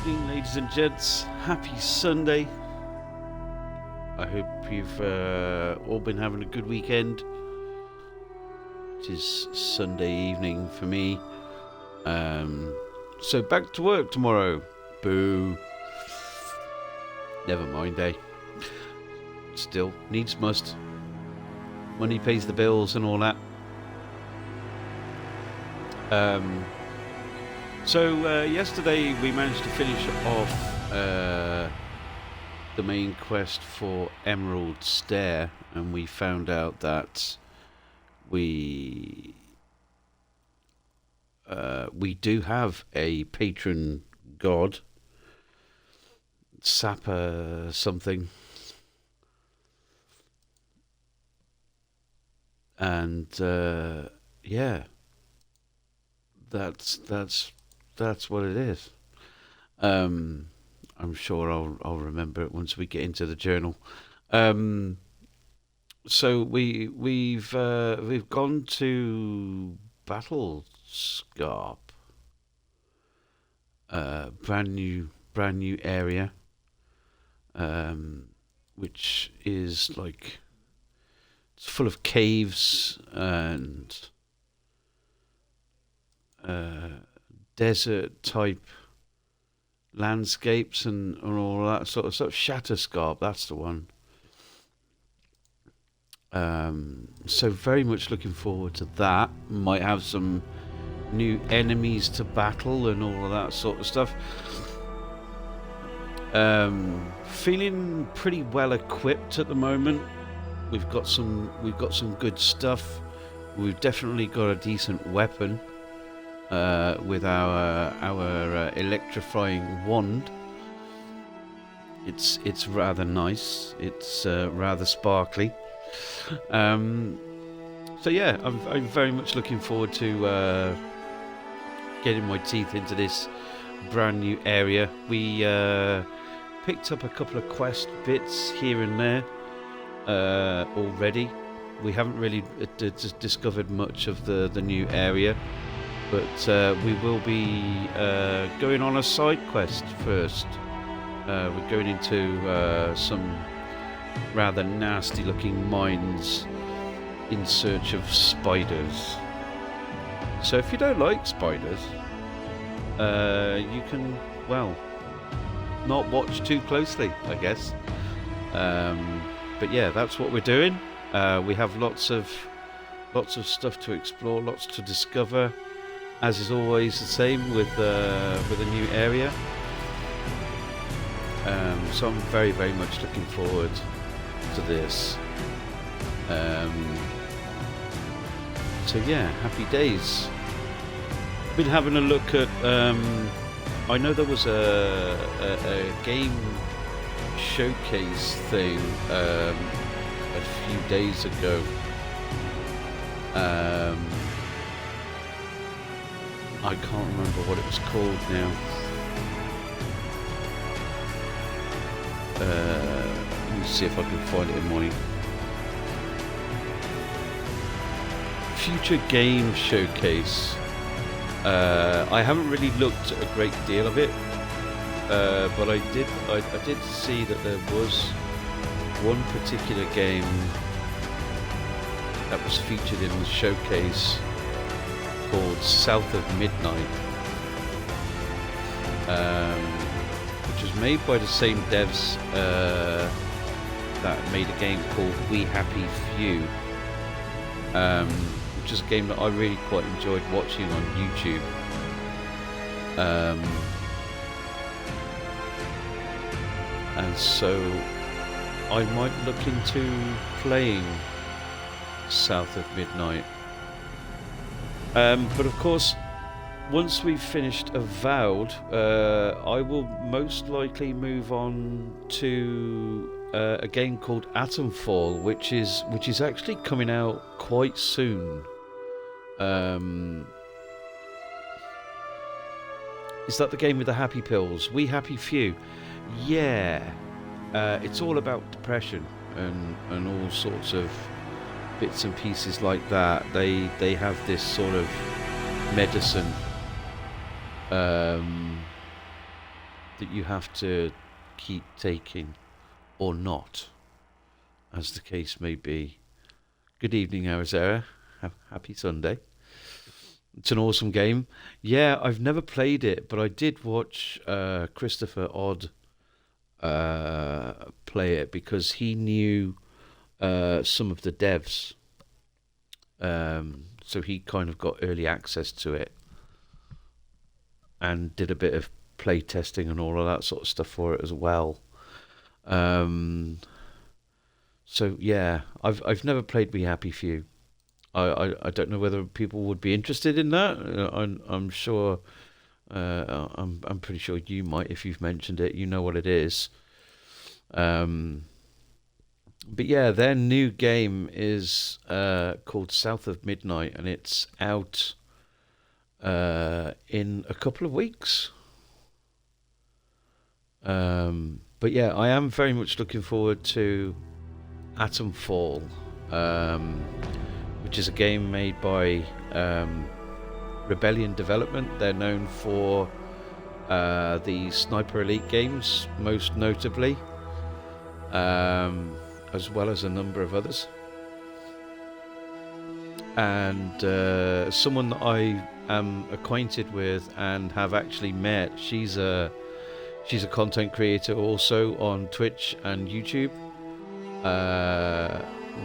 evening, ladies and gents. Happy Sunday. I hope you've all been having a good weekend. It is Sunday evening for me. So back to work tomorrow. Boo. Never mind, eh? Still, needs must. Money pays the bills and all that. So yesterday we managed to finish off the main quest for Emerald Stair, and we found out that we do have a patron god, Sapper something, and yeah, that's what it is. I'm sure I'll remember it once we get into the journal. So we've gone to Battle Scarp, brand new area, which is like, it's full of caves and desert type landscapes and all that sort of stuff. Shatterscarp, that's the one. So very much looking forward to that. Might have some new enemies to battle and all of that sort of stuff. Feeling pretty well equipped at the moment. We've got some good stuff. We've definitely got a decent weapon. With our electrifying wand. It's rather nice. It's rather sparkly. So yeah, I'm very much looking forward to getting my teeth into this brand new area. We picked up a couple of quest bits here and there already. We haven't really discovered much of the new area. But we will be going on a side quest first. We're going into some rather nasty looking mines in search of spiders. So if you don't like spiders, you can, well, not watch too closely, I guess. But yeah, that's what we're doing. We have lots of stuff to explore, lots to discover. As is always the same with a new area. So I'm very, very much looking forward to this. So yeah, happy days. Been having a look at. I know there was a game showcase thing a few days ago. I can't remember what it was called now. Let me see if I can find it in my future game showcase. I haven't really looked at a great deal of it, but I did see that there was one particular game that was featured in the showcase called South of Midnight, which was made by the same devs that made a game called We Happy Few, which is a game that I really quite enjoyed watching on YouTube. And so I might look into playing South of Midnight. But of course, once we've finished Avowed, I will most likely move on to a game called Atomfall, which is actually coming out quite soon. Is that the game with the happy pills? We Happy Few. Yeah. It's all about depression and all sorts of bits and pieces like that. They have this sort of medicine that you have to keep taking or not, as the case may be. Good evening, Arizona. Happy Sunday. It's an awesome game. Yeah, I've never played it, but I did watch Christopher Odd play it because he knew some of the devs. So he kind of got early access to it and did a bit of play testing and all of that sort of stuff for it as well. So yeah, I've never played We Happy Few. I don't know whether people would be interested in that. I'm sure. I'm pretty sure you might if you've mentioned it. You know what it is. But yeah, their new game is called South of Midnight, and it's out in a couple of weeks. But yeah, I am very much looking forward to Atomfall, which is a game made by Rebellion Development. They're known for the Sniper Elite games, most notably, as well as a number of others. And someone that I am acquainted with and have actually met, she's a content creator also on Twitch and YouTube.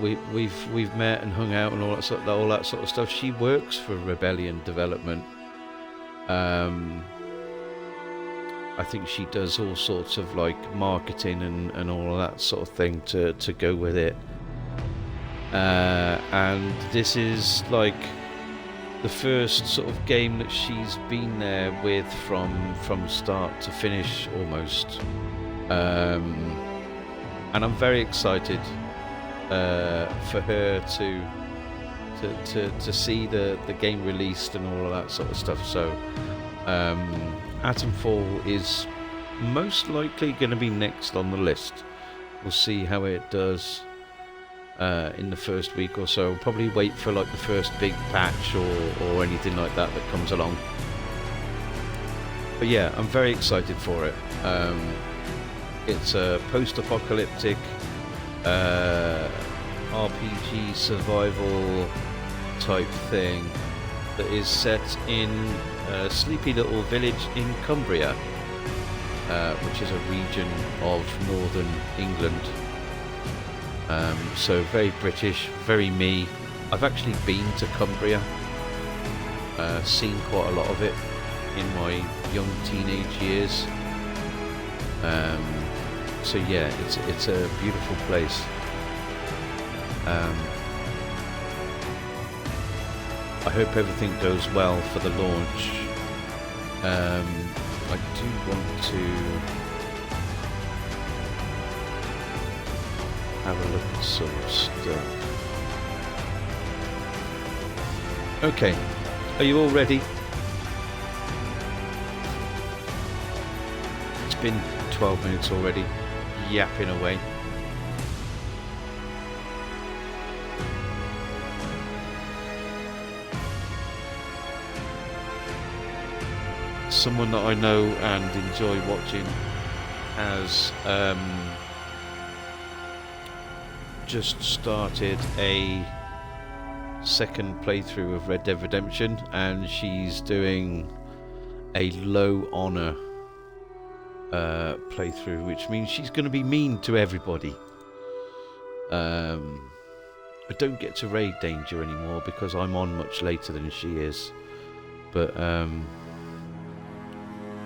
We've met and hung out and all that sort of stuff. She works for Rebellion Development. I think she does all sorts of like marketing and all of that sort of thing to go with it. And this is like the first sort of game that she's been there with from start to finish almost. And I'm very excited for her to see the game released and all of that sort of stuff. So Atomfall is most likely going to be next on the list. We'll see how it does in the first week or so. Probably wait for like the first big patch or anything like that comes along. But yeah, I'm very excited for it. It's a post-apocalyptic RPG survival type thing that is set in a sleepy little village in Cumbria, which is a region of northern England. So very British, very me. I've actually been to Cumbria, seen quite a lot of it in my young teenage years. So yeah, it's a beautiful place. I hope everything goes well for the launch. I do want to have a look at some stuff. Okay, are you all ready? It's been 12 minutes already, yapping away. Someone that I know and enjoy watching has just started a second playthrough of Red Dead Redemption, and she's doing a low honor playthrough, which means she's going to be mean to everybody. I don't get to raid Danger anymore because I'm on much later than she is, but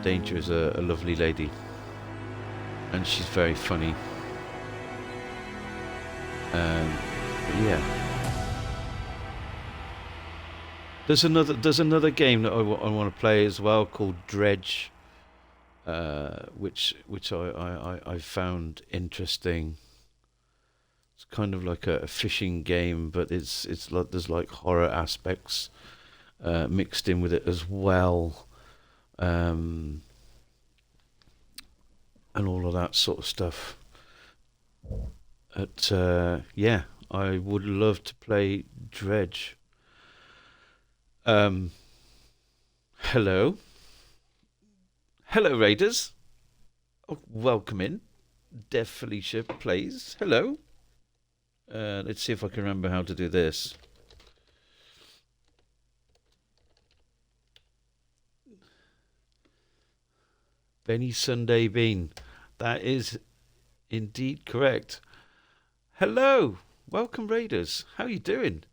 Danger is a lovely lady, and she's very funny. But yeah, there's another game that I want to play as well called Dredge, which I found interesting. It's kind of like a fishing game, but it's like there's like horror aspects mixed in with it as well. And all of that sort of stuff. Yeah, I would love to play Dredge. Hello, Raiders. Oh, welcome in. Deaf Felicia plays. Hello. Let's see if I can remember how to do this. Benny Sunday Bean. That is indeed correct. Hello. Welcome, Raiders. How are you doing?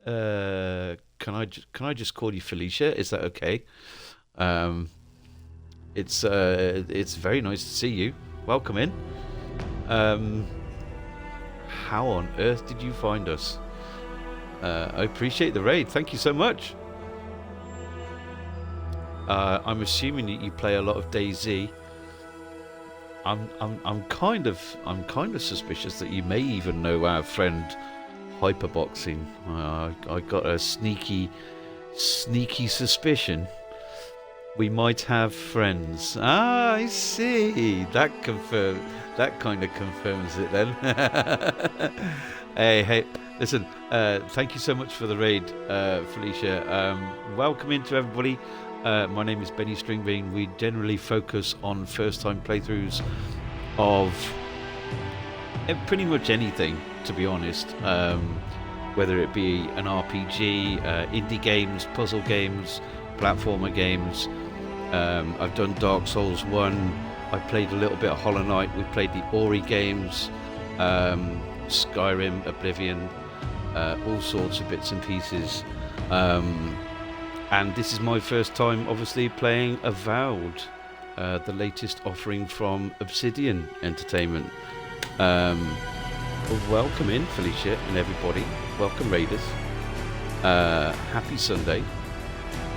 Can I just call you Felicia? Is that okay? Um, it's very nice to see you. Welcome in. Um, how on earth did you find us? I appreciate the raid. Thank you so much. I'm assuming that you play a lot of DayZ. I'm kind of suspicious that you may even know our friend Hyperboxing. I got a sneaky suspicion we might have friends. Ah, I see. That kind of confirms it then. Hey, listen. Thank you so much for the raid, Felicia. Welcome into everybody. My name is Benny Stringbean. We generally focus on first-time playthroughs of pretty much anything, to be honest. Whether it be an RPG, indie games, puzzle games, platformer games. I've done Dark Souls 1. I played a little bit of Hollow Knight. We played the Ori games, Skyrim, Oblivion, all sorts of bits and pieces. And this is my first time, obviously, playing Avowed, the latest offering from Obsidian Entertainment. Welcome in, Felicia, and everybody. Welcome, Raiders. Happy Sunday.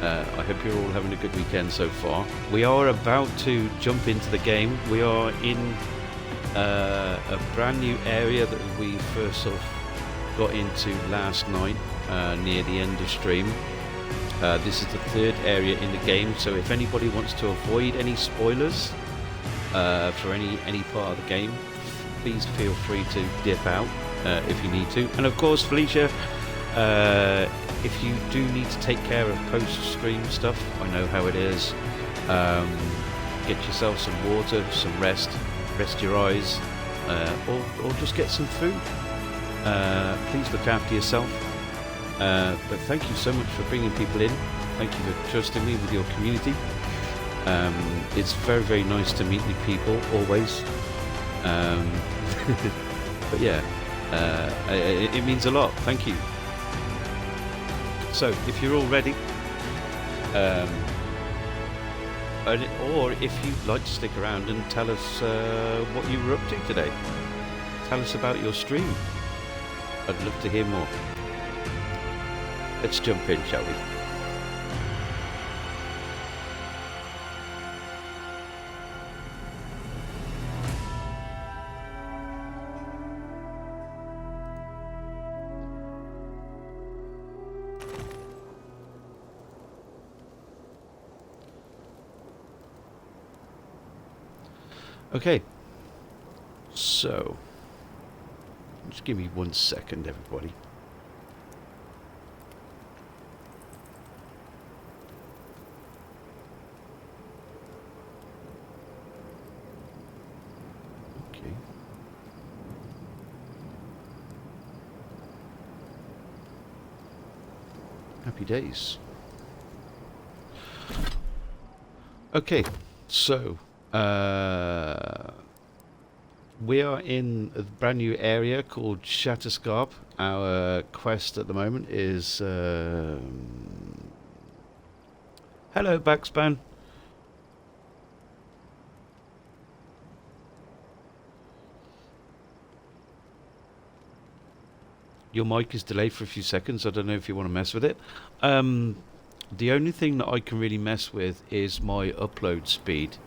I hope you're all having a good weekend so far. We are about to jump into the game. We are in a brand new area that we first sort of got into last night near the end of stream. This is the third area in the game, so if anybody wants to avoid any spoilers for any part of the game, please feel free to dip out if you need to. And of course, Felicia, if you do need to take care of post-stream stuff, I know how it is. Get yourself some water, some rest your eyes, or just get some food. Please look after yourself. But thank you so much for bringing people in. Thank you for trusting me with your community. It's very, very nice to meet new people, always. But yeah, it means a lot. Thank you. So, if you're all ready, or if you'd like to stick around and tell us what you were up to today, tell us about your stream. I'd love to hear more. Let's jump in, shall we? Okay, so just give me 1 second, everybody. Okay. Happy days. Okay, so we are in a brand new area called Shatterscarp. Our quest at the moment is hello, Backspan. Your mic is delayed for a few seconds. I don't know if you want to mess with it. The only thing that I can really mess with is my upload speed.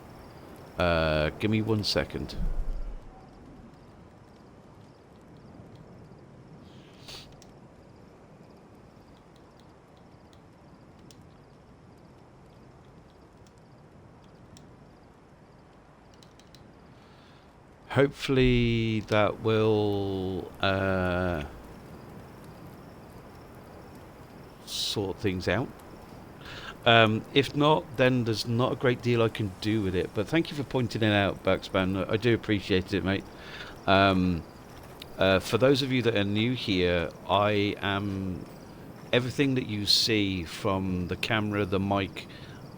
Give me 1 second. Hopefully that will sort things out. If not, then there's not a great deal I can do with it. But thank you for pointing it out, Backspan. I do appreciate it, mate. Um, for those of you that are new here, I am everything that you see from the camera, the mic,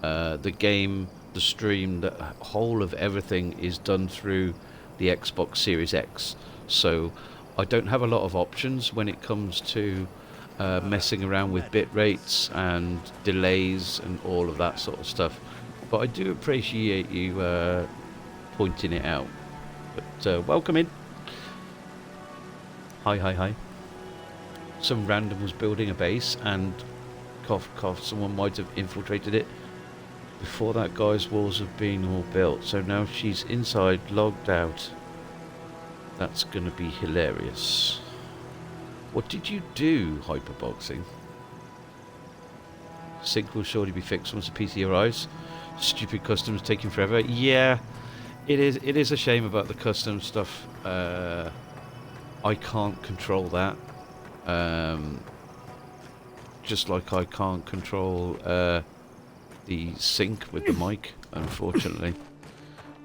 the game, the stream, the whole of everything is done through the Xbox Series X. So I don't have a lot of options when it comes to messing around with bit rates and delays and all of that sort of stuff. But I do appreciate you pointing it out. But welcome in. Hi, hi, hi. Some random was building a base and cough, cough, someone might have infiltrated it. Before that, guy's walls have been all built, so now she's inside, logged out. That's gonna be hilarious. What did you do, Hyperboxing? Sync will surely be fixed once the PC arrives. Stupid customs taking forever. Yeah, it is. It is a shame about the custom stuff. I can't control that. Just like I can't control the sync with the mic, unfortunately.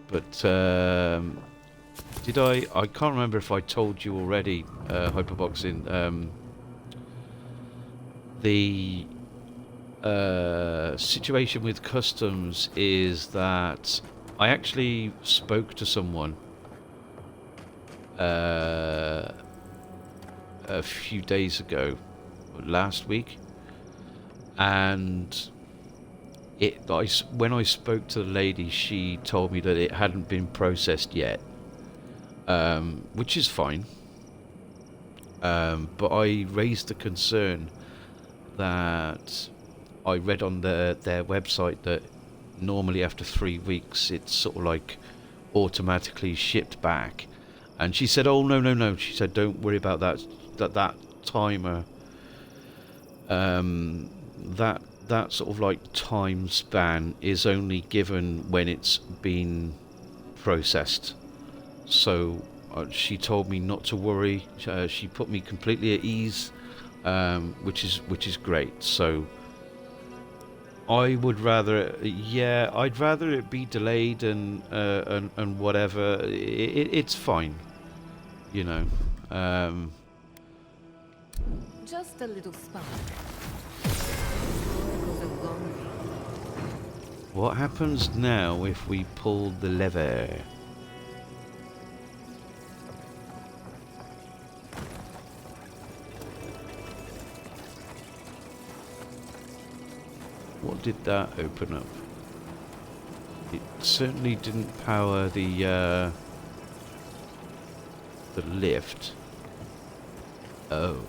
But did I can't remember if I told you already, Hyperboxing. The situation with customs is that I actually spoke to someone a few days ago, last week, and when I spoke to the lady, she told me that it hadn't been processed yet, which is fine. But I raised the concern that I read on their website that normally after 3 weeks it's sort of like automatically shipped back, and she said, "Oh no," she said, "don't worry about that. That timer, that sort of like time span is only given when it's been processed." So she told me not to worry. She put me completely at ease, which is great. So I would rather, yeah, I'd rather it be delayed and whatever. It's fine, you know. Just a little spark. Goes a long way. What happens now if we pull the lever? What did that open up? It certainly didn't power the lift. Oh.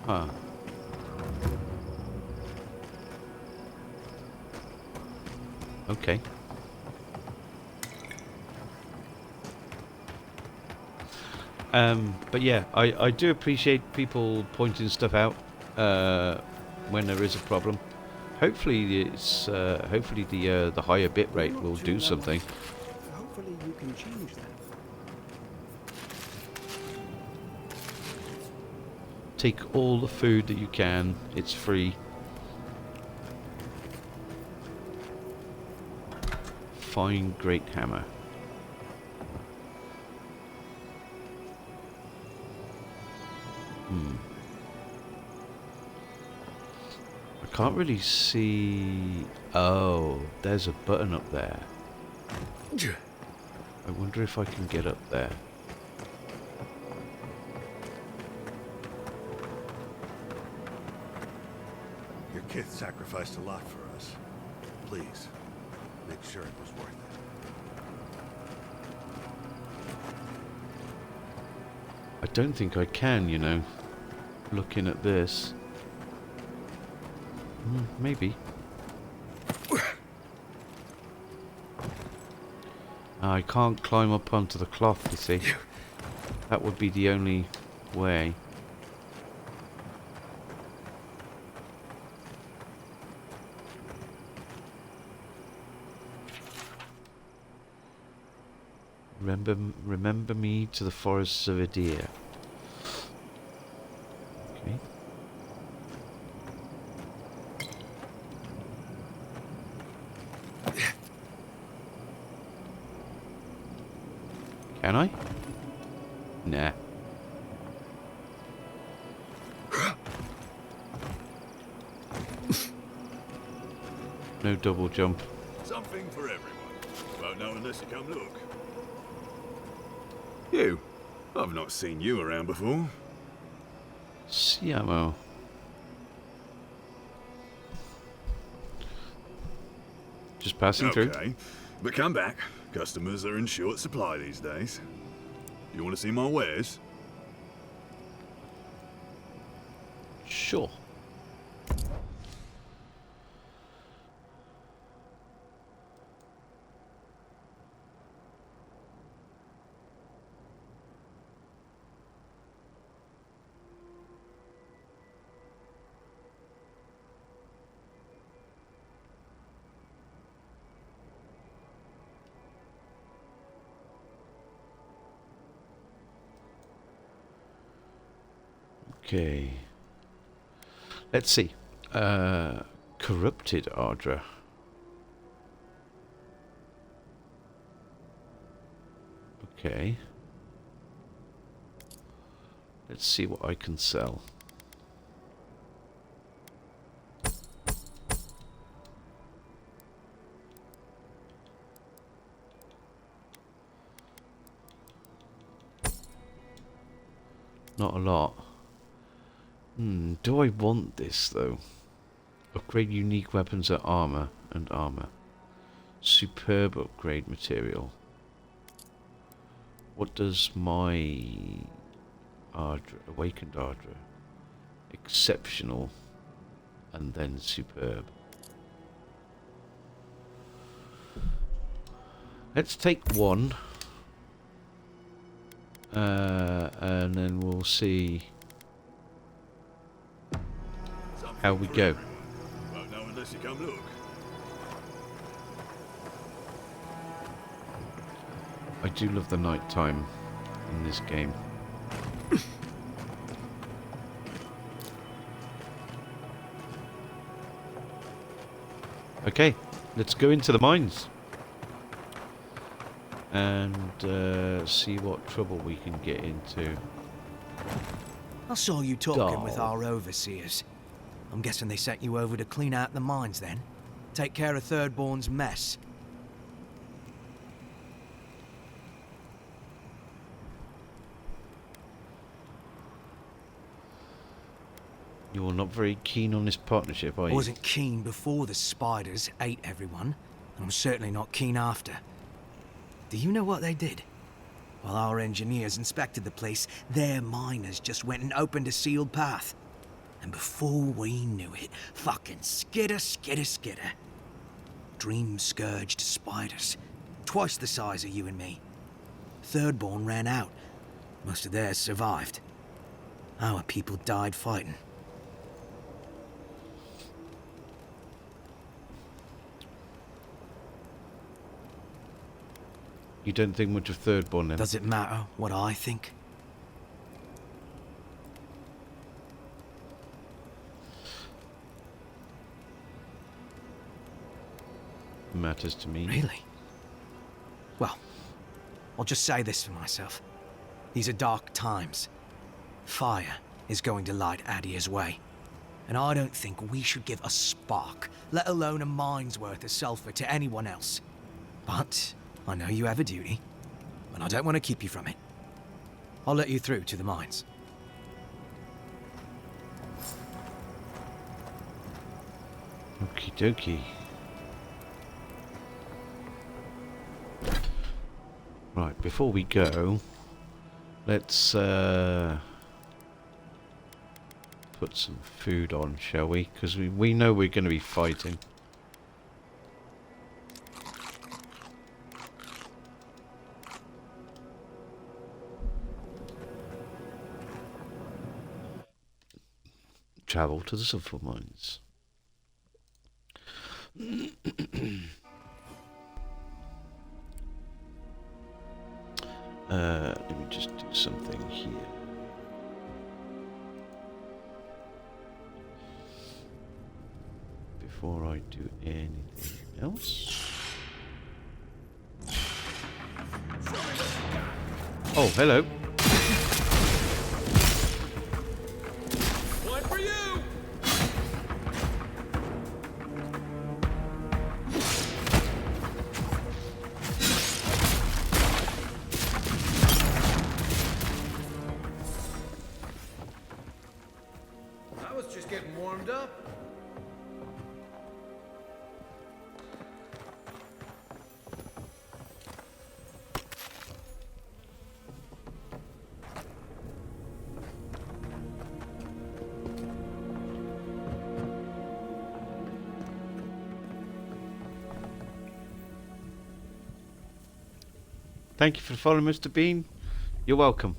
Huh. Okay. But yeah, I do appreciate people pointing stuff out when there is a problem. Hopefully it's hopefully the higher bit rate will do something. Hopefully you can change that. Take all the food that you can. It's free. Find great hammer. I can't really see. Oh, there's a button up there. I wonder if I can get up there. Your kid sacrificed a lot for us. Please, make sure it was worth it. I don't think I can, you know, looking at this. Maybe. I can't climb up onto the cloth, you see. That would be the only way. Remember me to the forests of Adir. Okay. Can I? Nah. No double jump. Something for everyone. Won't know unless you come look. You? I've not seen you around before. Siamo. Just passing through. Okay, but come back. Customers are in short supply these days. You want to see my wares? Sure. Okay. Let's see. Corrupted Ardra. Okay. Let's see what I can sell. Not a lot. Do I want this though? Upgrade unique weapons at armor and armor. Superb upgrade material. What does my Ardra, awakened Ardra? Exceptional and then superb. Let's take one. And then we'll see how we go. Won't know unless you come look. I do love the night time in this game. Okay, let's go into the mines and see what trouble we can get into. I saw you talking with Dull. our overseers. I'm guessing they sent you over to clean out the mines then? Take care of Thirdborn's mess. You're not very keen on this partnership, are I you? wasn't keen before the spiders ate everyone, and I'm certainly not keen after. Do you know what they did? While our engineers inspected the place, their miners just went and opened a sealed path. And before we knew it, fucking skitter, skitter, skitter. Dream-scourged spiders. Twice the size of you and me. Thirdborn ran out. Most of theirs survived. Our people died fighting. You don't think much of Thirdborn then? Does it matter what I think? Matters to me. Really? Well, I'll just say this for myself. These are dark times. Fire is going to light Adia's way. And I don't think we should give a spark, let alone a mine's worth of sulfur to anyone else. But I know you have a duty, and I don't want to keep you from it. I'll let you through to the mines. Okie dokie. Right, before we go, let's put some food on, shall we? Because we know we're going to be fighting. Travel to the sulfur mines. Let me just do something here. before I do anything else. Oh, hello. One for you! I was just getting warmed up. Thank you for following, Mr. Bean. You're welcome.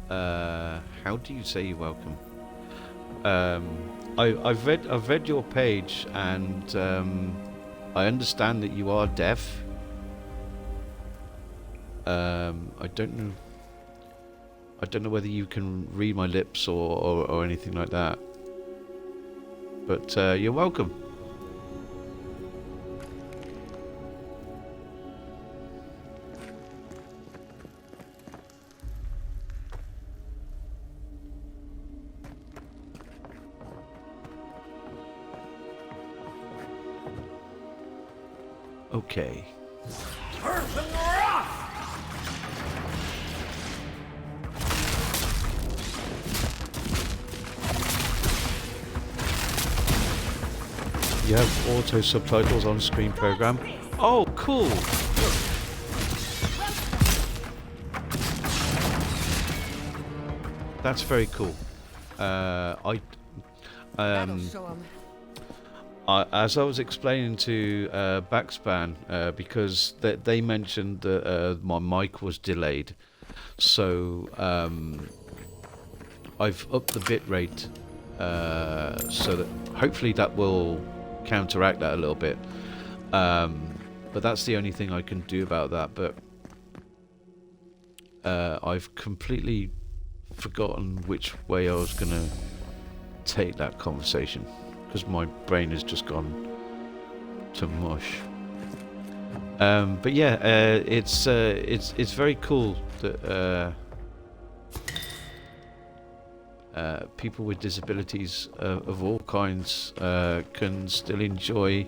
How do you say you're welcome? I've read your page, and I understand that you are deaf. I don't know whether you can read my lips or anything like that. But you're welcome. Okay. You have auto subtitles on screen program. Oh, cool. That's very cool. That'll show 'em. As I was explaining to Backspan, because they mentioned that my mic was delayed, so I've upped the bit rate so that hopefully that will counteract that a little bit. But that's the only thing I can do about that. But I've completely forgotten which way I was going to take that conversation, because my brain has just gone to mush. But yeah, it's very cool that people with disabilities of all kinds can still enjoy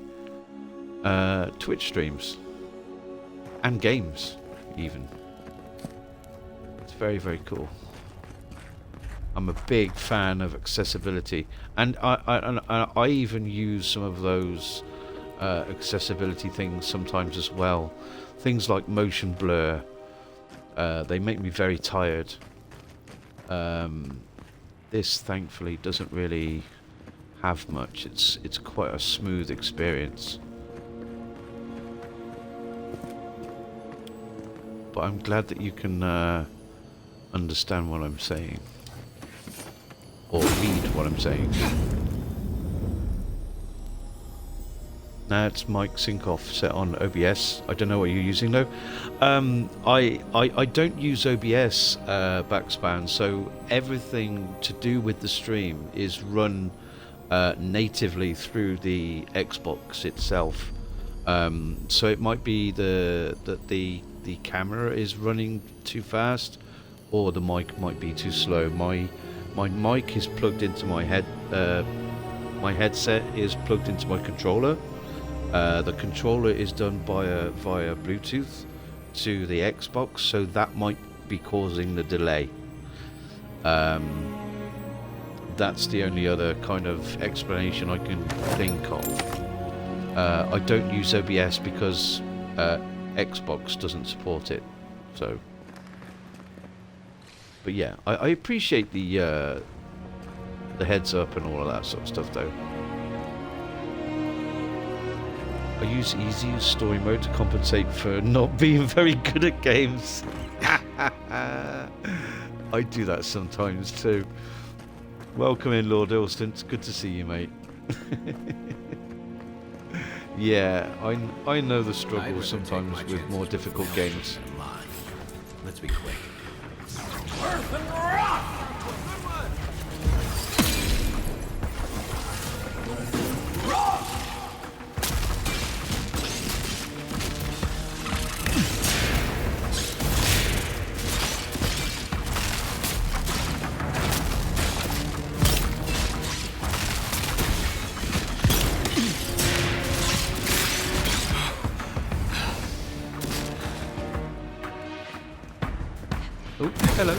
Twitch streams and games, even. It's very, very cool. I'm a big fan of accessibility, and I even use some of those accessibility things sometimes as well. Things like motion blur, they make me very tired. This thankfully doesn't really have much. It's quite a smooth experience. But I'm glad that you can understand what I'm saying. Or read what I'm saying. Now it's mic sync off set on OBS. I don't know what you're using though. I don't use OBS Backspan, so everything to do with the stream is run natively through the Xbox itself. So it might be that the camera is running too fast, or the mic might be too slow. My mic is plugged into my head. My headset is plugged into my controller. The controller is done via Bluetooth to the Xbox, so that might be causing the delay. That's the only other kind of explanation I can think of. I don't use OBS because Xbox doesn't support it. So, but yeah, I appreciate the heads up and all of that sort of stuff, though. I use easy story mode to compensate for not being very good at games. I do that sometimes too. Welcome in, Lord Ilston. It's good to see you, mate. Yeah, I know the struggle sometimes with more difficult games. Let's be quick. Hello.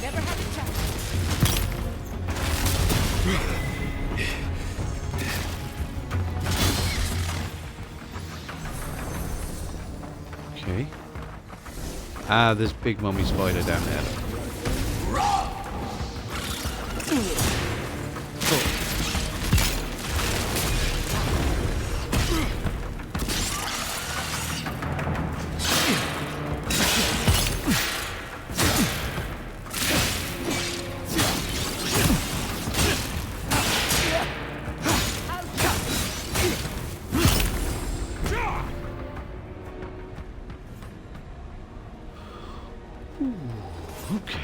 Never had a chance. Okay. Ah, there's big mummy spider down there. Okay.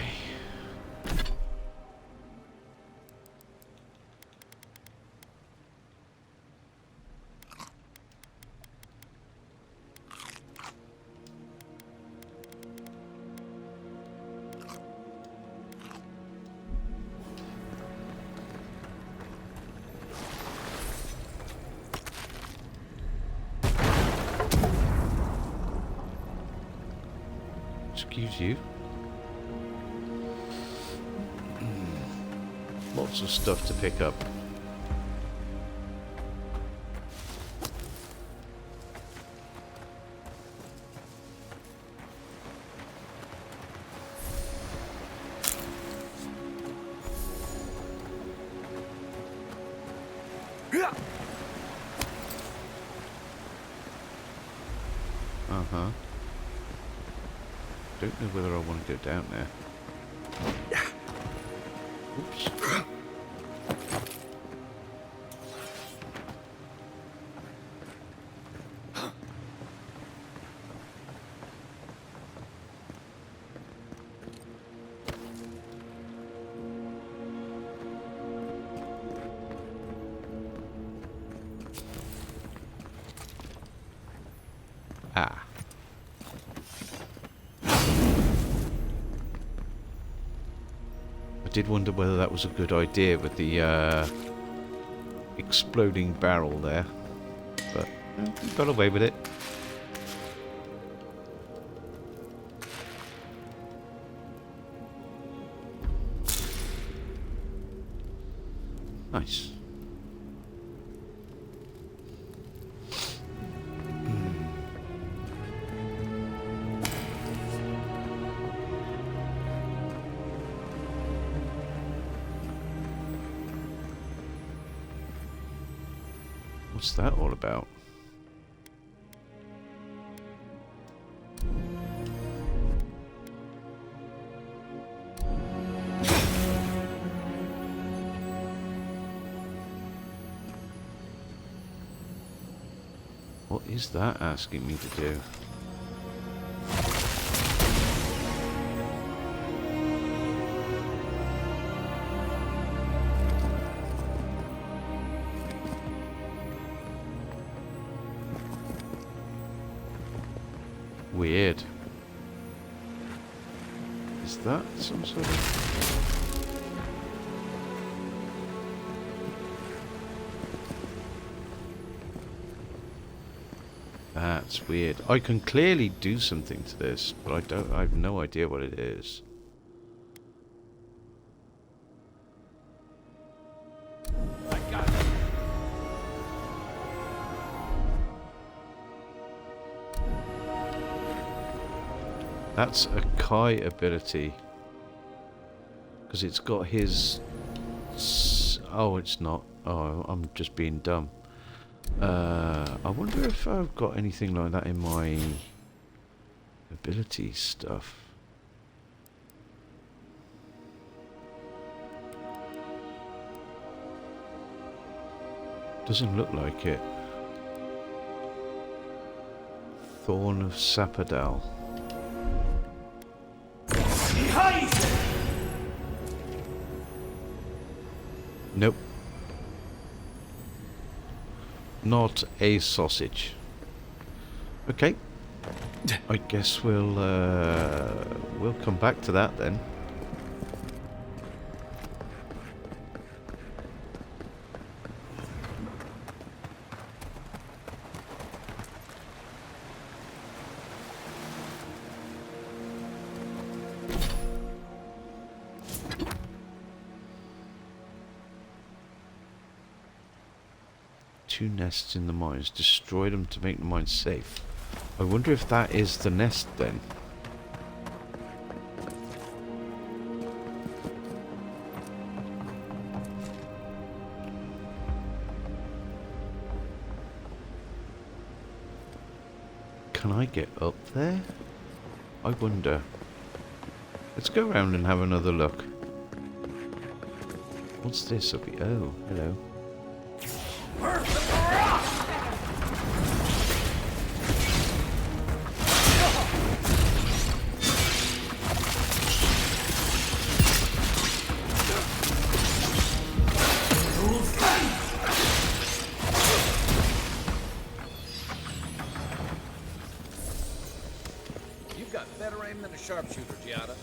Excuse you. Lots of stuff to pick up. Uh-huh. Don't know whether I want to go down there. Oops. Ah. I did wonder whether that was a good idea with the exploding barrel there, but we got away with it. Nice. What's that all about? What is that asking me to do? Weird. Is that some sort of... That's weird. I can clearly do something to this, but I have no idea what it is. That's a Kai ability. Because it's got his... Oh, it's not. Oh, I'm just being dumb. I wonder if I've got anything like that in my ability stuff. Doesn't look like it. Thorn of Sapadal. Nope. Not a sausage. Okay. I guess we'll come back to that then. Two nests in the mines. Destroy them to make the mines safe. I wonder if that is the nest then. Can I get up there? I wonder. Let's go around and have another look. What's this up here? Oh, hello. You've got better aim than a sharpshooter, Giada.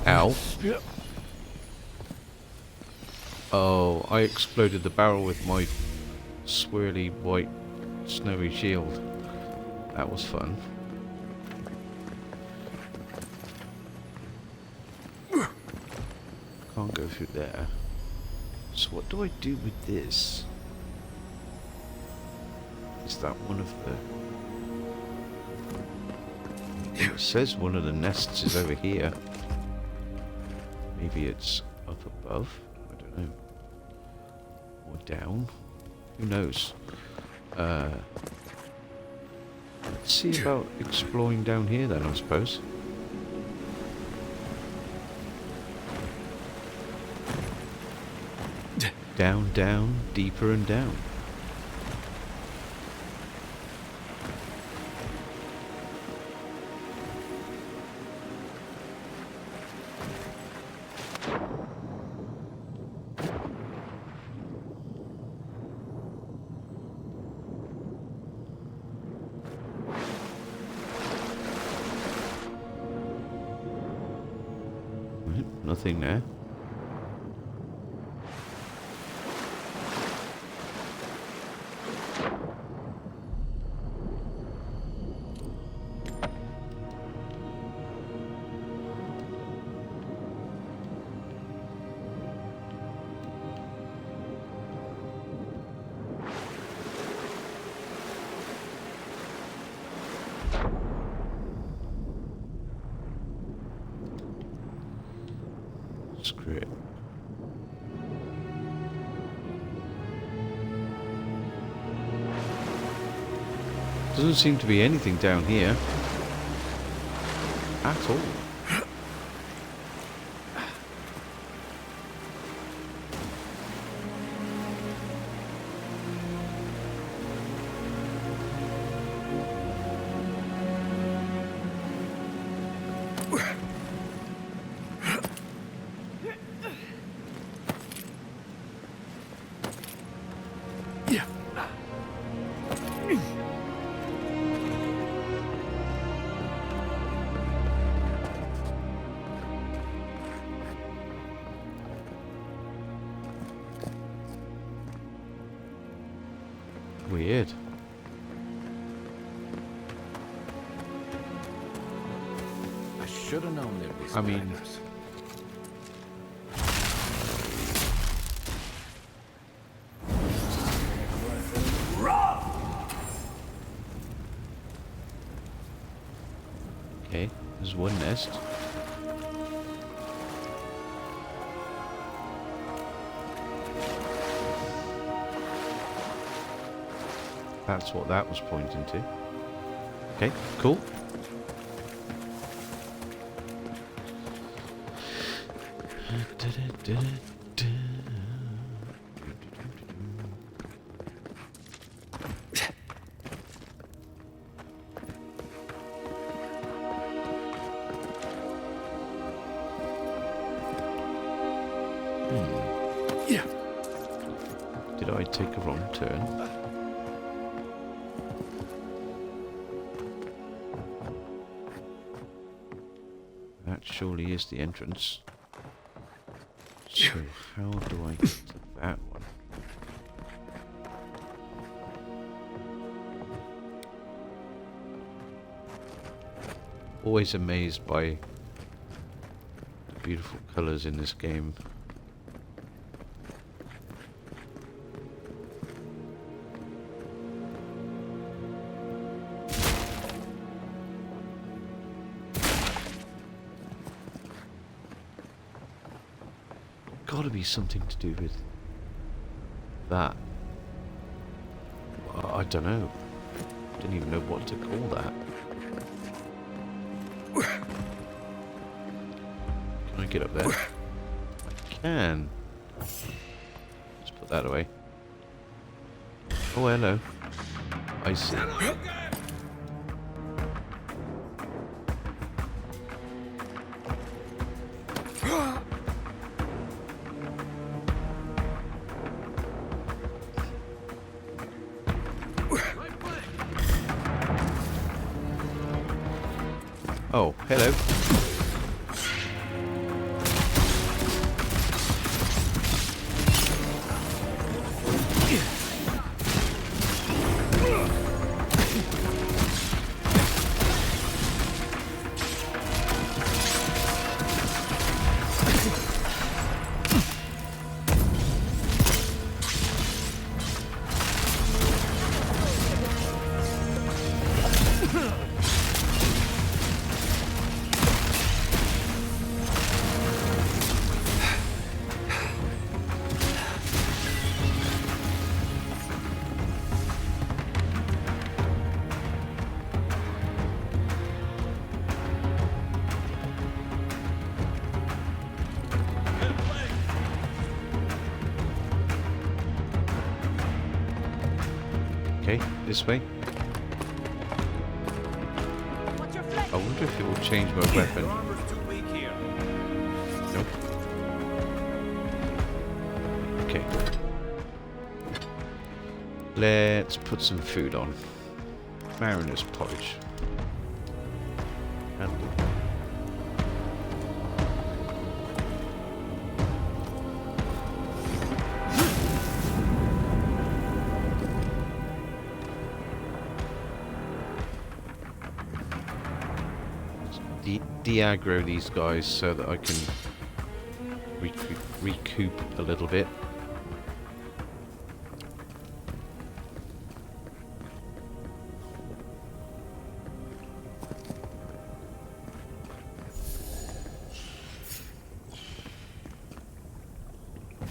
Ow. Oh, I exploded the barrel with my swirly white snowy shield. That was fun. Can't go through there. So what do I do with this? Is that one of the... It says one of the nests is over here. Maybe it's up above? I don't know. Or down? Who knows? Let's see about exploring down here then, I suppose. Down, down, deeper and down. Nothing there. Screw it. Doesn't seem to be anything down here at all. Weird. I should have known there'd be I mean- spiders. Okay, there's one nest. That's what that was pointing to. Okay, cool. take a wrong turn. That surely is the entrance. So how do I get to that one? Always amazed by the beautiful colours in this game. Got to be something to do with that. I don't know. Didn't even know what to call that. Can I get up there? I can. Let's put that away. Oh, hello. I see. Oh, hello. Okay, this way. What's your flank? I wonder if it will change my weapon. Armor's too weak here. Nope. Okay. Let's put some food on. Mariner's porridge. And de-aggro these guys so that I can recoup a little bit.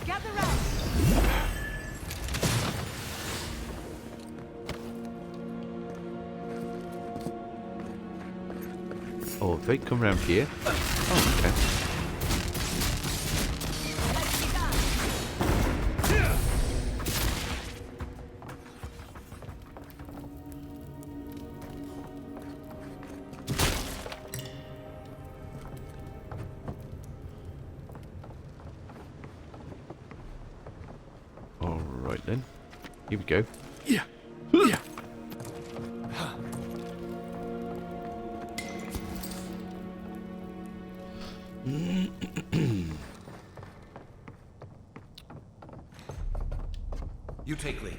Gather round. Oh, if they come around here. Oh, okay. Let's be done. All right then. Here we go. Yeah. Yeah. You take lead.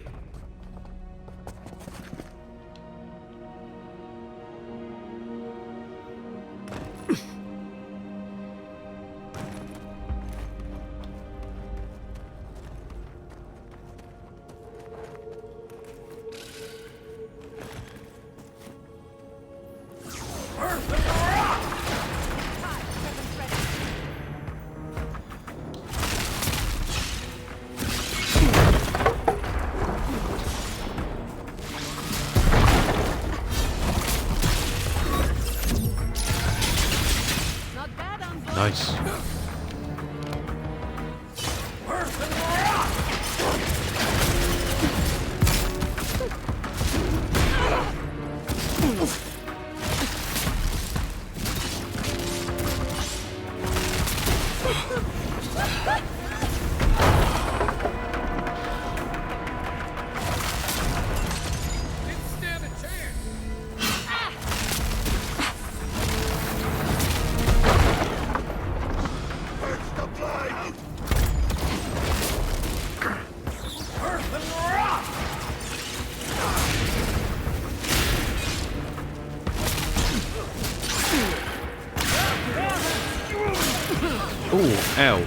Weapons ready. Not bad on both. Nice. Oh, ow.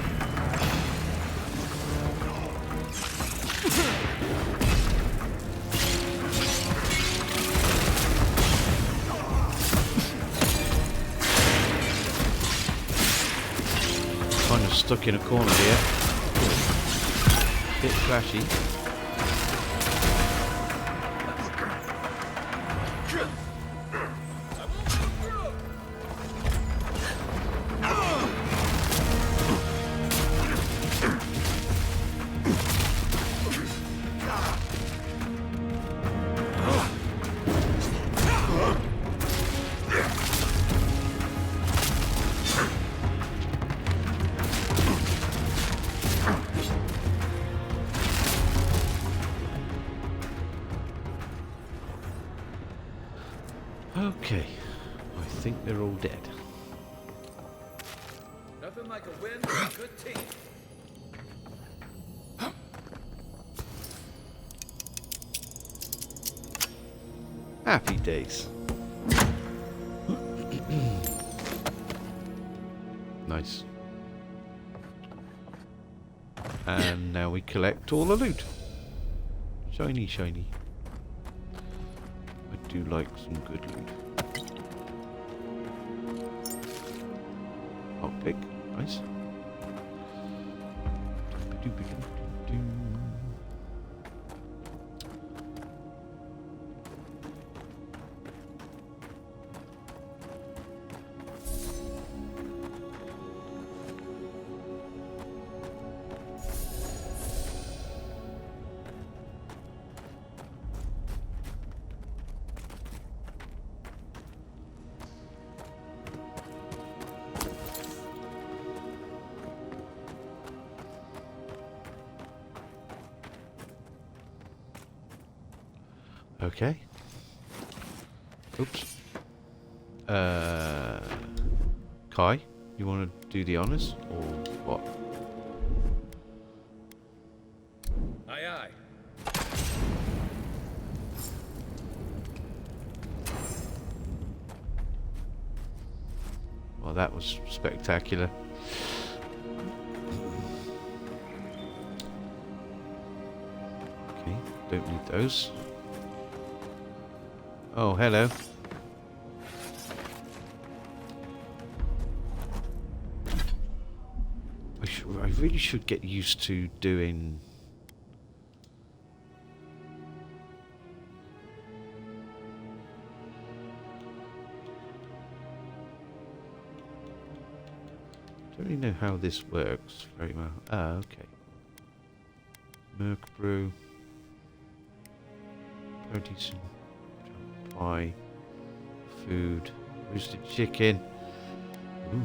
Kind of stuck in a corner here. Bit flashy. Okay, I think they're all dead. Nothing like a win with a good team. Happy days. Nice. And now we collect all the loot. Shiny, shiny. I do like some good loot. Lockpick, nice. Doop-a-doop-a-doop-doo. Okay. Oops. Kai, you want to do the honors or what? Aye, aye. Well, that was spectacular. Okay, don't need those. Oh, hello. I really should get used to doing... Don't really know how this works very well. Ah, okay. Merc brew. Protein. Pie, food, roasted chicken. Ooh.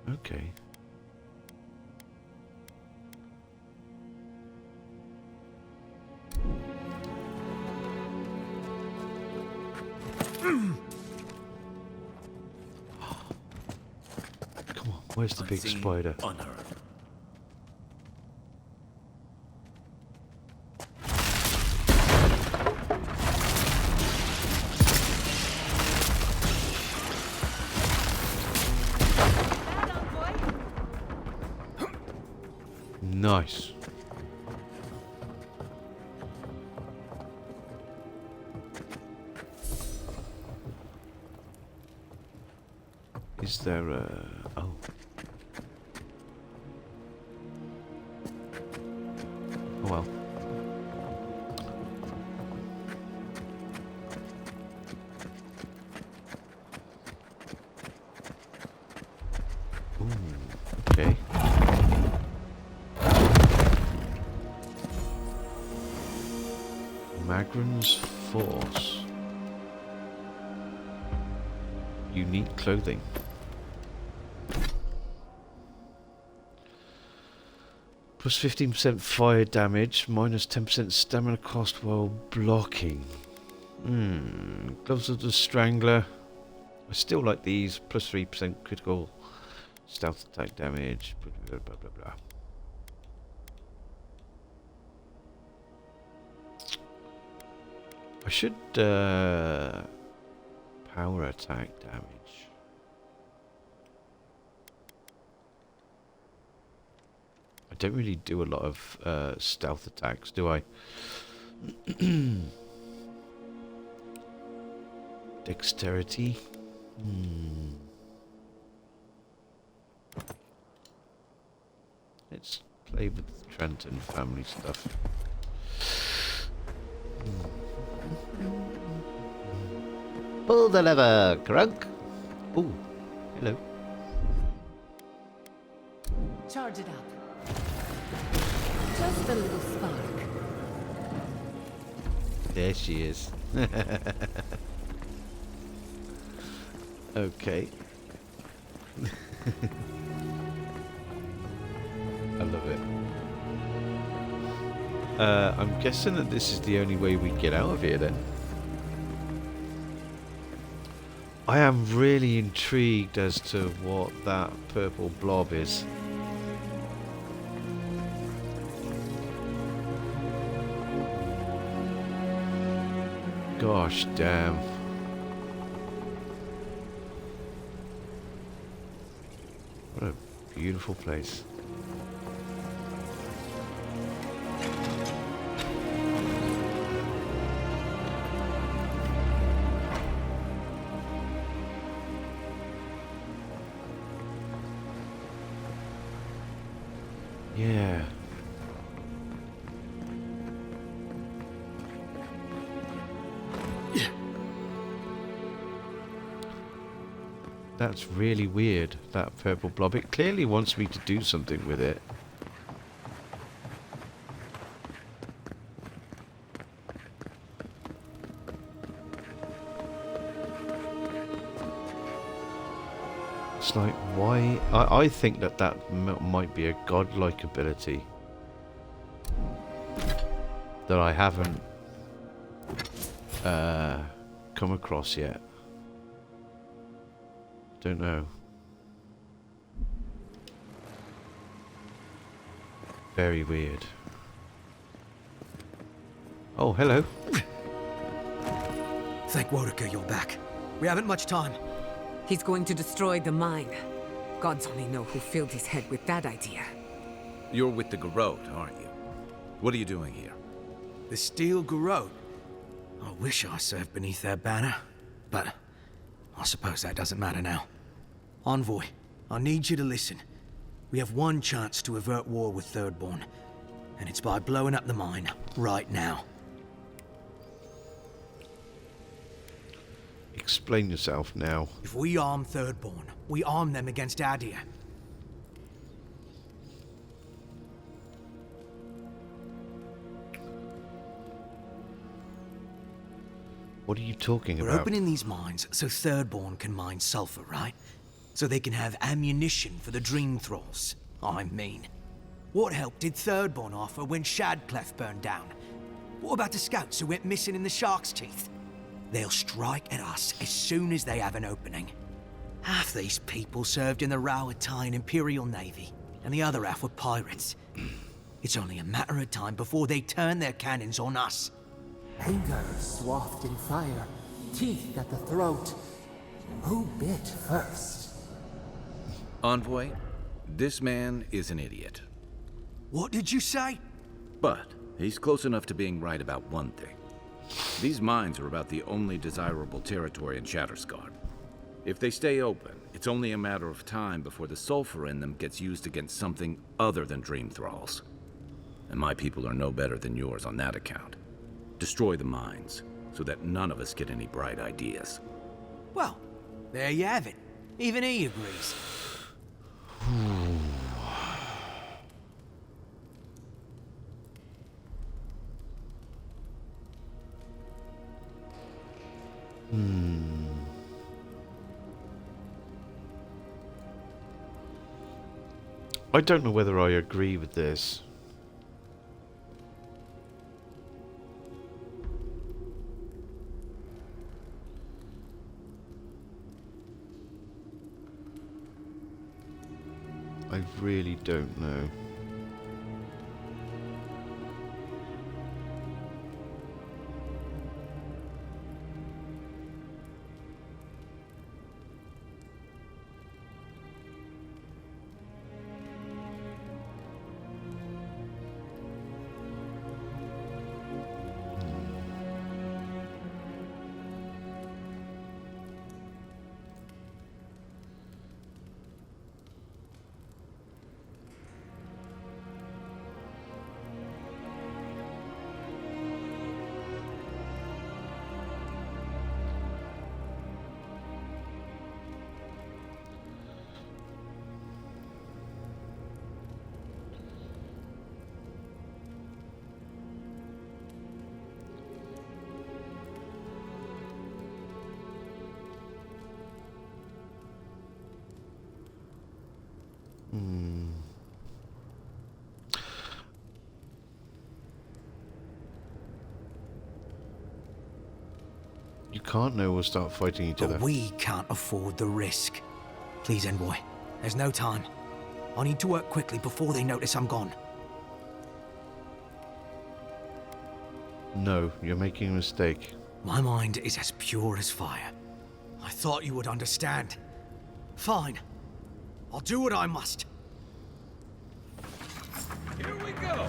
Okay. Come on, where's the big Unseen, spider? Unheard. Bad on, boy. Nice. Is there a... oh. Oh well. Ooh, okay. Magran's Force. Unique clothing. Plus 15% fire damage, minus 10% stamina cost while blocking. Gloves of the Strangler. I still like these. Plus 3% critical stealth attack damage. Blah, blah, blah, blah. I should power attack damage. I don't really do a lot of stealth attacks, do I? Dexterity. Let's play with the Trenton family stuff. Pull the lever, Crunk. Oh, hello. Charge it up. Just a little spark. There she is. Okay. I love it. I'm guessing that this is the only way we get out of here then. I am really intrigued as to what that purple blob is. Gosh damn. What a beautiful place. Yeah. That's really weird, that purple blob. It clearly wants me to do something with it. It's like, why? I think that might be a godlike ability that I haven't come across yet. Don't know. Very weird. Oh, hello. Thank Wodaker you're back. We haven't much time. He's going to destroy the mine. Gods only know who filled his head with that idea. You're with the Garrote, aren't you? What are you doing here? The Steel Garrote. I wish I served beneath their banner, but I suppose that doesn't matter now. Envoy, I need you to listen. We have one chance to avert war with Thirdborn, and it's by blowing up the mine right now. Explain yourself now. If we arm Thirdborn, we arm them against Adia. What are you talking We're about? opening these mines so Thirdborn can mine sulfur, right? So they can have ammunition for the Dream Thralls. I mean, what help did Thirdborn offer when Shadclef burned down? What about the scouts who went missing in the Shark's Teeth? They'll strike at us as soon as they have an opening. Half these people served in the Rowatine Imperial Navy, and the other half were pirates. It's only a matter of time before they turn their cannons on us. Anger swathed in fire, teeth at the throat. Who bit first? Envoy, this man is an idiot. What did you say? But he's close enough to being right about one thing. These mines are about the only desirable territory in Shattersguard. If they stay open, it's only a matter of time before the sulfur in them gets used against something other than Dream Thralls. And my people are no better than yours on that account. Destroy the mines, so that none of us get any bright ideas. Well, there you have it. Even he agrees. I don't know whether I agree with this. I really don't know. You can't know we'll start fighting each other. But we can't afford the risk. Please, Envoy. There's no time. I need to work quickly before they notice I'm gone. No, you're making a mistake. My mind is as pure as fire. I thought you would understand. Fine. I'll do what I must. Here we go!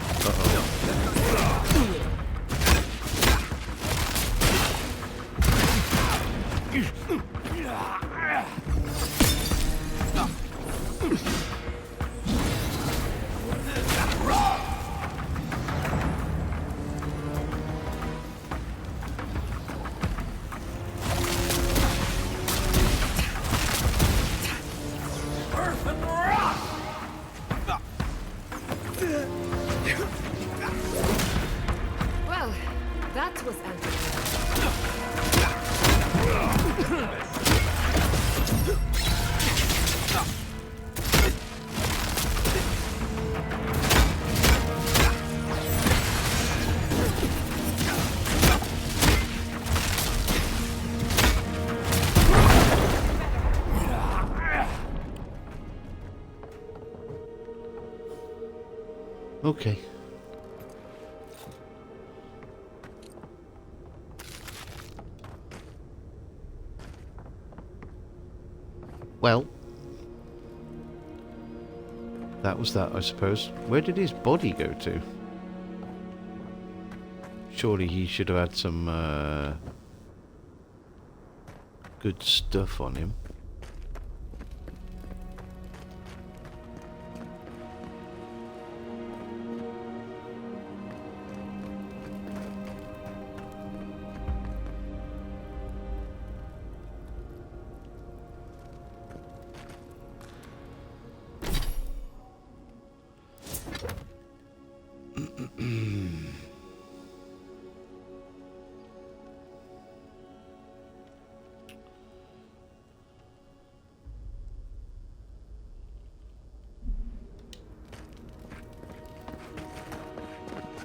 Well, that was anticlimactic. Okay. Well, that was that, I suppose. Where did his body go to? Surely he should have had some good stuff on him.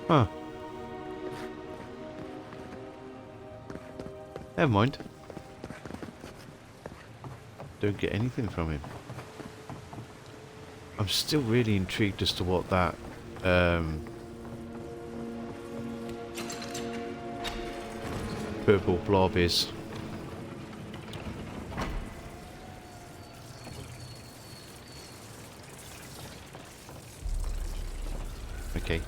Huh. Never mind. Don't get anything from him. I'm still really intrigued as to what that purple blob is. Okay.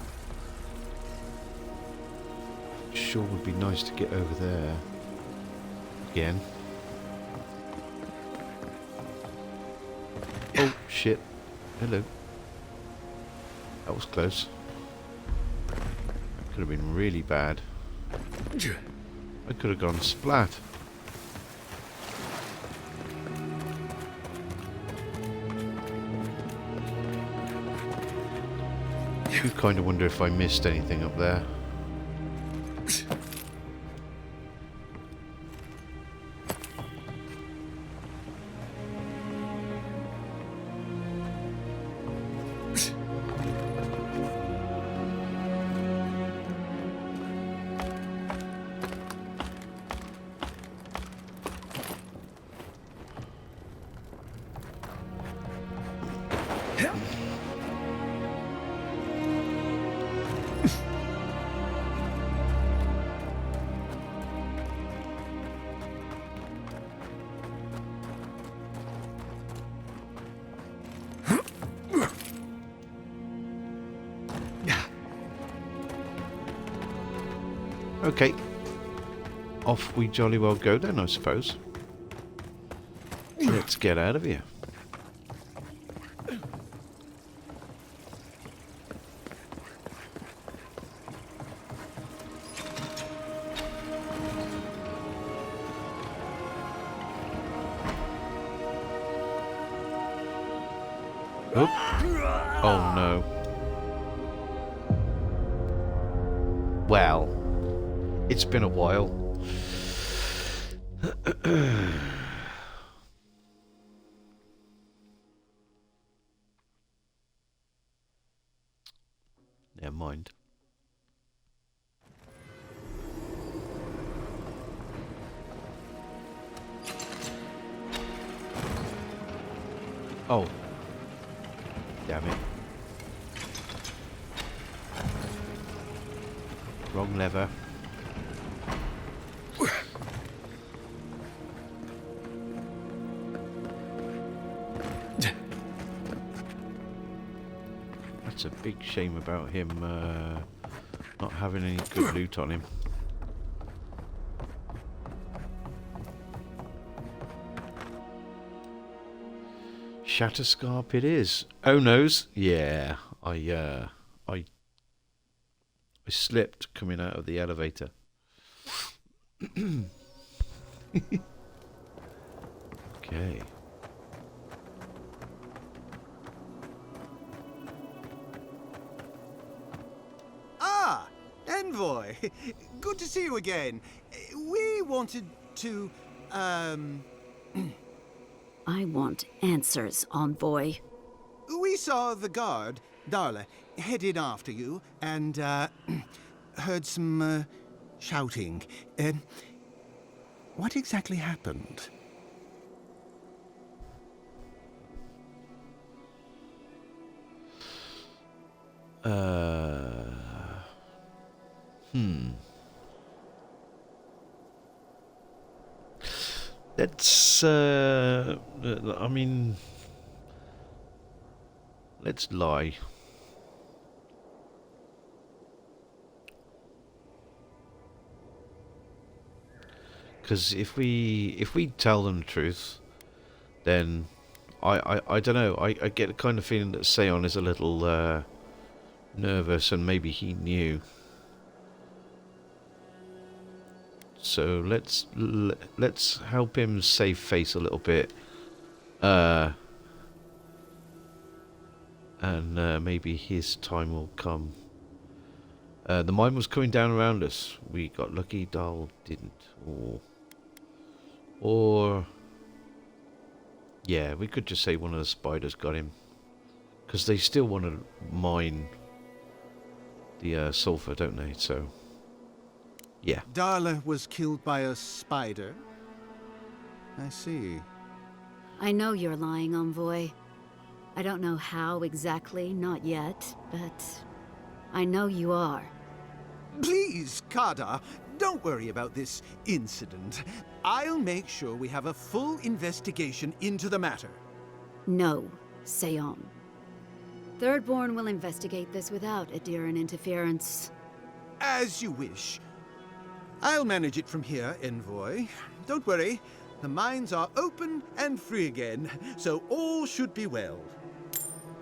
Sure would be nice to get over there again. Oh shit. Hello. That was close. Could have been really bad. I could have gone splat. I do kind of wonder if I missed anything up there. Okay. Off we jolly well go then, I suppose. Let's get out of here. Oop. Oh no. Well, it's been a while. Never mind. Oh. Damn it. Wrong lever. That's a big shame about him not having any good loot on him. Shatterscarp it is. Oh noes. Yeah, I slipped coming out of the elevator. Okay. Ah, Envoy. Good to see you again. We wanted to, I want answers, Envoy. we saw the guard, Darla, headed after you and, heard some, shouting. What exactly happened? Let's I mean, let's lie. Because if we tell them the truth, then I don't know. I get the kind of feeling that Seon is a little nervous, and maybe he knew. So let's help him save face a little bit, and maybe his time will come. The mine was coming down around us. We got lucky. Dahl didn't, or yeah, we could just say one of the spiders got him, because they still want to mine the sulfur, don't they? So. Yeah. Darla was killed by a spider? I see. I know you're lying, Envoy. I don't know how exactly, not yet, but I know you are. Please, Kada, don't worry about this incident. I'll make sure we have a full investigation into the matter. No, Seon. Thirdborn will investigate this without Adiran interference. As you wish. I'll manage it from here, Envoy. Don't worry. The mines are open and free again, so all should be well.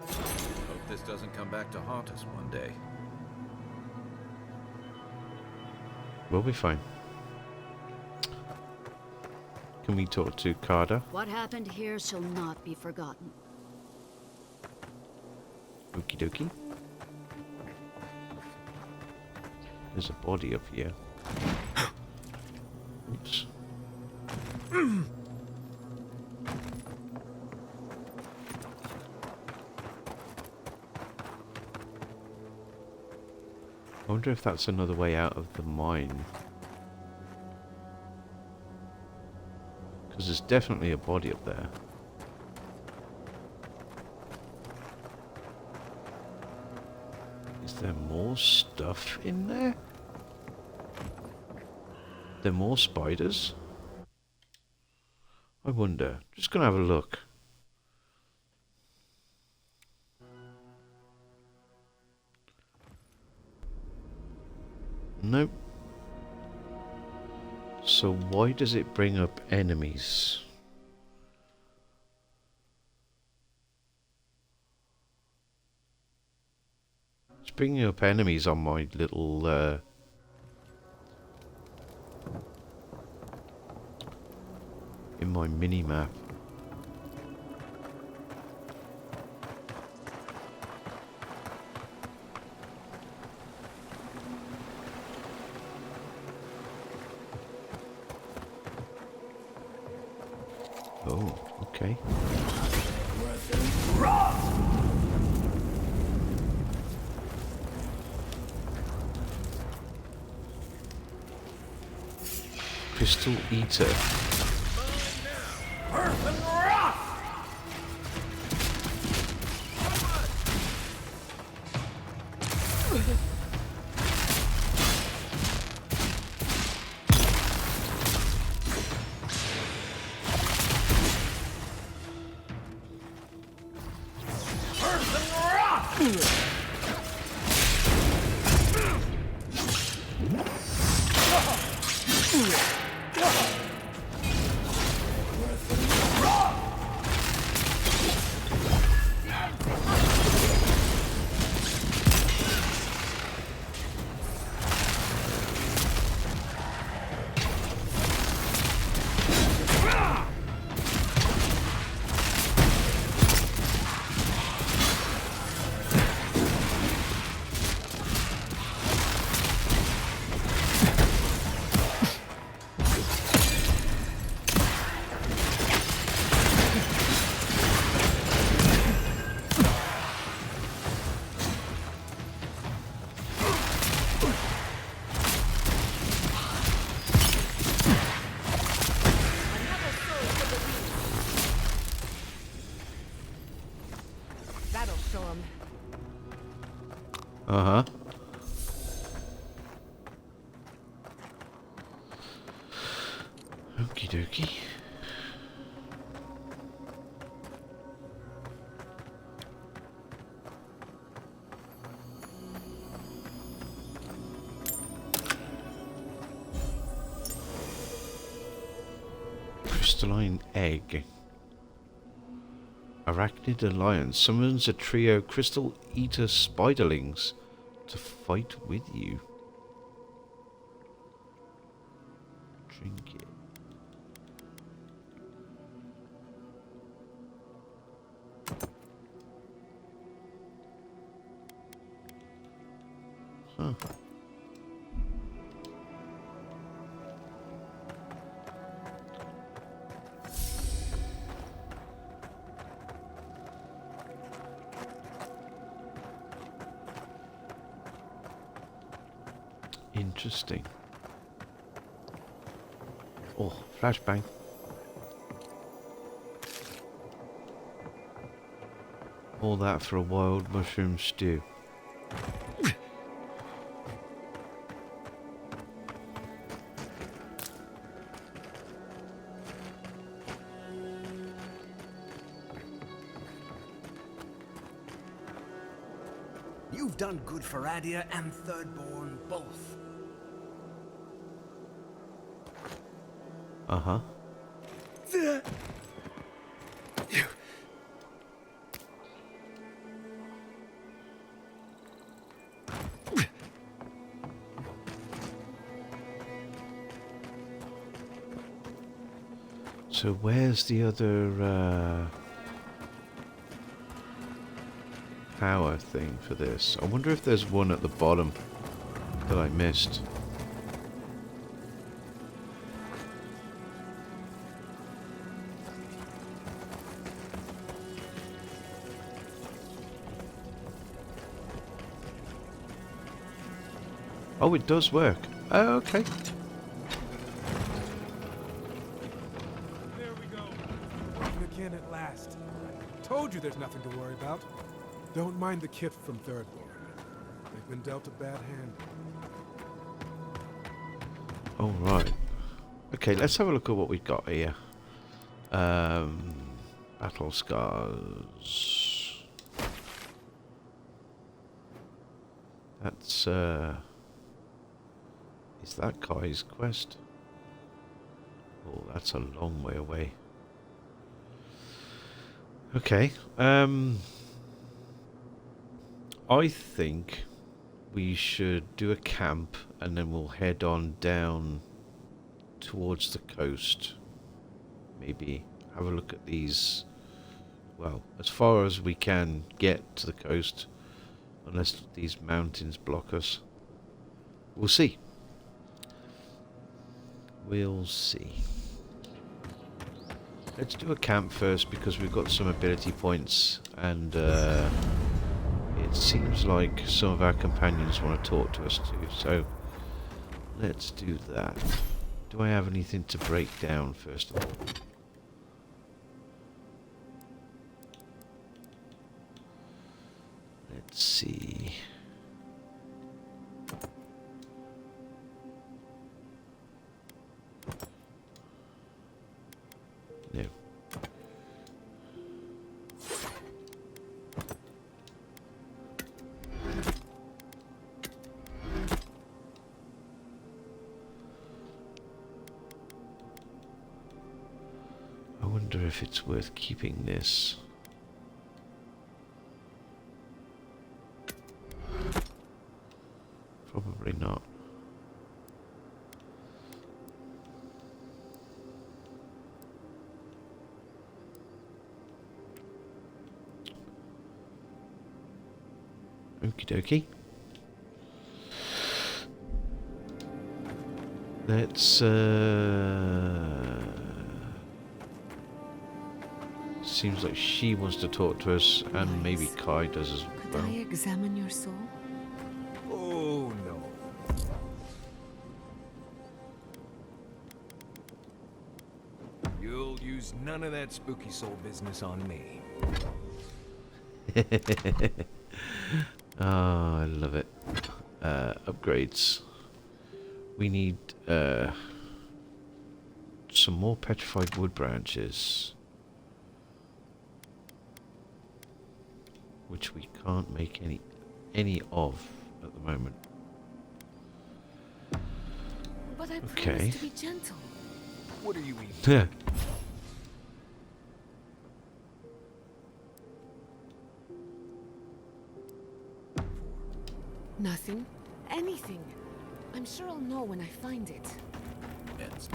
Hope this doesn't come back to haunt us one day. We'll be fine. Can we talk to Carter? What happened here shall not be forgotten. Okie dokie. There's a body up here. Oops. I wonder if that's another way out of the mine. Because there's definitely a body up there. Is there more stuff in there? There more spiders? I wonder. Just gonna have a look. Nope. So why does it bring up enemies? It's bringing up enemies on my little in my mini map. Oh, okay. Crystal Eater. That'll show him. Uh-huh. Okie dokie. Crystalline egg. Arachnid Alliance summons a trio Crystal Eater Spiderlings to fight with you. Drink it. Huh. Interesting. Oh, flashbang. All that for a wild mushroom stew. You've done good for Adia and Thirdborn both. Uh-huh. So where's the other power thing for this? I wonder if there's one at the bottom that I missed. Oh, it does work. Oh, okay. There we go. Back in at last. Told you there's nothing to worry about. Don't mind the kit from Thirdborn. They Been dealt a bad hand. All right. Okay, let's have a look at what we've got here. Battle scars. That's is that Kai's quest? Oh, that's a long way away. Okay. I think we should do a camp and then we'll head on down towards the coast. Maybe have a look at these. Well, as far as we can get to the coast, unless these mountains block us. We'll see. We'll see. Let's do a camp first because we've got some ability points and it seems like some of our companions want to talk to us too, so let's do that. Do I have anything to break down first of all? Let's see. No. I wonder if it's worth keeping this. Probably not. Okie dokie. Let's seems like she wants to talk to us and maybe Kai does as well. Could I examine your soul? Oh, no. You'll use none of that spooky soul business on me. Oh, I love it. Upgrades. We need some more petrified wood branches, which we can't make any of at the moment. But I Okay. promised to be gentle. What are you eating? Nothing. Anything. I'm sure I'll know when I find it. Yes.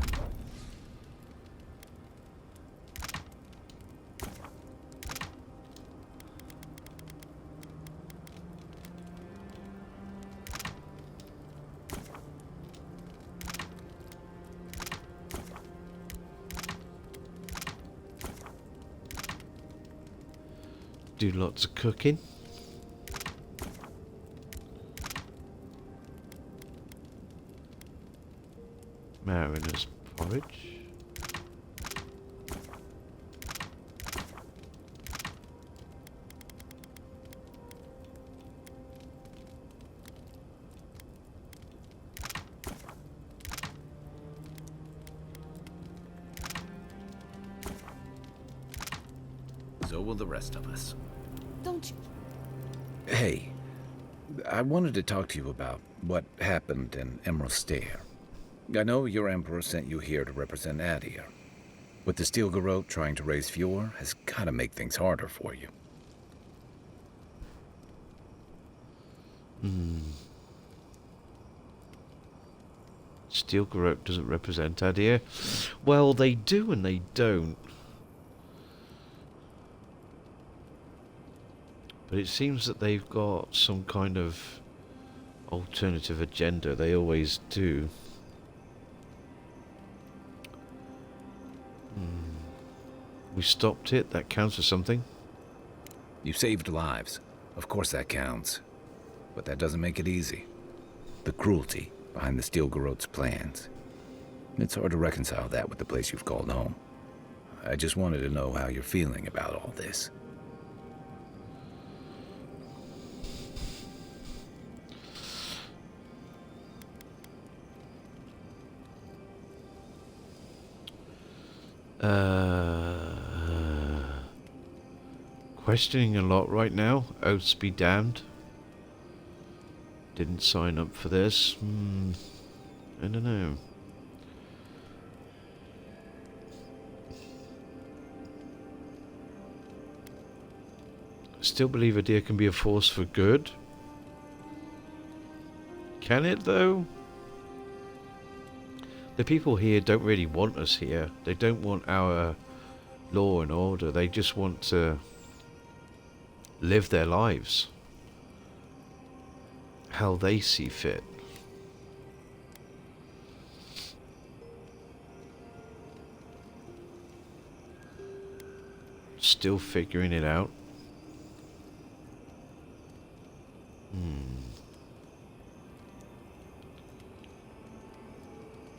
Do lots of cooking. Mariner's porridge. So will the rest of us. Don't you? Hey, I wanted to talk to you about what happened in Emerald Stair. I know your Emperor sent you here to represent Adir. With the Steel Garrote trying to raise Fjord has got to make things harder for you. Steel Garrote doesn't represent Adir. Well, they do and they don't. But it seems that they've got some kind of alternative agenda. They always do. We stopped it. That counts for something. You saved lives. Of course that counts. But that doesn't make it easy. The cruelty behind the Steel Garrote's plans. It's hard to reconcile that with the place you've called home. I just wanted to know how you're feeling about all this. Questioning a lot right now. Oaths be damned. Didn't sign up for this. I don't know. Still believe a deer can be a force for good. Can it though? The people here don't really want us here. They don't want our law and order. They just want to live their lives how they see fit. Still figuring it out.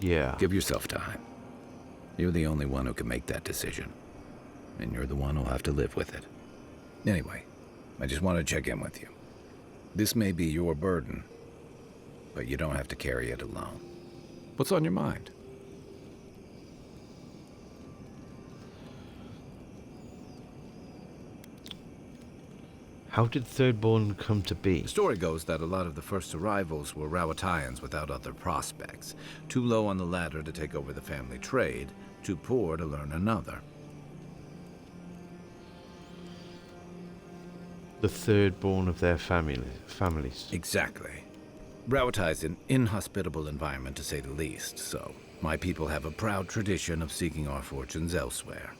Yeah. Give yourself time. You're the only one who can make that decision. And you're the one who'll have to live with it. Anyway, I just want to check in with you. This may be your burden, but you don't have to carry it alone. What's on your mind? How did Thirdborn come to be? The story goes that a lot of the first arrivals were Rawatayans without other prospects. Too low on the ladder to take over the family trade, too poor to learn another. The Thirdborn of their families. Exactly. Rawatai's an inhospitable environment to say the least, so my people have a proud tradition of seeking our fortunes elsewhere.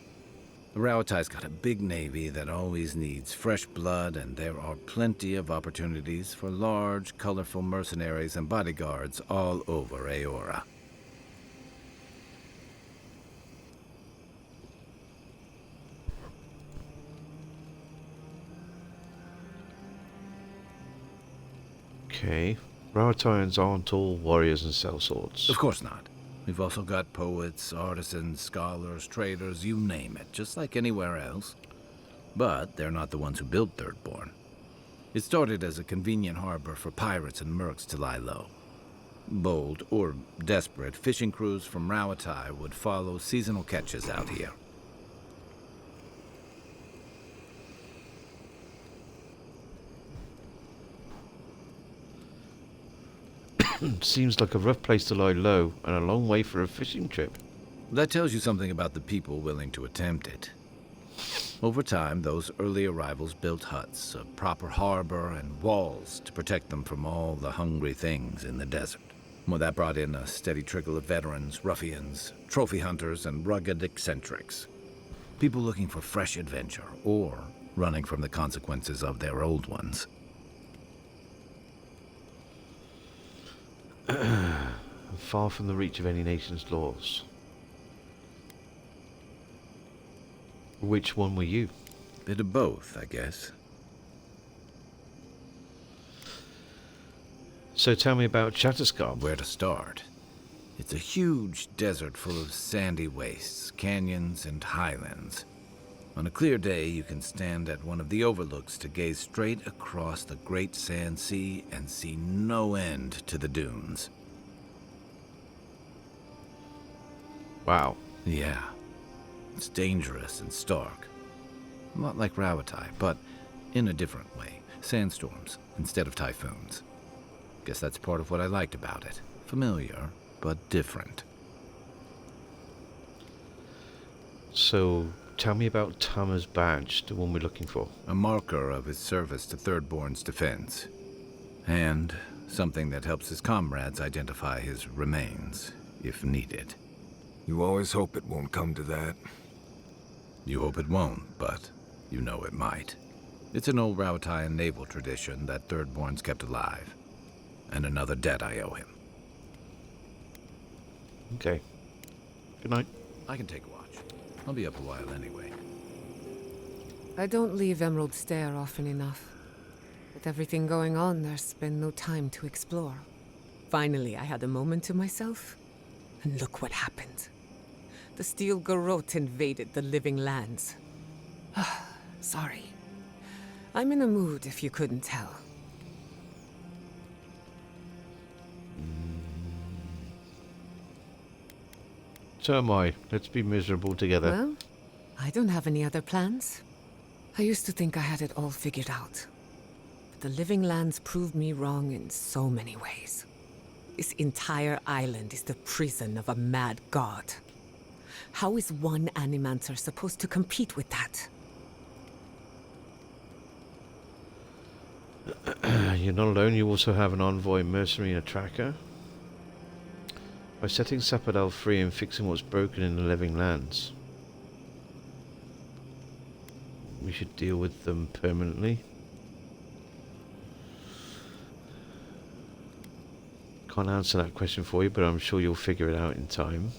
The Rawatai's got a big navy that always needs fresh blood, and there are plenty of opportunities for large, colorful mercenaries and bodyguards all over Aora. Okay. Rawatayans aren't all warriors and sellswords. Of course not. We've also got poets, artisans, scholars, traders, you name it, just like anywhere else. But they're not the ones who built Thirdborn. It started as a convenient harbor for pirates and mercs to lie low. Bold, or desperate, fishing crews from Rawatai would follow seasonal catches out here. Seems like a rough place to lie low and a long way for a fishing trip. That tells you something about the people willing to attempt it. Over time, those early arrivals built huts, a proper harbor, and walls to protect them from all the hungry things in the desert. Well, that brought in a steady trickle of veterans, ruffians, trophy hunters, and rugged eccentrics. People looking for fresh adventure, or running from the consequences of their old ones. Far from the reach of any nation's laws. Which one were you? Bit of both, I guess. So tell me about Shatterscarp. Where to start? It's a huge desert full of sandy wastes, canyons, and highlands. On a clear day, you can stand at one of the overlooks to gaze straight across the great sand sea and see no end to the dunes. Wow. Yeah. It's dangerous and stark. A lot like Rawatai, but in a different way. Sandstorms instead of typhoons. Guess that's part of what I liked about it. Familiar, but different. So, tell me about Tama's badge, the one we're looking for. A marker of his service to Thirdborn's defense. And something that helps his comrades identify his remains, if needed. You always hope it won't come to that. You hope it won't, but you know it might. It's an old Rawataian naval tradition that Thirdborn's kept alive. And another debt I owe him. Okay. Good night. I can take a watch. I'll be up a while anyway. I don't leave Emerald Stair often enough. With everything going on, there's been no time to explore. Finally, I had a moment to myself, and look what happened. The Steel Garrote invaded the Living Lands. Sorry. I'm in a mood, if you couldn't tell. So am I. Let's be miserable together. Well, I don't have any other plans. I used to think I had it all figured out. But the Living Lands proved me wrong in so many ways. This entire island is the prison of a mad god. How is one Animancer supposed to compete with that? You're not alone. You also have an envoy, mercenary, and a tracker. By setting Sapodal free and fixing what's broken in the Living Lands, we should deal with them permanently. Can't answer that question for you, but I'm sure you'll figure it out in time.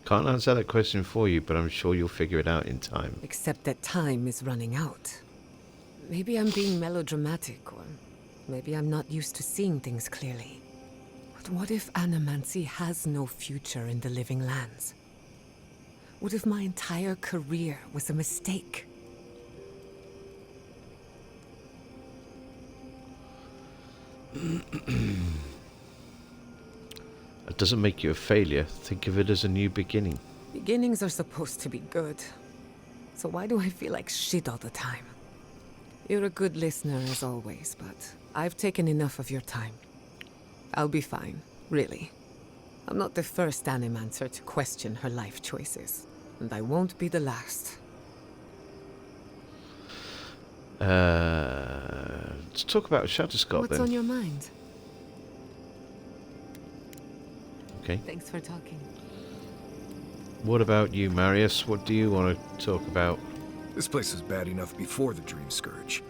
Can't answer that question for you, but I'm sure you'll figure it out in time. Except that time is running out. Maybe I'm being melodramatic, or maybe I'm not used to seeing things clearly. But what if Animancy has no future in the Living Lands? What if my entire career was a mistake? That doesn't make you a failure. Think of it as a new beginning. Beginnings are supposed to be good. So why do I feel like shit all the time? You're a good listener as always, but I've taken enough of your time. I'll be fine, really. I'm not the first Animancer to question her life choices, and I won't be the last. Let's talk about Shatterscott What's then. on your mind? Okay. Thanks for talking. What about you, Marius? What do you want to talk about? This place was bad enough before the Dream Scourge.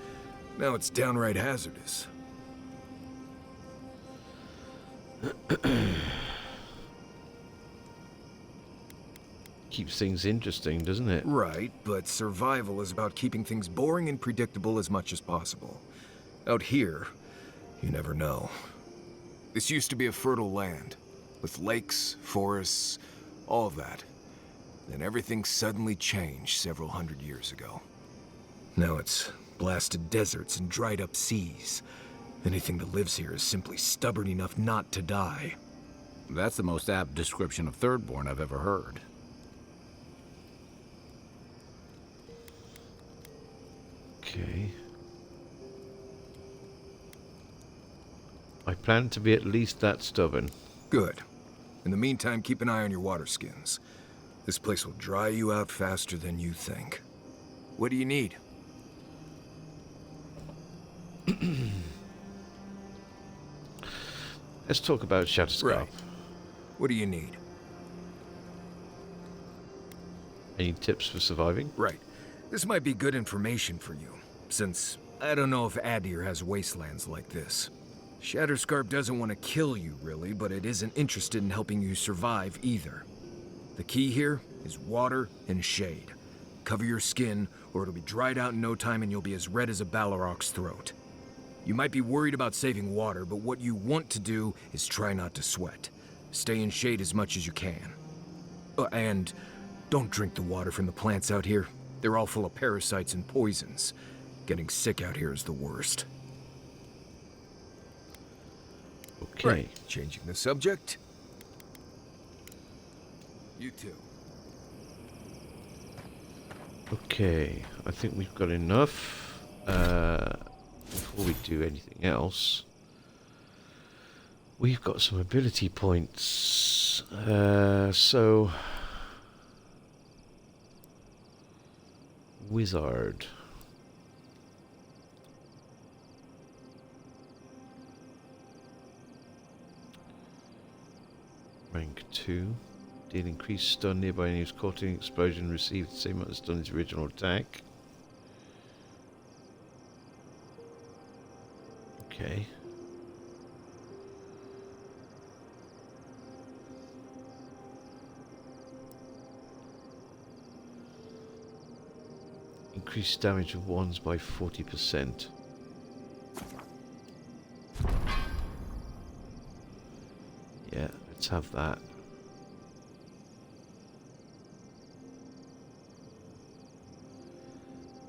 Now it's downright hazardous. Keeps things interesting, doesn't it? Right, but survival is about keeping things boring and predictable as much as possible. Out here, you never know. This used to be a fertile land, with lakes, forests, all of that. Then everything suddenly changed several hundred years ago. Now it's blasted deserts and dried up seas. Anything that lives here is simply stubborn enough not to die. That's the most apt description of Thirdborn I've ever heard. Okay. I plan to be at least that stubborn. Good. In the meantime, keep an eye on your water skins. This place will dry you out faster than you think. What do you need? Let's talk about Shatterscott. Right. What do you need? Any tips for surviving? Right. This might be good information for you, since I don't know if Adir has wastelands like this. Shatterscarp doesn't want to kill you, really, but it isn't interested in helping you survive either. The key here is water and shade. Cover your skin, or it'll be dried out in no time and you'll be as red as a Balrog's throat. You might be worried about saving water, but what you want to do is try not to sweat. Stay in shade as much as you can. And don't drink the water from the plants out here. They're all full of parasites and poisons. Getting sick out here is the worst. Okay. Right. Changing the subject. You too. Okay. I think we've got enough. Before we do anything else, we've got some ability points. So Wizard. Rank 2. Deal increased stun nearby enemies caught in explosion, received the same amount of stun as original attack. Okay. Increased damage of wands by 40%. Yeah, Let's have that.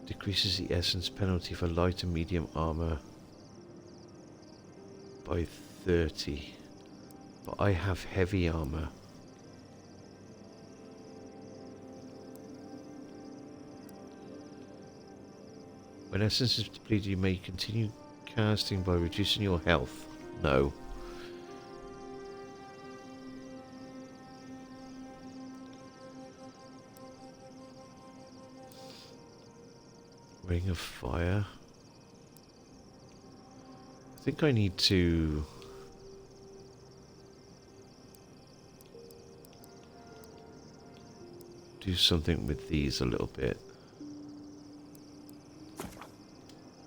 Decreases the essence penalty for light and medium armor by 30. But I have heavy armor. When essence is depleted, you may continue casting by reducing your health. No. Ring of Fire. I think I need to do something with these a little bit.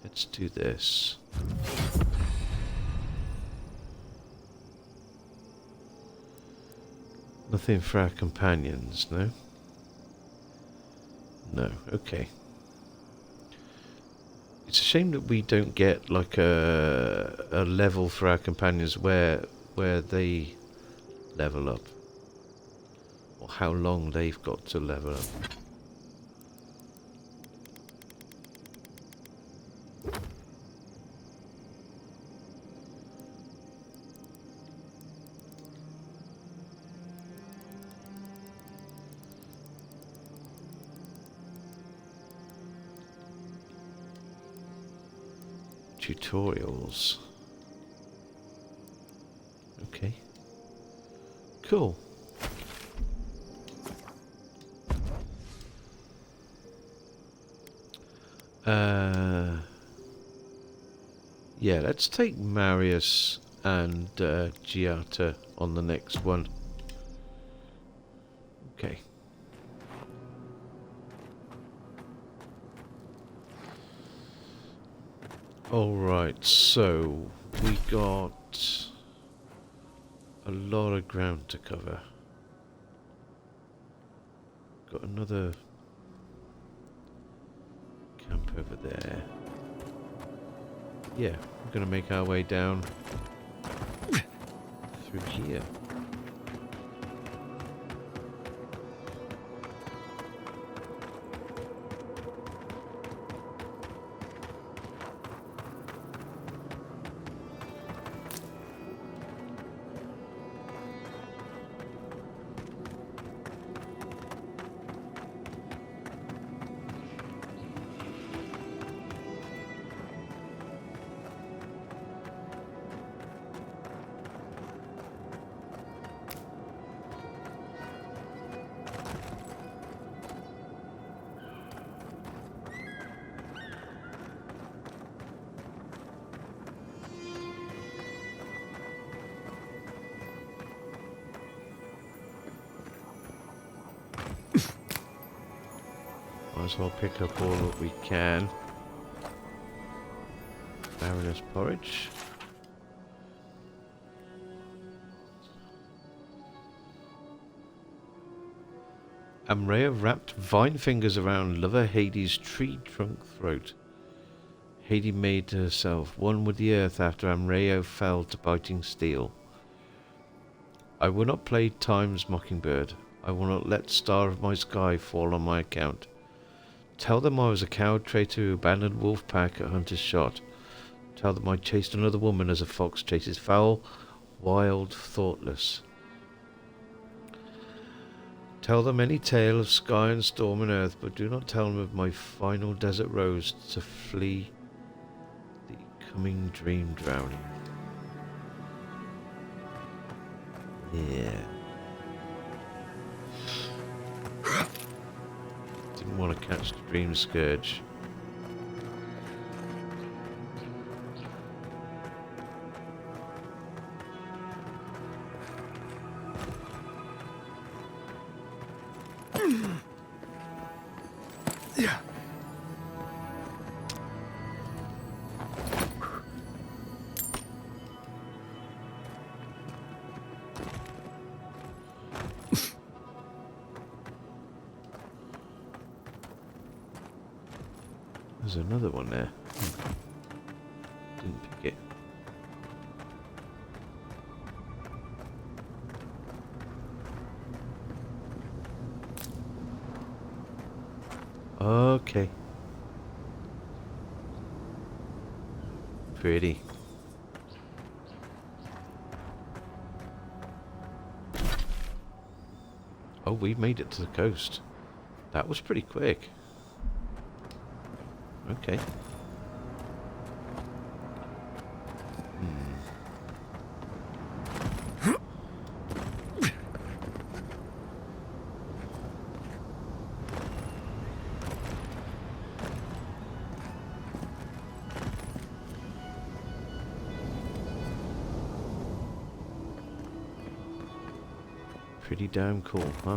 Let's do this. Nothing for our companions, no? No, okay. It's a shame that we don't get like a level for our companions where they level up. Or how long they've got to level up. Tutorials. Okay. Cool. Yeah, let's take Marius and Giata on the next one. Okay. Alright, so we got a lot of ground to cover. Got another camp over there. Yeah, we're gonna make our way down through here. Might as well pick up all that we can. Baroness porridge. Amraya wrapped vine fingers around lover Hades' tree trunk throat. Hades made herself one with the earth after Amraya fell to biting steel. I will not play Time's mockingbird. I will not let star of my sky fall on my account. Tell them I was a coward traitor who abandoned wolf pack at hunter's shot. Tell them I chased another woman as a fox chases fowl, wild, thoughtless. Tell them any tale of sky and storm and earth, but do not tell them of my final desert rose to flee the coming dream drowning. Yeah. Didn't want to catch the dream scourge. There's another one there. Didn't pick it. Okay. Pretty. Oh, we made it to the coast. That was pretty quick. Okay. Pretty damn cool, huh?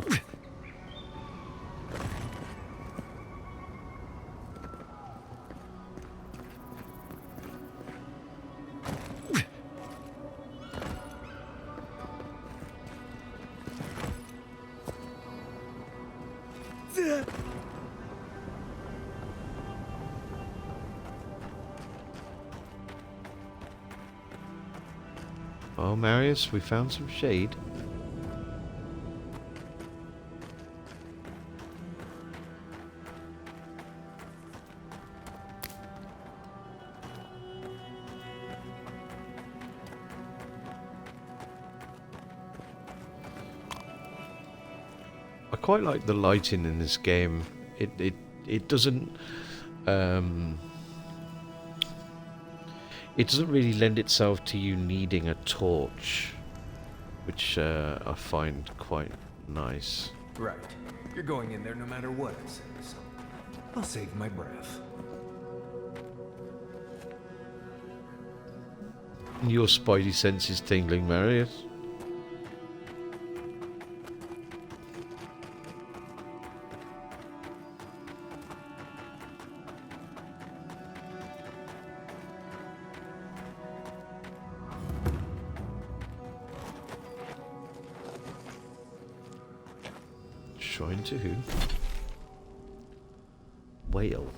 Oh, Marius, we found some shade. I quite like the lighting in this game. It doesn't it doesn't really lend itself to you needing a torch, which I find quite nice. Right. You're going in there no matter what I say, so I'll save my breath. Your spidey sense is tingling, Marius. Shrine to who? Whale.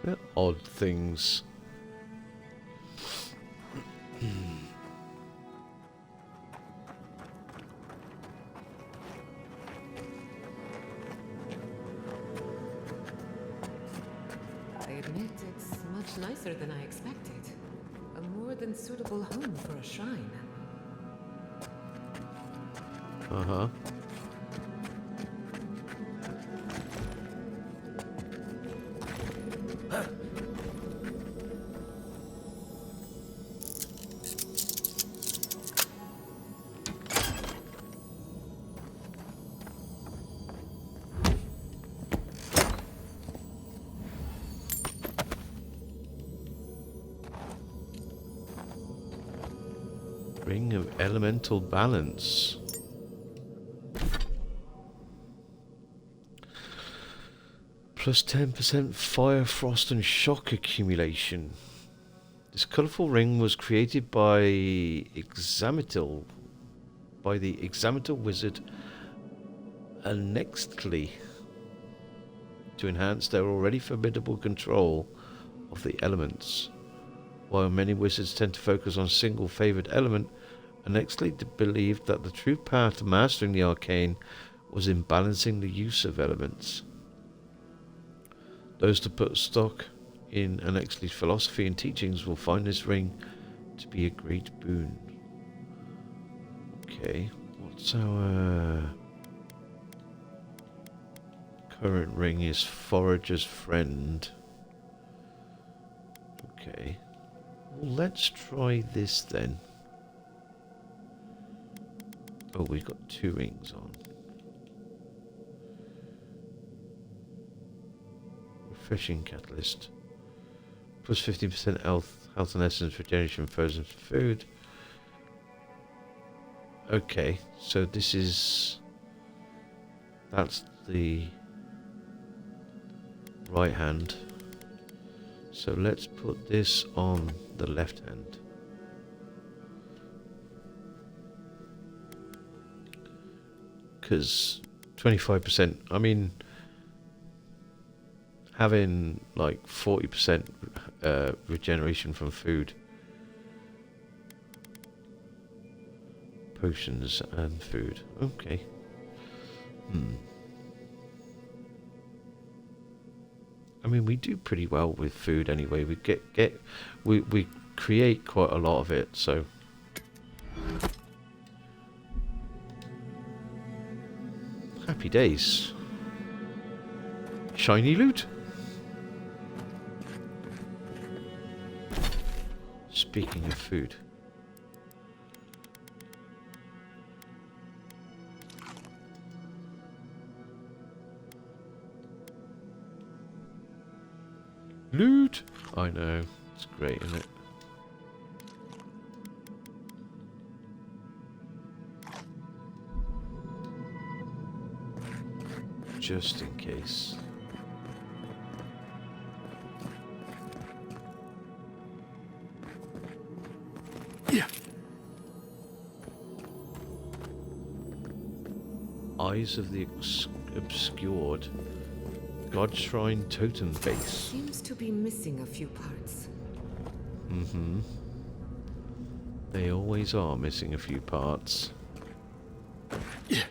They're odd things. I admit it's much nicer than I expected. A more than suitable home for a shrine. Uh-huh. Ring of elemental balance. Plus 10% fire, frost, and shock accumulation. This colourful ring was created by the Examital wizard Anextly to enhance their already formidable control of the elements. While many wizards tend to focus on a single favoured element, Anextly believed that the true path to mastering the arcane was in balancing the use of elements. Those to put stock in Anextly's philosophy and teachings will find this ring to be a great boon. Okay, what's our current ring? Is Forager's Friend. Okay. Well, let's try this then. Oh, we've got 2 rings on. Refreshing Catalyst. Plus 15% health and essence regeneration frozen food. Okay, so this is... that's the right hand. So let's put this on the left hand. Because 25%, I mean, having like 40% regeneration from food. Potions and food. Okay. I mean, we do pretty well with food anyway. We create quite a lot of it, so. Happy days. Shiny loot. Speaking of food. Loot! I know. It's great, isn't it? Just in case. Yeah. Eyes of the Obscured. God Shrine Totem Base. Seems to be missing a few parts. Mm-hmm. They always are missing a few parts. Yeah.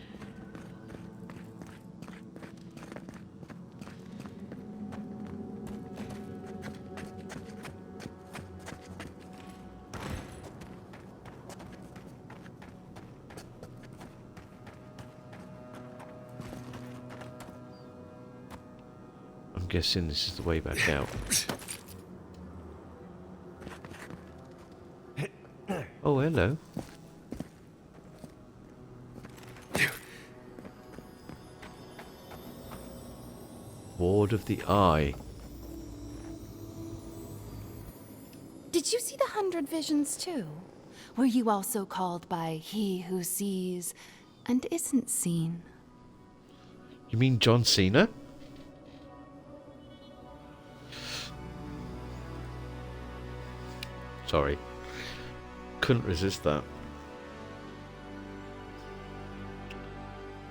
I'm guessing this is the way back out. Oh, hello. Ward of the Eye. Did you see the 100 Visions too? Were you also called by He who sees and isn't seen? You mean John Cena? Sorry. Couldn't resist that.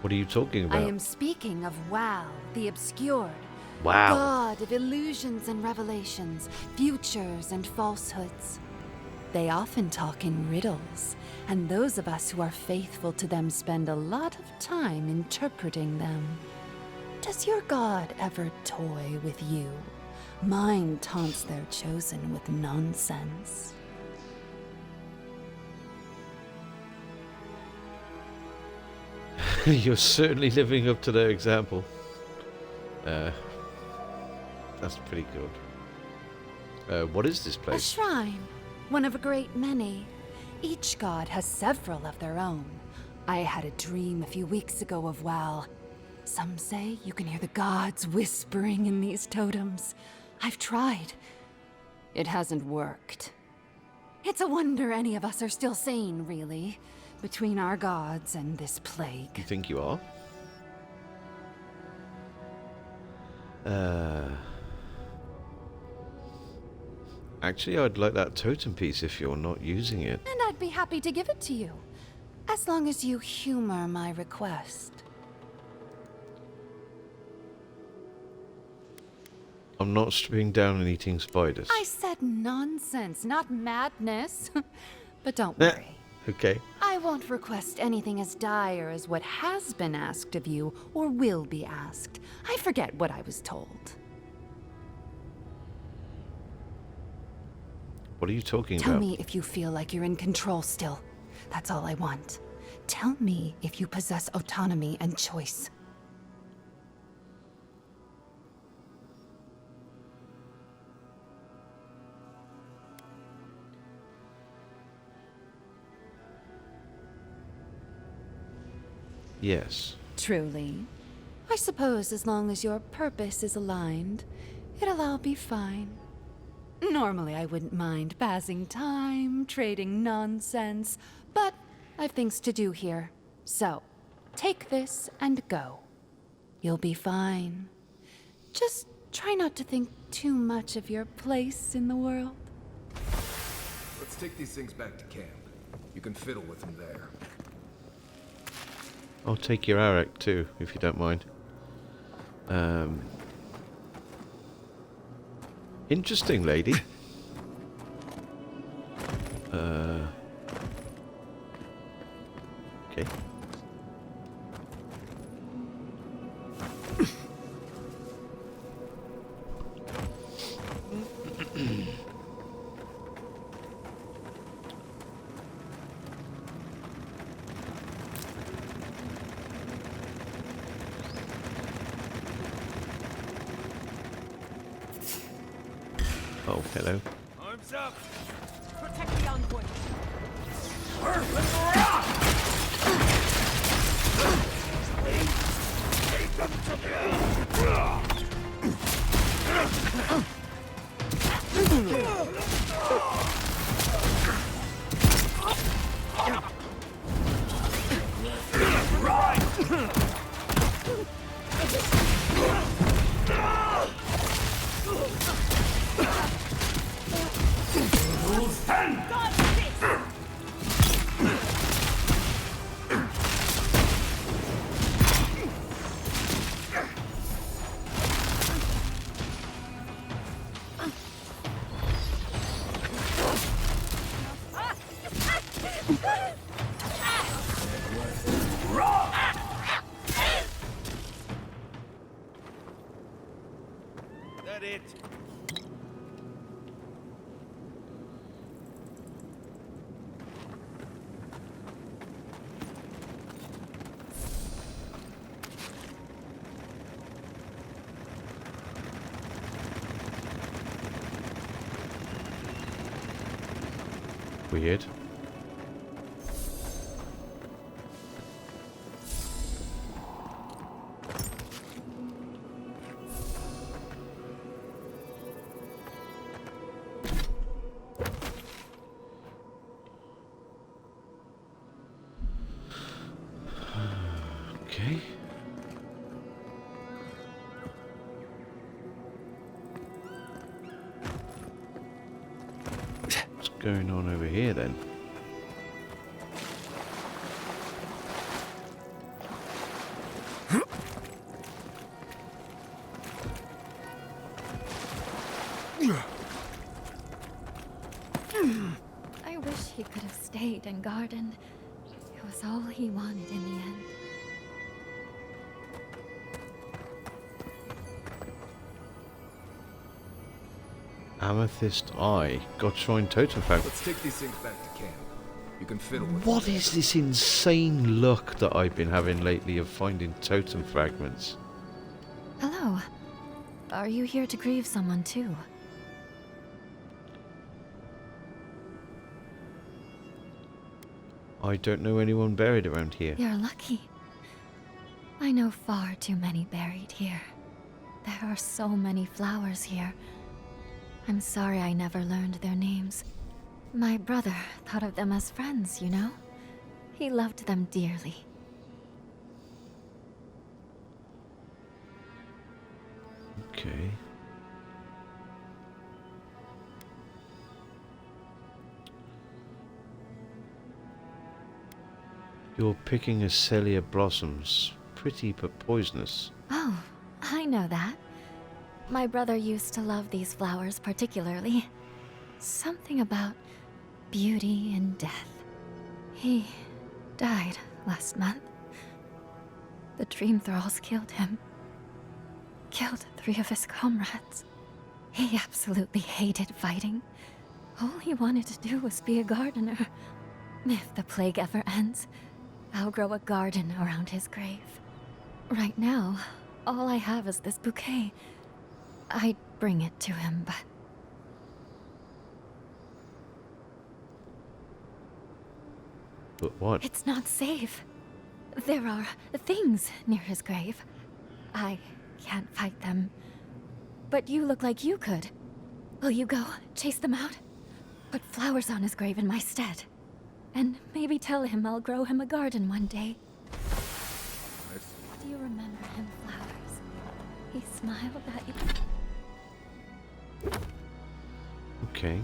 What are you talking about? I am speaking of Wow, the Obscured. Wow. God of illusions and revelations, futures and falsehoods. They often talk in riddles, and those of us who are faithful to them spend a lot of time interpreting them. Does your god ever toy with you? Mine taunts their chosen with nonsense. You're certainly living up to their example. That's pretty good. What is this A place? shrine, one of a great many. Each god has several of their own. I had a dream a few weeks ago of Well. Some say you can hear the gods whispering in these totems. I've tried. It hasn't worked. It's a wonder any of us are still sane, really, between our gods and this plague. You think you are? Actually, I'd like that totem piece if you're not using it. And I'd be happy to give it to you, as long as you humor my request. I'm not stripping down and eating spiders. I said nonsense, not madness. But don't worry. Okay. I won't request anything as dire as what has been asked of you, or will be asked. I forget what I was told. What are you talking Tell about? me if you feel like you're in control still. That's all I want. Tell me if you possess autonomy and choice. Yes. Truly. I suppose as long as your purpose is aligned, it'll all be fine. Normally I wouldn't mind passing time, trading nonsense, but I've things to do here. So, take this and go. You'll be fine. Just try not to think too much of your place in the world. Let's take these things back to camp. You can fiddle with them there. I'll take your Arak too, if you don't mind. Interesting, lady. Okay. Oh, hello. Arms up! Protect the envoy. That it? Weird. Okay. What's going on over here then? I wish he could have stayed and gardened. It was all he wanted in the end. Amethyst Eye. God Shrine Totem Fragment. Let's take these things back to camp. You can fiddle with What them. is this insane luck that I've been having lately of finding totem fragments? Hello. Are you here to grieve someone too? I don't know anyone buried around here. You're lucky. I know far too many buried here. There are so many flowers here. I'm sorry I never learned their names. My brother thought of them as friends, you know? He loved them dearly. Okay. You're picking Acelia blossoms. Pretty but poisonous. Oh, I know that. My brother used to love these flowers particularly. Something about beauty and death. He died last month. The dream thralls killed him. Killed 3 of his comrades. He absolutely hated fighting. All he wanted to do was be a gardener. If the plague ever ends, I'll grow a garden around his grave. Right now, all I have is this bouquet. I'd bring it to him, but... But what? It's not safe. There are things near his grave. I can't fight them. But you look like you could. Will you go chase them out? Put flowers on his grave in my stead. And maybe tell him I'll grow him a garden one day. Do you remember him, Flowers? He smiled at you. Okay.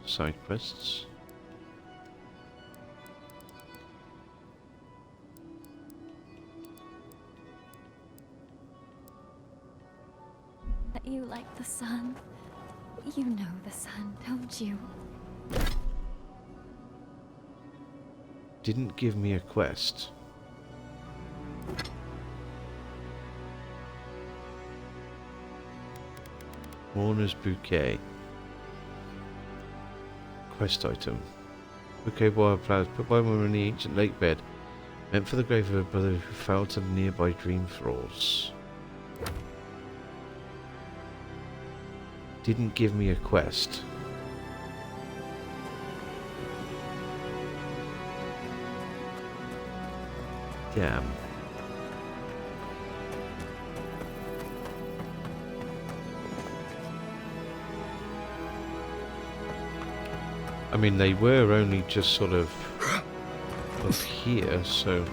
side quests. That you like the sun. You know the sun, don't you? Didn't give me a quest. Mourner's Bouquet. Quest item. Bouquet of wildflowers put by one in the ancient lake bed. Meant for the grave of a brother who fell to the nearby dream thralls. Didn't give me a quest. Damn. I mean, they were only just sort of up here, so...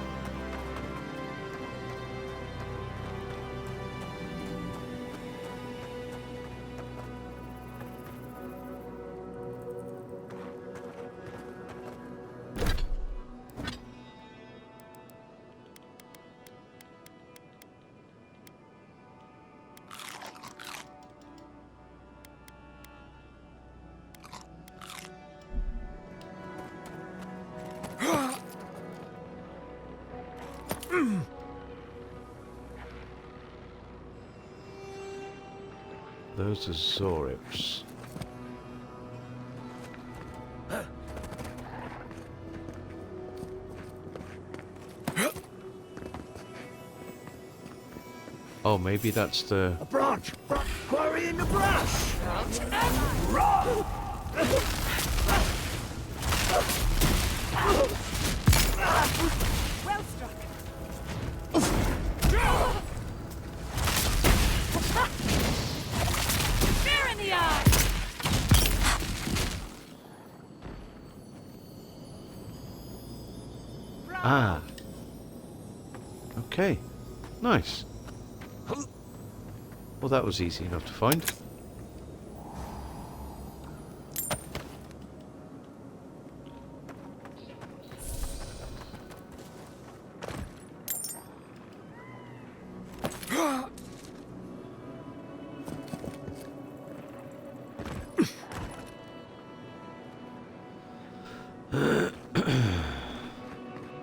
Those are Zorips. Oh, maybe that's the... A branch! Quarry in the brush! Well struck. Spear in the eye. Ah. Okay. Nice. Well, that was easy enough to find.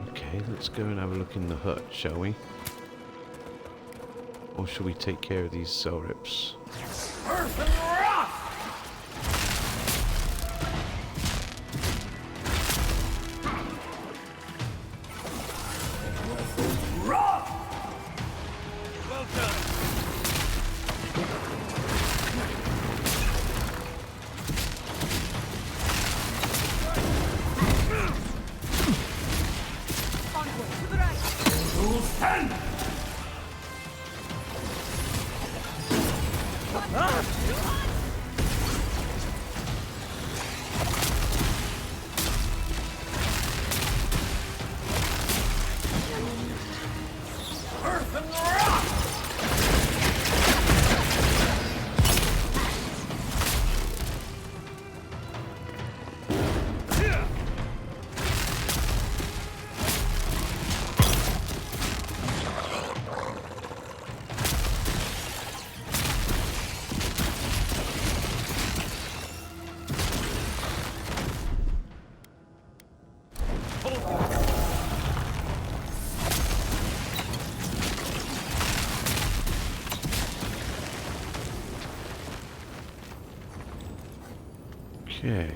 Okay, let's go and have a look in the hut, shall we? Or shall we take care of these Zorips? Okay.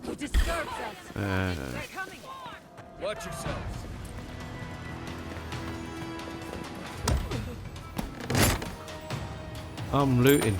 He disturbs us. They're coming. Watch yourselves. I'm looting.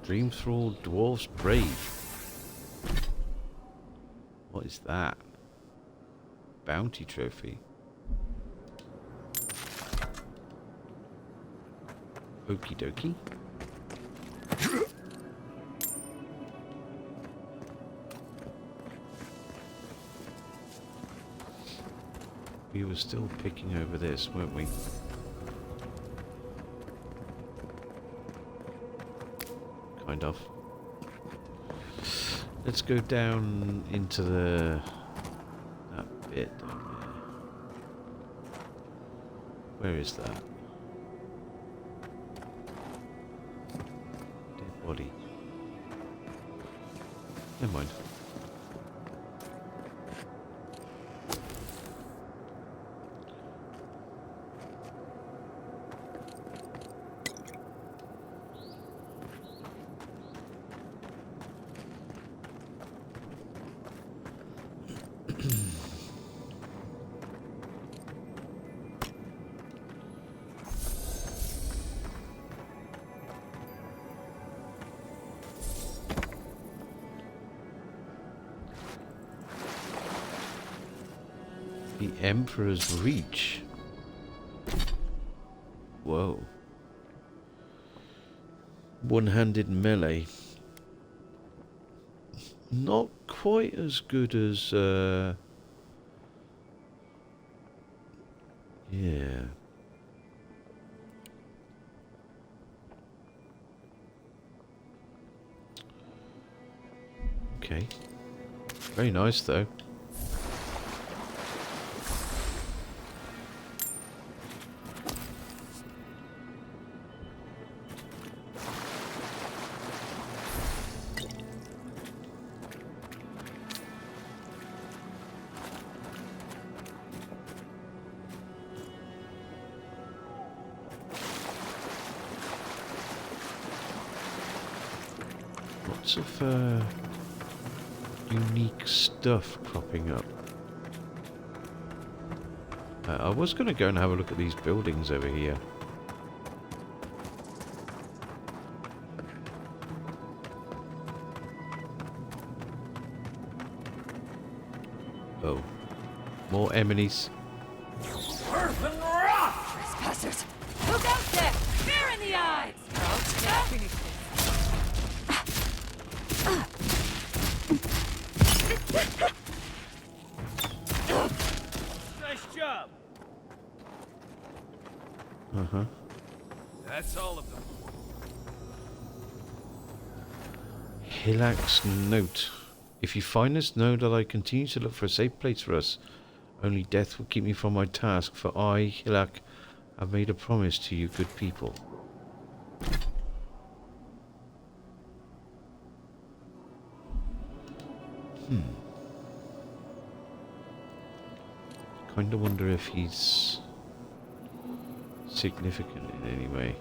Dream Thrall Dwarf's Brave. What is that? Bounty trophy. Okie dokie. We were still picking over this, weren't we? Kind of. Let's go down into that bit down there. Where is that? Dead body. Never mind. The Emperor's Reach. Whoa. One-handed melee. Not quite as good as yeah. Okay. Very nice though. Lots of unique stuff cropping up. I was going to go and have a look at these buildings over here. Oh, more enemies. Trespassers! Look out there! Fear in the eyes! Nice job. Uh-huh. That's all of them. Hilak's note. If you find this, know that I continue to look for a safe place for us. Only death will keep me from my task, for I, Hilak, I've made a promise to you good people. Kinda wonder if he's significant in any way.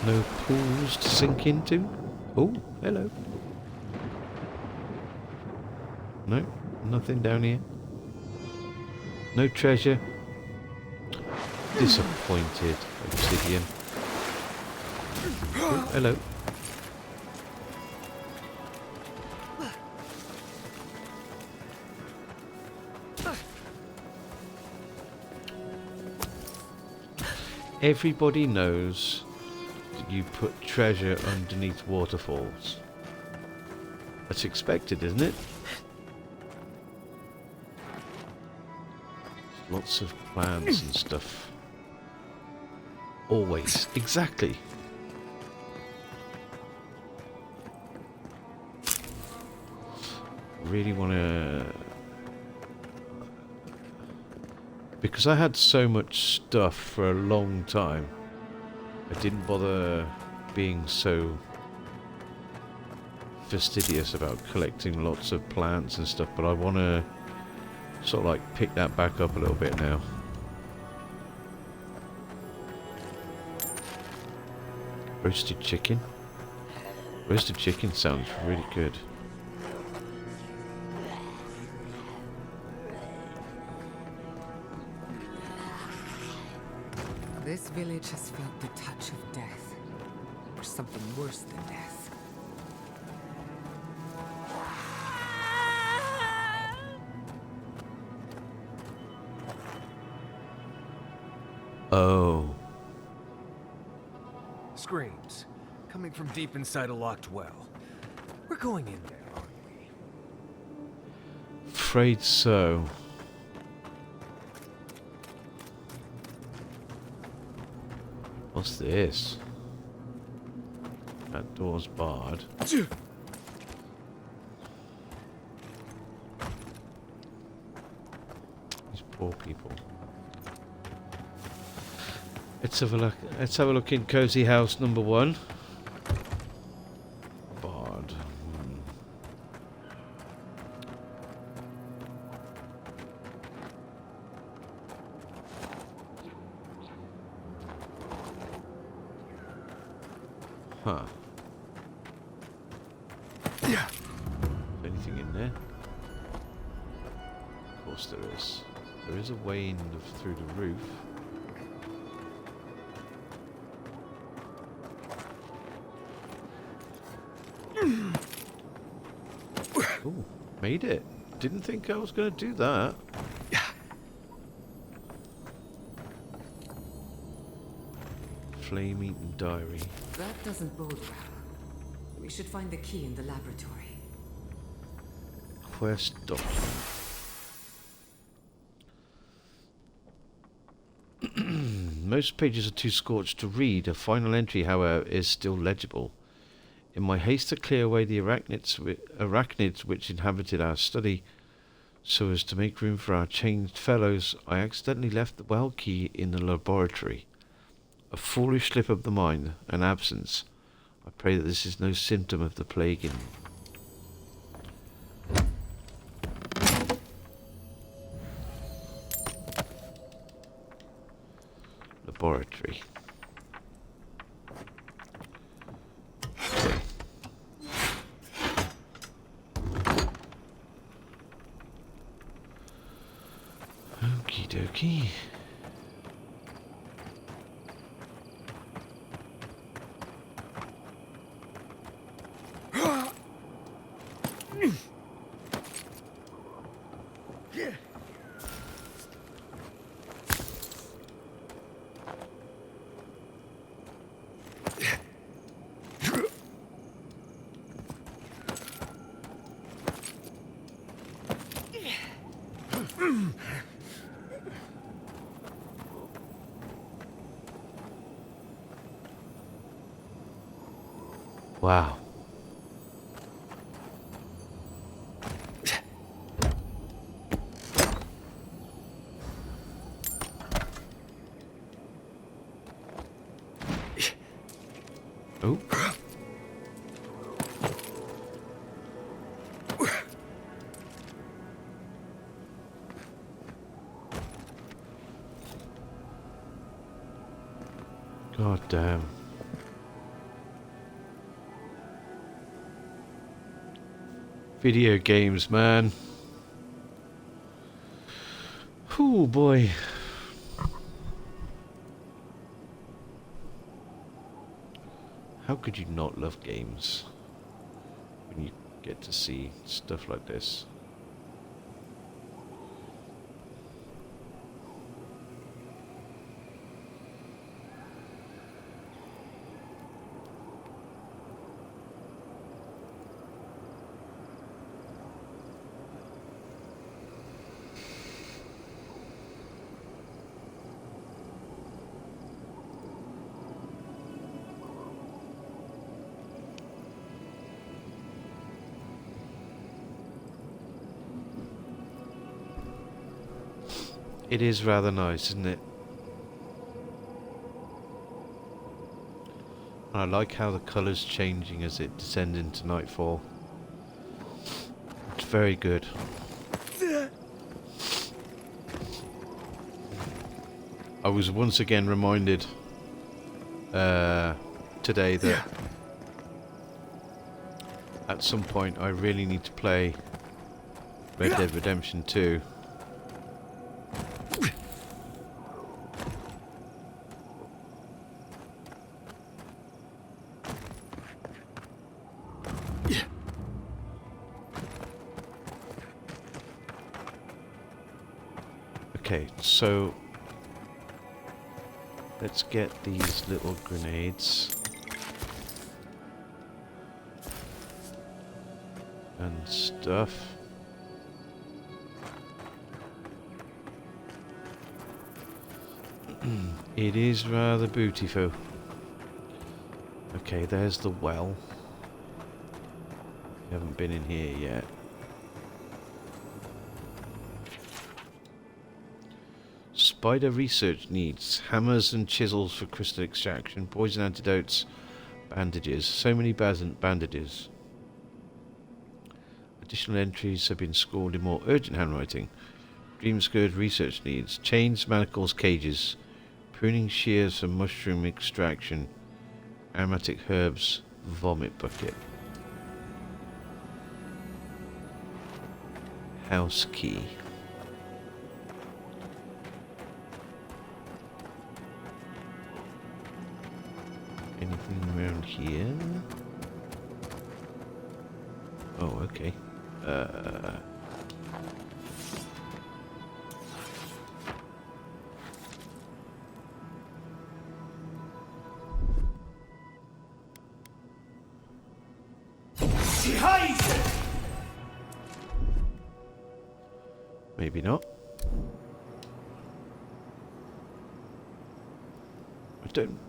No pools to sink into? Oh, hello. No, nothing down here. No treasure. Disappointed, obsidian. Oh, hello. Everybody knows that you put treasure underneath waterfalls. That's expected, isn't it? Lots of plants and stuff. Always. Exactly. Really want to... Because I had so much stuff for a long time, I didn't bother being so fastidious about collecting lots of plants and stuff, but I want to sort of like pick that back up a little bit now. Roasted chicken. Roasted chicken sounds really good. This village has felt the touch of death, or something worse than death. Oh. Screams. Coming from deep inside a locked well. We're going in there, aren't we? Afraid so. What's this? That door's barred. These poor people. Let's have a look. Let's have a look in cozy house number 1. Barred. Huh. Yeah. Anything in there? Of course there is. There is a way in through the roof. Ooh, made it. Didn't think I was going to do that. Flame-eaten diary. That doesn't bode well. We should find the key in the laboratory. Quest document. Most pages are too scorched to read. A final entry, however, is still legible. In my haste to clear away the arachnids which inhabited our study, so as to make room for our changed fellows, I accidentally left the well key in the laboratory. A foolish slip of the mind, an absence. I pray that this is no symptom of the plague in... Laboratory. Okie dokie. Wow. Oh. God damn. Video games, man. Oh boy. How could you not love games when you get to see stuff like this? It is rather nice, isn't it? I like how the colour's changing as it descends into nightfall. It's very good. I was once again reminded today that at some point I really need to play Red Dead Redemption 2. Okay, so let's get these little grenades and stuff. It is rather beautiful. Okay, there's the well. We haven't been in here yet. Spider research needs hammers and chisels for crystal extraction, poison antidotes, bandages. So many bandages. Additional entries have been scored in more urgent handwriting. Dreamscourge research needs chains, manacles, cages, pruning shears for mushroom extraction, aromatic herbs, vomit bucket. House key. Anything around here? Oh, okay. Maybe not. I don't.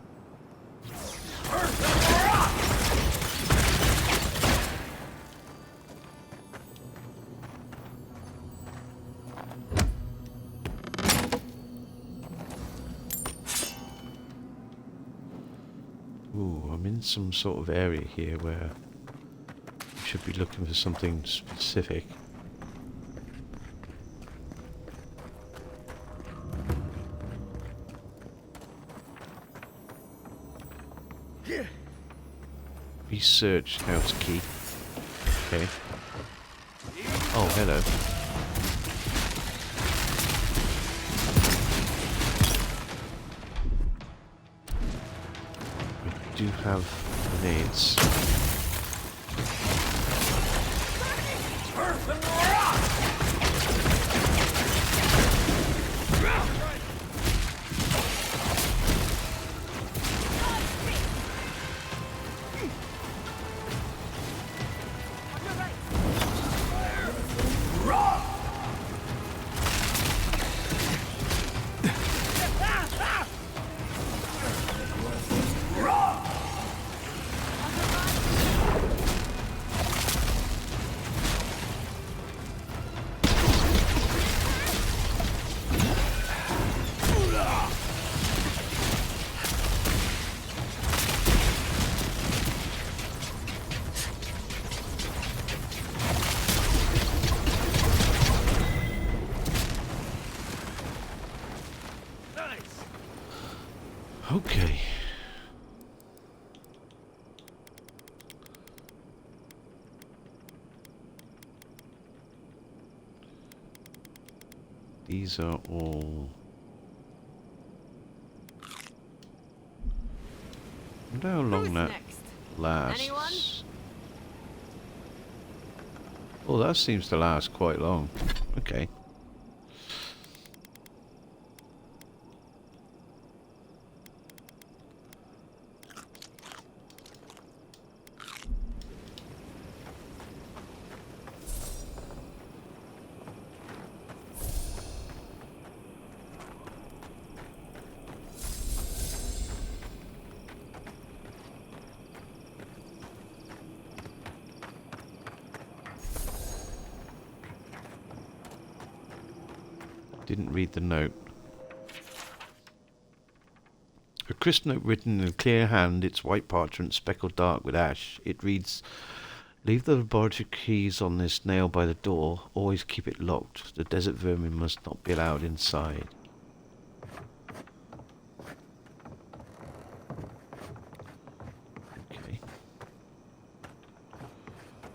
Ooh, I'm in some sort of area here where I should be looking for something specific. Research house key. Okay. Oh, hello. I do have grenades. Okay. These are all... I wonder how long Who's that next? lasts. Anyone? Oh, that seems to last quite long. Okay. Didn't read the note. A crisp note written in a clear hand, its white parchment speckled dark with ash. It reads, "Leave the laboratory keys on this nail by the door. Always keep it locked. The desert vermin must not be allowed inside." Okay.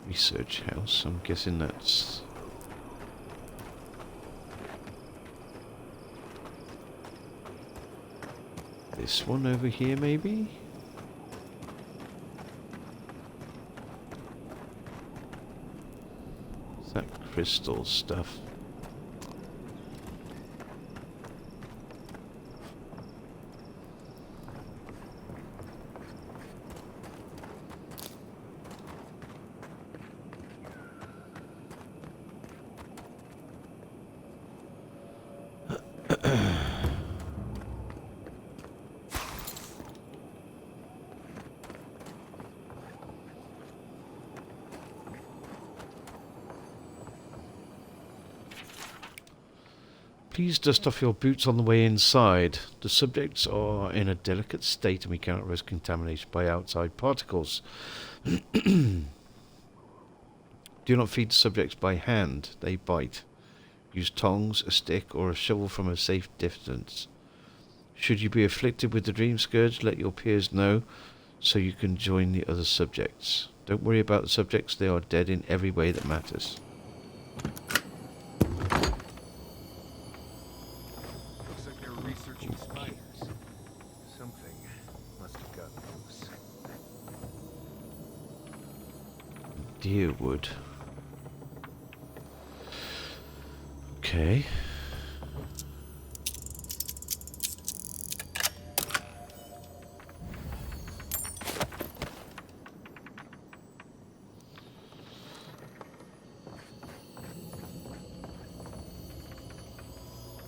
Research house. I'm guessing that's... this one over here, maybe? Is that crystal stuff? Please dust off your boots on the way inside. The subjects are in a delicate state and we cannot risk contamination by outside particles. Do not feed subjects by hand. They bite. Use tongs, a stick, or a shovel from a safe distance. Should you be afflicted with the dream scourge, let your peers know so you can join the other subjects. Don't worry about the subjects. They are dead in every way that matters. Deerwood. Okay.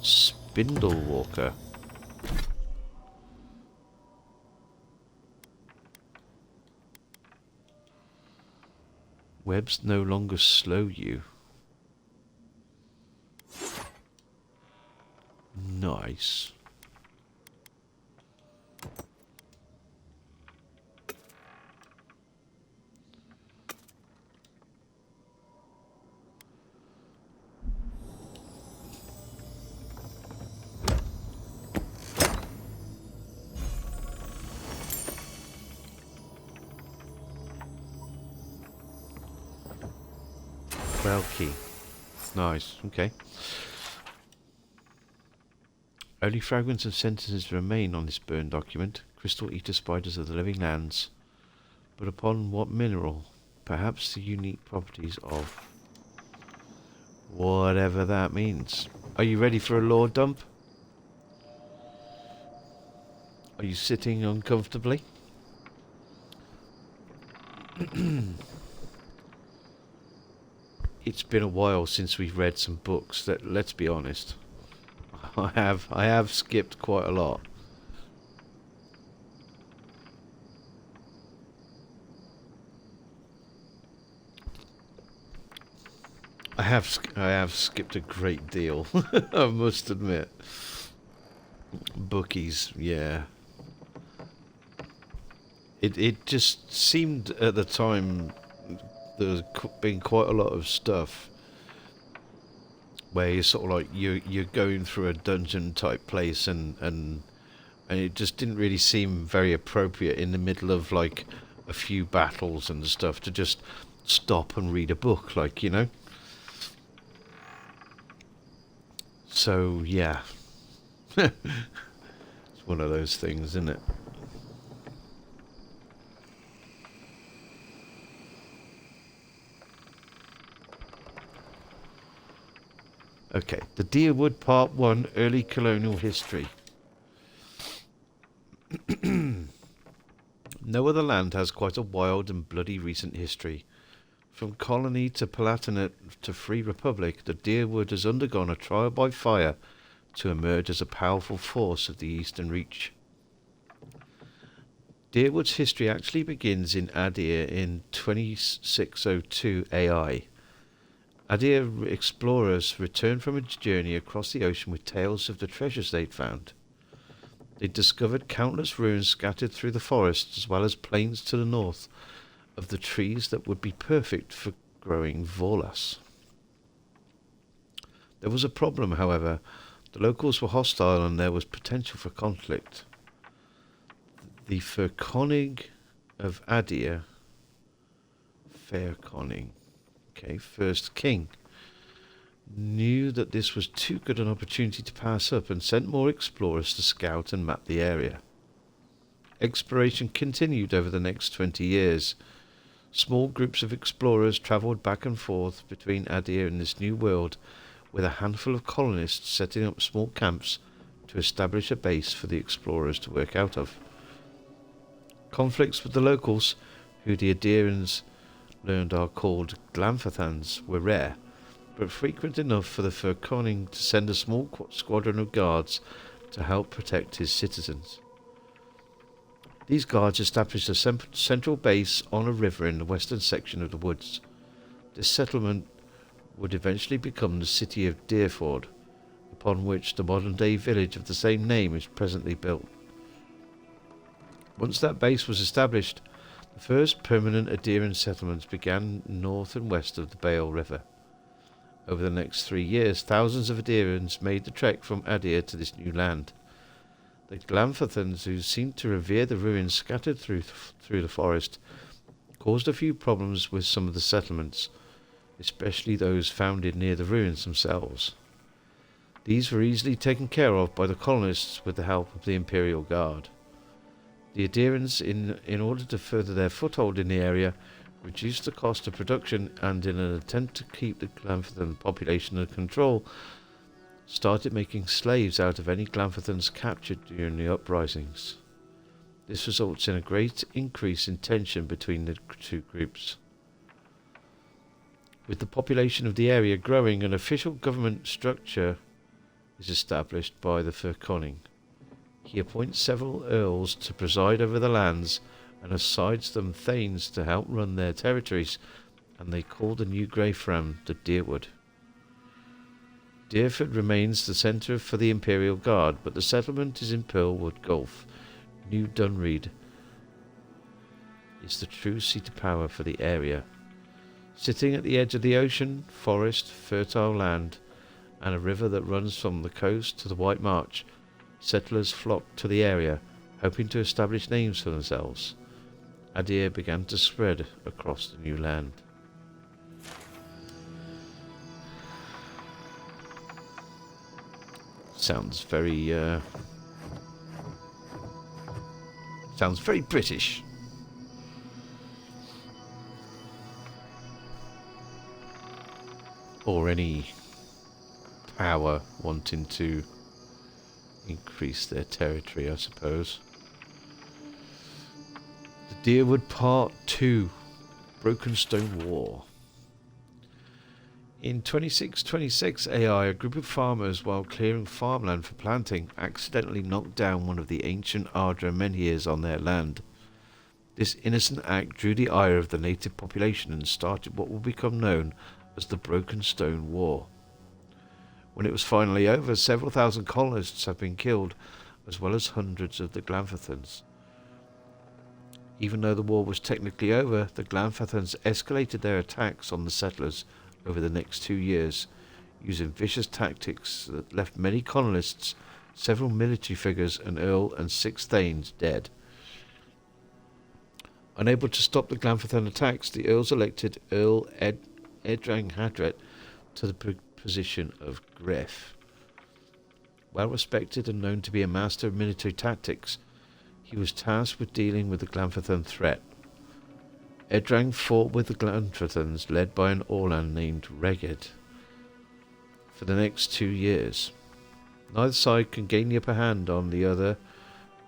Spindle Walker. Webs no longer slow you. Nice. Well key. Nice, okay. Only fragments of sentences remain on this burned document. Crystal eater spiders of the living lands. But upon what mineral? Perhaps the unique properties of... whatever that means. Are you ready for a lore dump? Are you sitting uncomfortably? It's been a while since we've read some books that, let's be honest, I have skipped quite a lot. I have skipped a great deal. I must admit. Bookies, yeah. It just seemed at the time there's been quite a lot of stuff where you're sort of like you're going through a dungeon type place and And it just didn't really seem very appropriate in the middle of like a few battles and stuff to just stop and read a book, like, you know. So yeah. It's one of those things, isn't it? Okay, the Deerwood Part 1, Early Colonial History. No other land has quite a wild and bloody recent history. From colony to Palatinate to Free Republic, the Deerwood has undergone a trial by fire to emerge as a powerful force of the Eastern Reach. Deerwood's history actually begins in Adir in 2602 AI. Adir explorers returned from a journey across the ocean with tales of the treasures they'd found. They discovered countless ruins scattered through the forests, as well as plains to the north of the trees that would be perfect for growing Vorlas. There was a problem, however. The locals were hostile and there was potential for conflict. The Fyrkonig of Adir, first king, knew that this was too good an opportunity to pass up and sent more explorers to scout and map the area. Exploration continued over the next 20 years. Small groups of explorers travelled back and forth between Adir and this new world, with a handful of colonists setting up small camps to establish a base for the explorers to work out of. Conflicts with the locals, who the Adirians learned are called Glanfathans, were rare, but frequent enough for the Fyrkoning to send a small squadron of guards to help protect his citizens. These guards established a central base on a river in the western section of the woods. This settlement would eventually become the city of Deerford, upon which the modern-day village of the same name is presently built. Once that base was established, the first permanent Adirian settlements began north and west of the Bale River. Over the next 3 years, thousands of Adirians made the trek from Adir to this new land. The Glanfathans, who seemed to revere the ruins scattered through the forest, caused a few problems with some of the settlements, especially those founded near the ruins themselves. These were easily taken care of by the colonists with the help of the Imperial Guard. The Adirians, in order to further their foothold in the area, reduced the cost of production, and in an attempt to keep the Glanfathan population under control, started making slaves out of any Glanfathans captured during the uprisings. This results in a great increase in tension between the two groups. With the population of the area growing, an official government structure is established by the Fyrkoning. He appoints several earls to preside over the lands and assigns them thanes to help run their territories, and they call the new Greyfram the Deerwood. Deerford remains the centre for the Imperial Guard, but the settlement is in Pearlwood Gulf. New Dunreed is the true seat of power for the area. Sitting at the edge of the ocean, forest, fertile land, and a river that runs from the coast to the White March, settlers flocked to the area, hoping to establish names for themselves. Adir began to spread across the new land. Sounds very British. Or any power wanting to increase their territory, I suppose. The Deerwood Part 2, Broken Stone War. In 2626 AI, a group of farmers, while clearing farmland for planting, accidentally knocked down one of the ancient Ardra menhirs on their land. This innocent act drew the ire of the native population and started what will become known as the Broken Stone War. When it was finally over, several thousand colonists had been killed, as well as hundreds of the Glanfathans. Even though the war was technically over, the Glanfathans escalated their attacks on the settlers over the next 2 years, using vicious tactics that left many colonists several military figures, an earl and 6 thanes dead. Unable to stop the Glanfathan attacks, the earls elected Earl Edrang Hadret to the position of Griff. Well respected and known to be a master of military tactics, he was tasked with dealing with the Glanfathan threat. Edrang fought with the Glanfathans, led by an Orlan named Reged, for the next 2 years. Neither side can gain the upper hand on the other,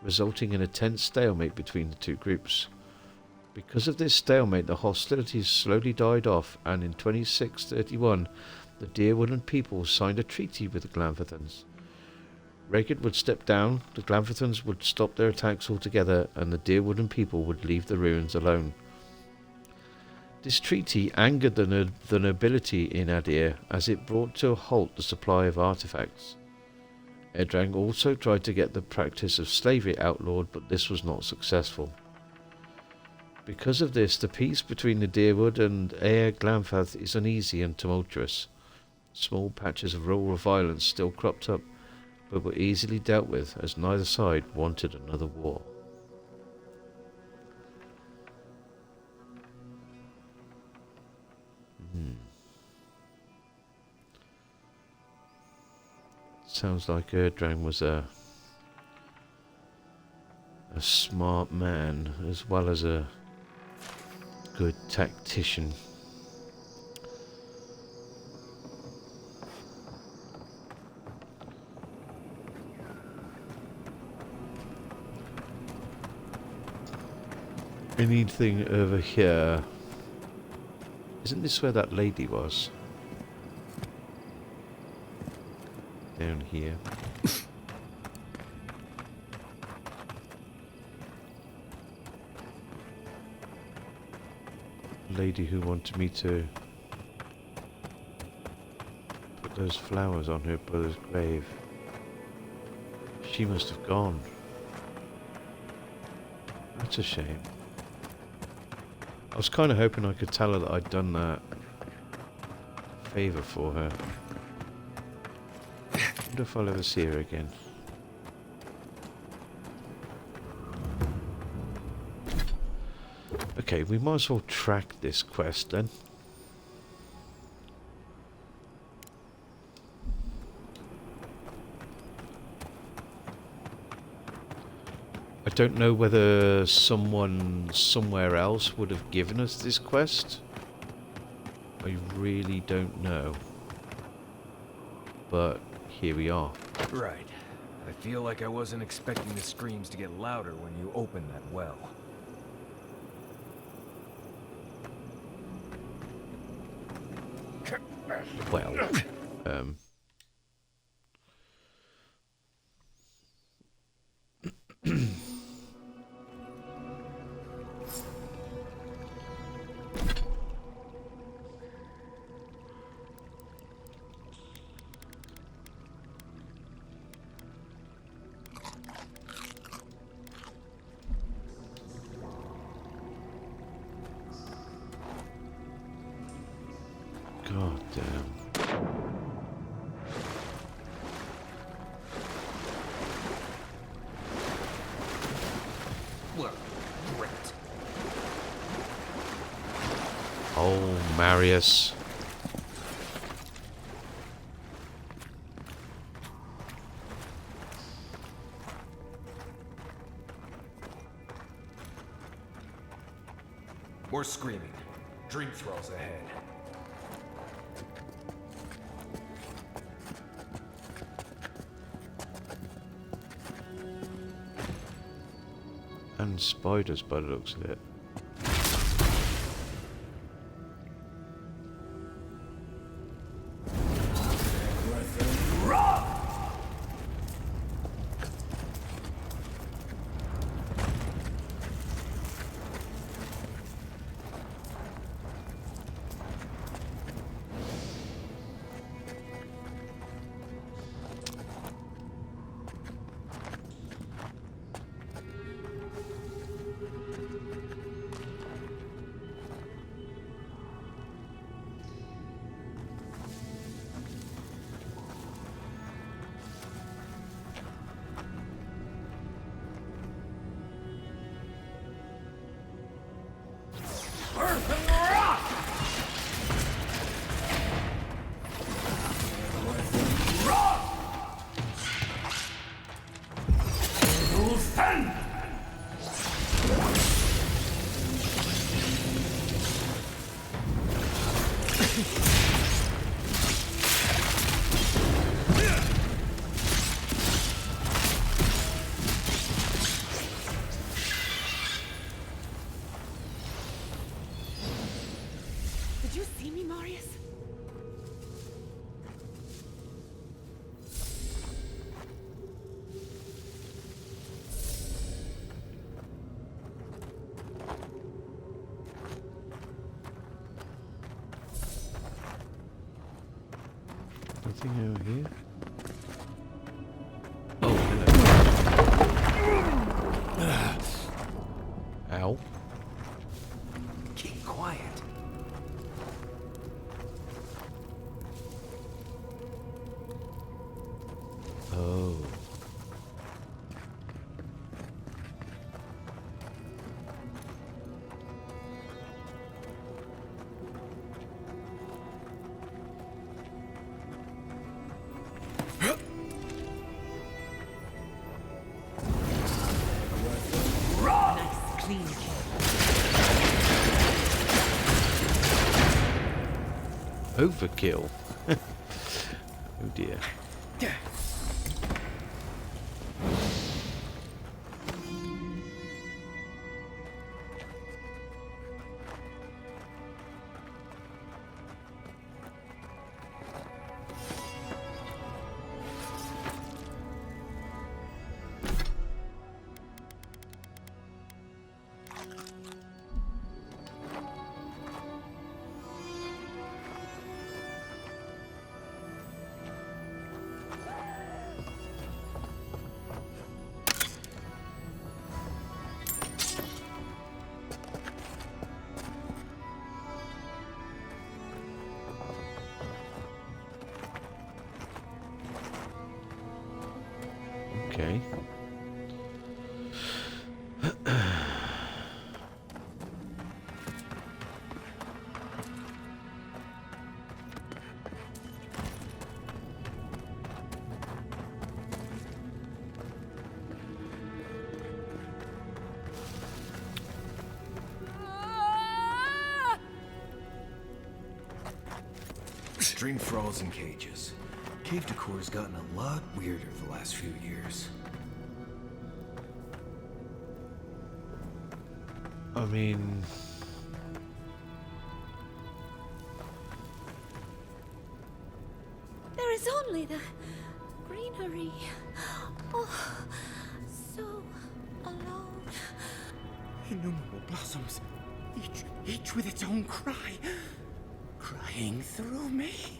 resulting in a tense stalemate between the two groups. Because of this stalemate, the hostilities slowly died off, and in 2631, the Deerwooden people signed a treaty with the Glanfathans. Reged would step down, the Glanfathans would stop their attacks altogether, and the Deerwooden people would leave the ruins alone. This treaty angered the nobility in Adir, as it brought to a halt the supply of artifacts. Edrang also tried to get the practice of slavery outlawed, but this was not successful. Because of this, the peace between the Deerwood and Aer Glanfath is uneasy and tumultuous. Small patches of rural violence still cropped up, but were easily dealt with, as neither side wanted another war. Sounds like Erdrang was a smart man, as well as a good tactician. Anything over here? Isn't this where that lady was? Down here. Lady who wanted me to put those flowers on her brother's grave. She must have gone. That's a shame. I was kind of hoping I could tell her that I'd done that favour for her. I wonder if I'll ever see her again. Okay, we might as well track this quest then. I don't know whether someone somewhere else would have given us this quest. I really don't know. But here we are. Right. I feel like I wasn't expecting the screams to get louder when you opened that well. Well, God damn. Well, great. Oh, Marius. More screaming. Drink thralls ahead. And spiders by the looks of it. Did you see me, Marius? Nothing over here. Oh, hello. Ow. Keep quiet. Oh. Nice, clean kill. Overkill. Oh dear. Okay. Dream thralls in cages. Cave decor's gotten a lot weirder the last few years. I mean, There is only the greenery. Oh, so alone. Innumerable blossoms, each with its own cry, crying through me.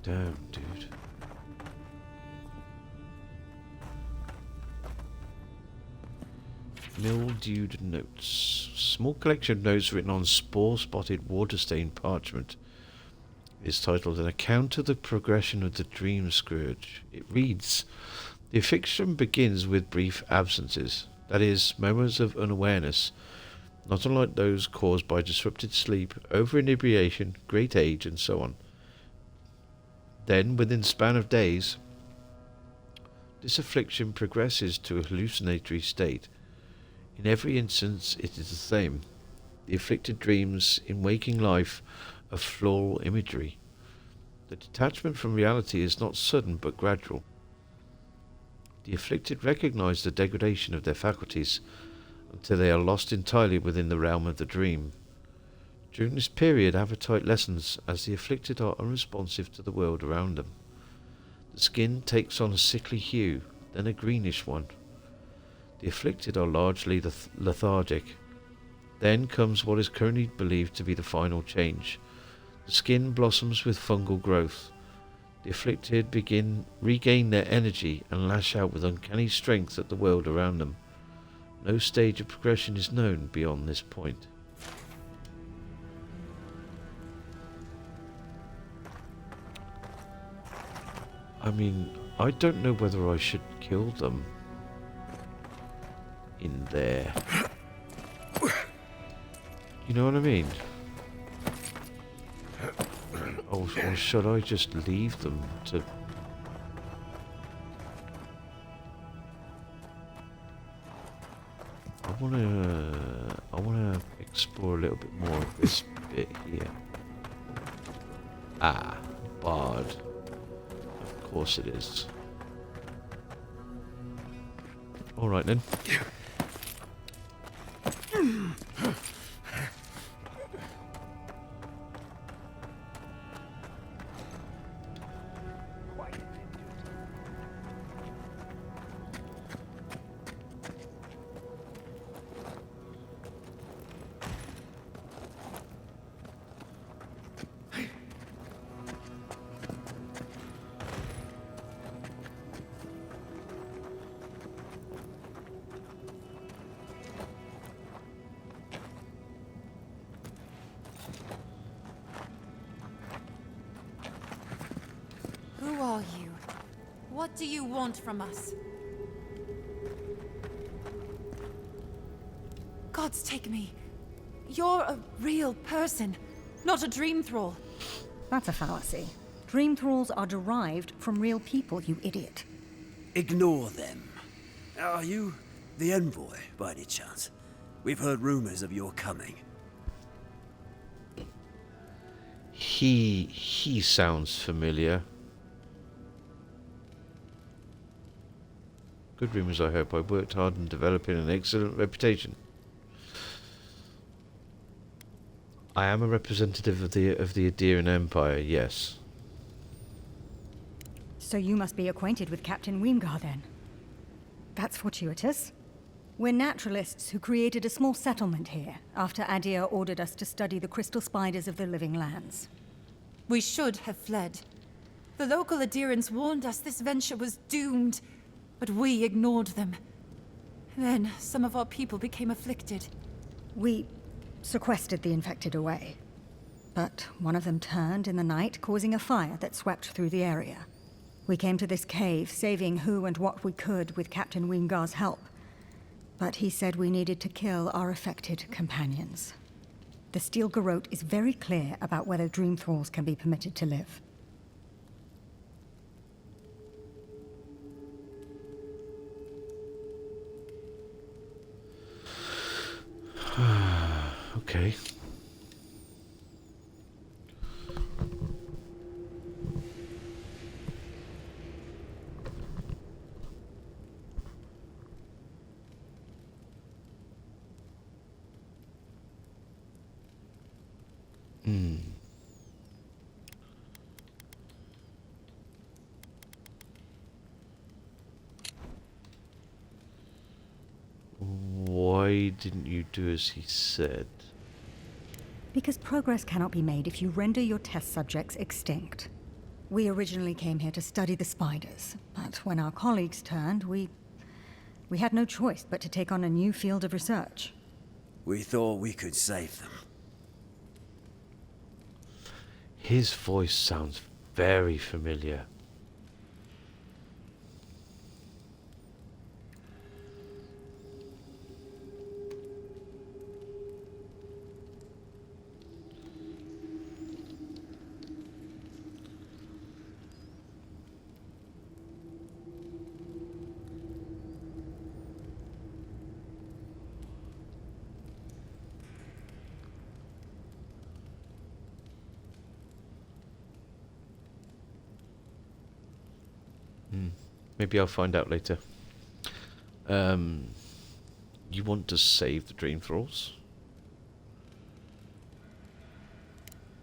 damn, dude. Mildewed notes. Small collection of notes written on spore-spotted, water-stained parchment. It's titled An Account of the Progression of the Dream Scourge. It reads, the affliction begins with brief absences, that is, moments of unawareness, not unlike those caused by disrupted sleep, over-inebriation, great age, and so on. Then, within the span of days, this affliction progresses to a hallucinatory state. In every instance, it is the same. The afflicted dreams in waking life of floral imagery. The detachment from reality is not sudden but gradual. The afflicted recognize the degradation of their faculties until they are lost entirely within the realm of the dream. During this period, appetite lessens as the afflicted are unresponsive to the world around them. The skin takes on a sickly hue, then a greenish one. The afflicted are largely lethargic. Then comes what is currently believed to be the final change. The skin blossoms with fungal growth. The afflicted regain their energy and lash out with uncanny strength at the world around them. No stage of progression is known beyond this point. I mean, I don't know whether I should kill them in there. You know what I mean? Or should I just leave them to... I want to explore a little bit more of this bit here. Ah, Bard. Of course it is. Alright then. Who are you? What do you want from us? Gods take me. You're a real person, not a dream thrall. That's a fallacy. Dream thralls are derived from real people, you idiot. Ignore them. Are you the envoy, by any chance? We've heard rumors of your coming. He sounds familiar. Good rumors, I hope. I worked hard in developing an excellent reputation. I am a representative of the Adirian Empire, yes. So you must be acquainted with Captain Weemgar, then. That's fortuitous. We're naturalists who created a small settlement here after Adir ordered us to study the crystal spiders of the living lands. We should have fled. The local Adirians warned us this venture was doomed, but we ignored them. Then some of our people became afflicted. We sequestered the infected away. But one of them turned in the night, causing a fire that swept through the area. We came to this cave, saving who and what we could with Captain Weemgar's help. But he said we needed to kill our affected companions. The Steel Garrote is very clear about whether Dream Thralls can be permitted to live. Okay. Why didn't you do as he said? Because progress cannot be made if you render your test subjects extinct. We originally came here to study the spiders, but when our colleagues turned, we had no choice but to take on a new field of research. We thought we could save them. His voice sounds very familiar. Maybe I'll find out later. You want to save the Dream Thralls?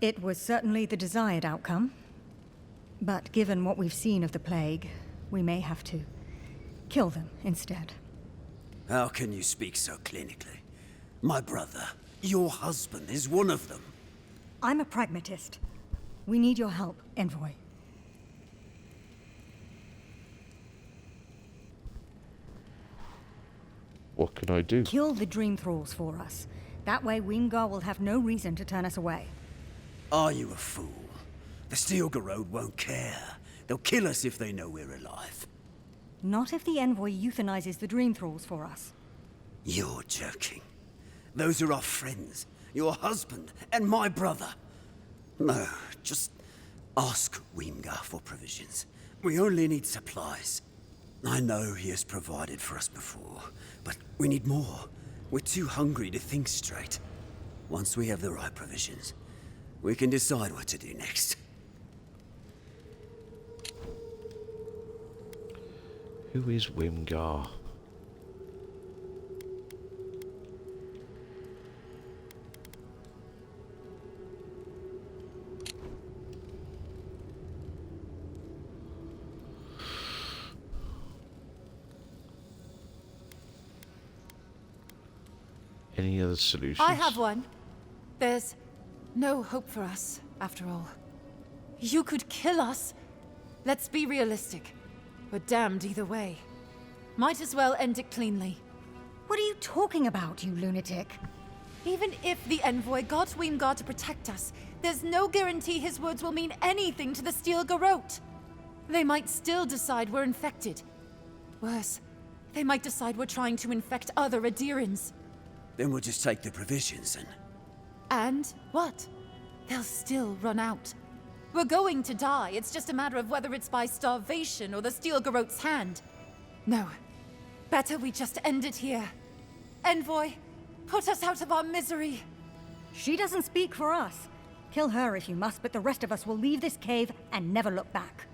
It was certainly the desired outcome. But given what we've seen of the plague, we may have to kill them instead. How can you speak so clinically? My brother, your husband, is one of them. I'm a pragmatist. We need your help, Envoy. What can I do? Kill the Dream Thralls for us. That way Weemgar will have no reason to turn us away. Are you a fool? The Steel Garrote won't care. They'll kill us if they know we're alive. Not if the Envoy euthanizes the Dream Thralls for us. You're joking. Those are our friends, your husband, and my brother. No, just ask Weemgar for provisions. We only need supplies. I know he has provided for us before, but we need more. We're too hungry to think straight. Once we have the right provisions, we can decide what to do next. Who is Wimgar? Any other solutions? I have one. There's no hope for us, after all. You could kill us. Let's be realistic. We're damned either way. Might as well end it cleanly. What are you talking about, you lunatic? Even if the envoy got Wimgar to protect us, there's no guarantee his words will mean anything to the Steel Garrote. They might still decide we're infected. Worse, they might decide we're trying to infect other Adirans. Then we'll just take the provisions and... And what? They'll still run out. We're going to die. It's just a matter of whether it's by starvation or the Steel Garrote's hand. No. Better we just end it here. Envoy, put us out of our misery. She doesn't speak for us. Kill her if you must, but the rest of us will leave this cave and never look back.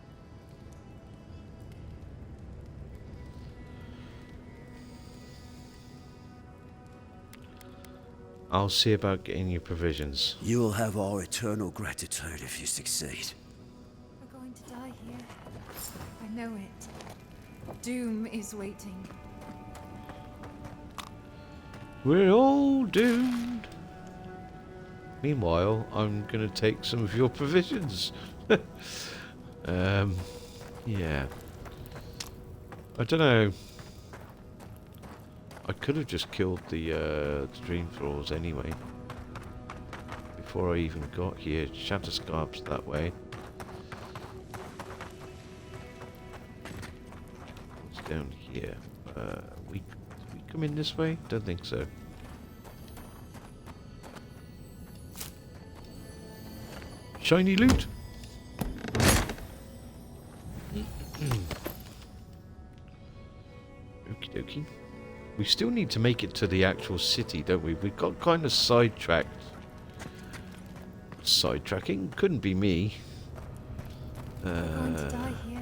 I'll see about getting you provisions. You will have our eternal gratitude if you succeed. We're going to die here. I know it. Doom is waiting. We're all doomed. Meanwhile, I'm gonna take some of your provisions. Yeah. I don't know. I could have just killed the dream thralls anyway. Before I even got here. Shatterscarp's that way. What's down here? We come in this way? Don't think so. Shiny loot! Okie dokie. We still need to make it to the actual city, don't we? We got kind of sidetracked. Sidetracking? Couldn't be me. We're going to die here.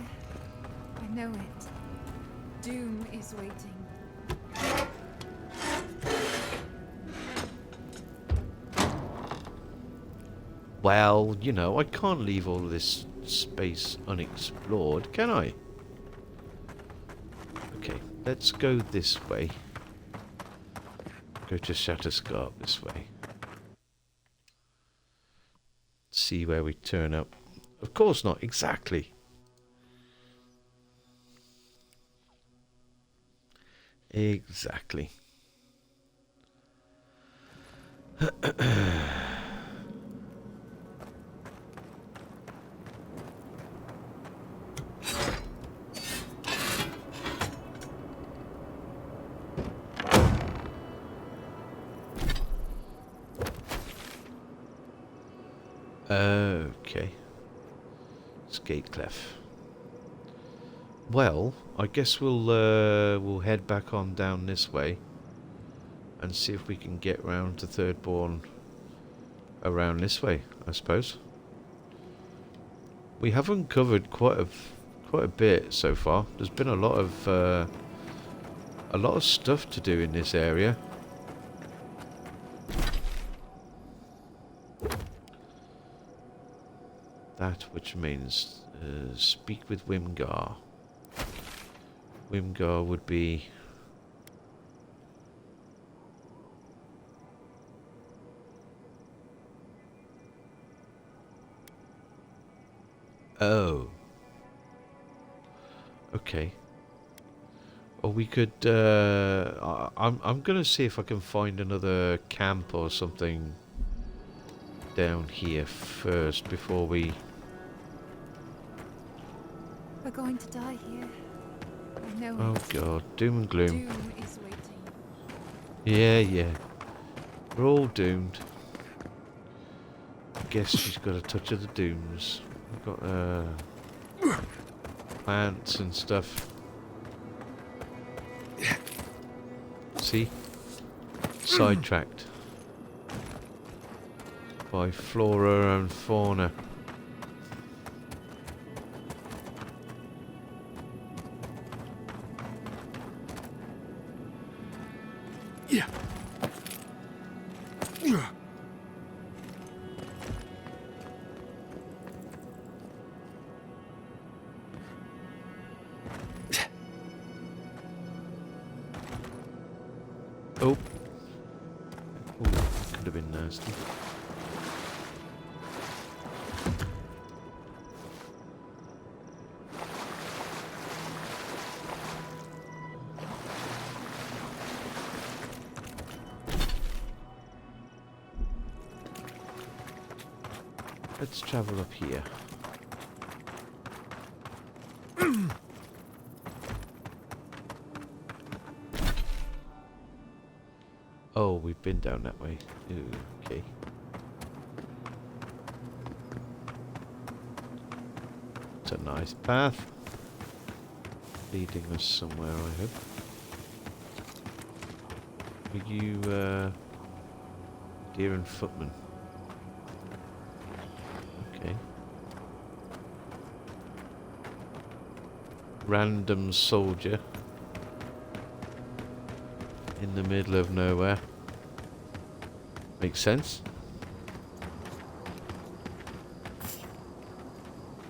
I know it. Doom is waiting. Well, you know, I can't leave all this space unexplored, can I? Okay, let's go this way. Go to Shatterscarp this way. See where we turn up. Of course not, exactly. Exactly. Okay. Skate Clef. Well, I guess we'll head back on down this way and see if we can get round to Thirdborn around this way, I suppose. We have uncovered quite a bit so far. There's been a lot of stuff to do in this area. That which means speak with Wimgar. Wimgar would be... Oh. Okay. Or we could... I'm gonna see if I can find another camp or something down here first before we... We're going to die here. I know Oh it. god, doom and gloom. Doom is waiting. Yeah. We're all doomed. I guess she's got a touch of the dooms. We've got plants and stuff. See? sidetracked by flora and fauna. Yeah. Oh. Ooh, could have been nasty. Let's travel up here. Oh, we've been down that way. Ooh, okay. It's a nice path. Leading us somewhere, I hope. Are you, deer and footman? Okay. Random soldier. In the middle of nowhere. Makes sense.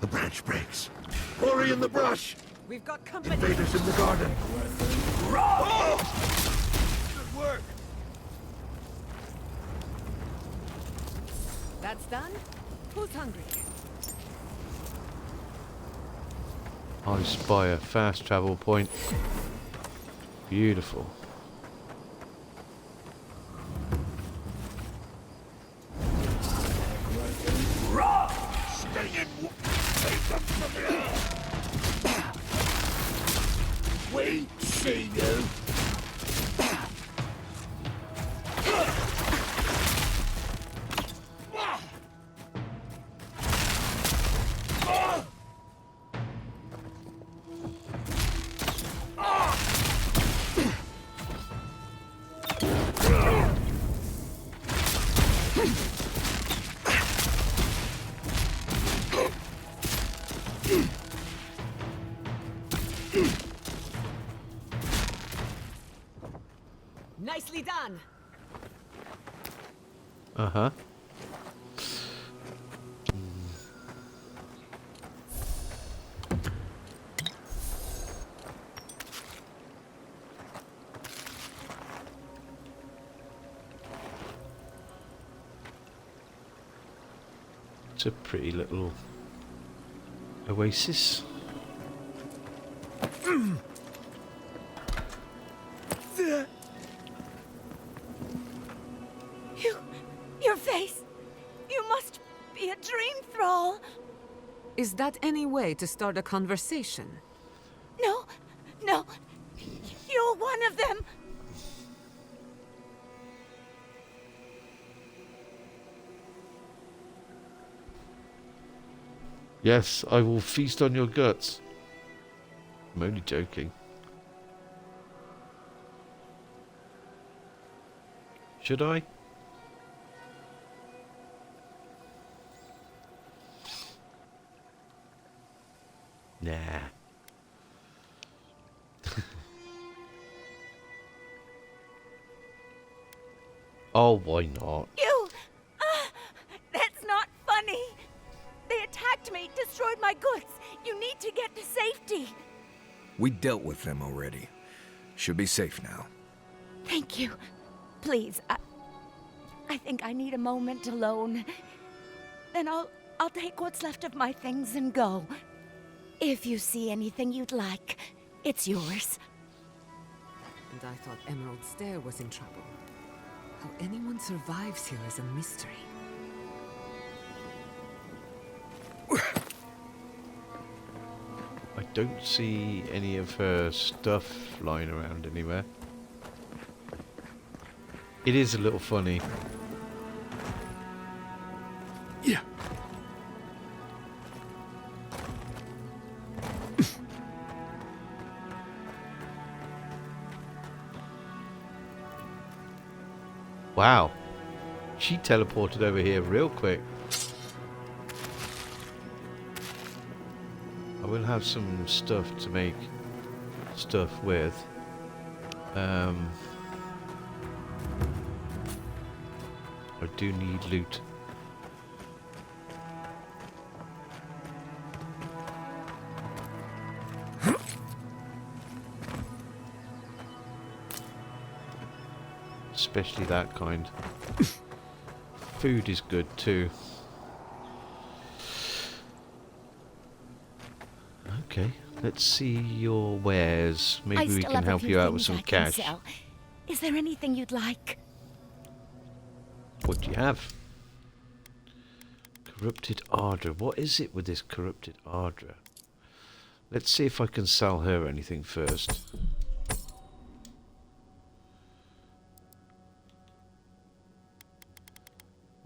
The branch breaks. Hurry in the brush! We've got company. Invaders in the garden. Oh! Good work. That's done? Who's hungry? I spy a fast travel point. Beautiful. Stay in. Take them from here. Wait, see you. Nicely done. Uh-huh. It's a pretty little oasis. Your face. You must be a dream thrall. Is that any way to start a conversation? No, no. You're one of them. Yes, I will feast on your guts. I'm only joking. Should I? Nah. Oh, why not? You! That's not funny. They attacked me, destroyed my goods. You need to get to safety. We dealt with them already. Should be safe now. Thank you. Please, I think I need a moment alone. Then I'll take what's left of my things and go. If you see anything you'd like, it's yours. And I thought Emerald Stair was in trouble. How anyone survives here is a mystery. I don't see any of her stuff lying around anywhere. It is a little funny. Yeah. Wow. She teleported over here real quick. I will have some stuff to make stuff with. I do need loot. Especially that kind. Food is good too. Okay, let's see your wares. Maybe we can help you out with some cash. Is there anything you'd like? What do you have? Corrupted Ardra. What is it with this corrupted Ardra? Let's see if I can sell her anything first.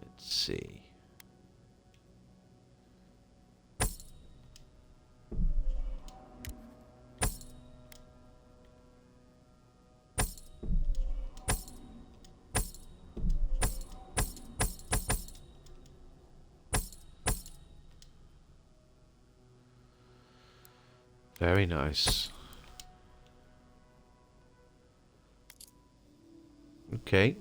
Let's see. Very nice. Okay.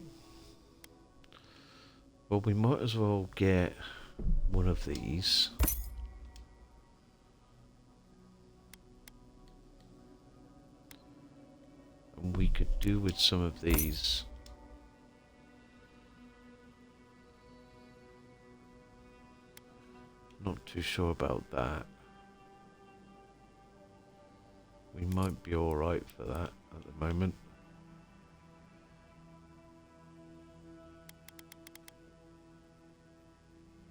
Well, we might as well get one of these. And we could do with some of these. Not too sure about that. We might be alright for that at the moment.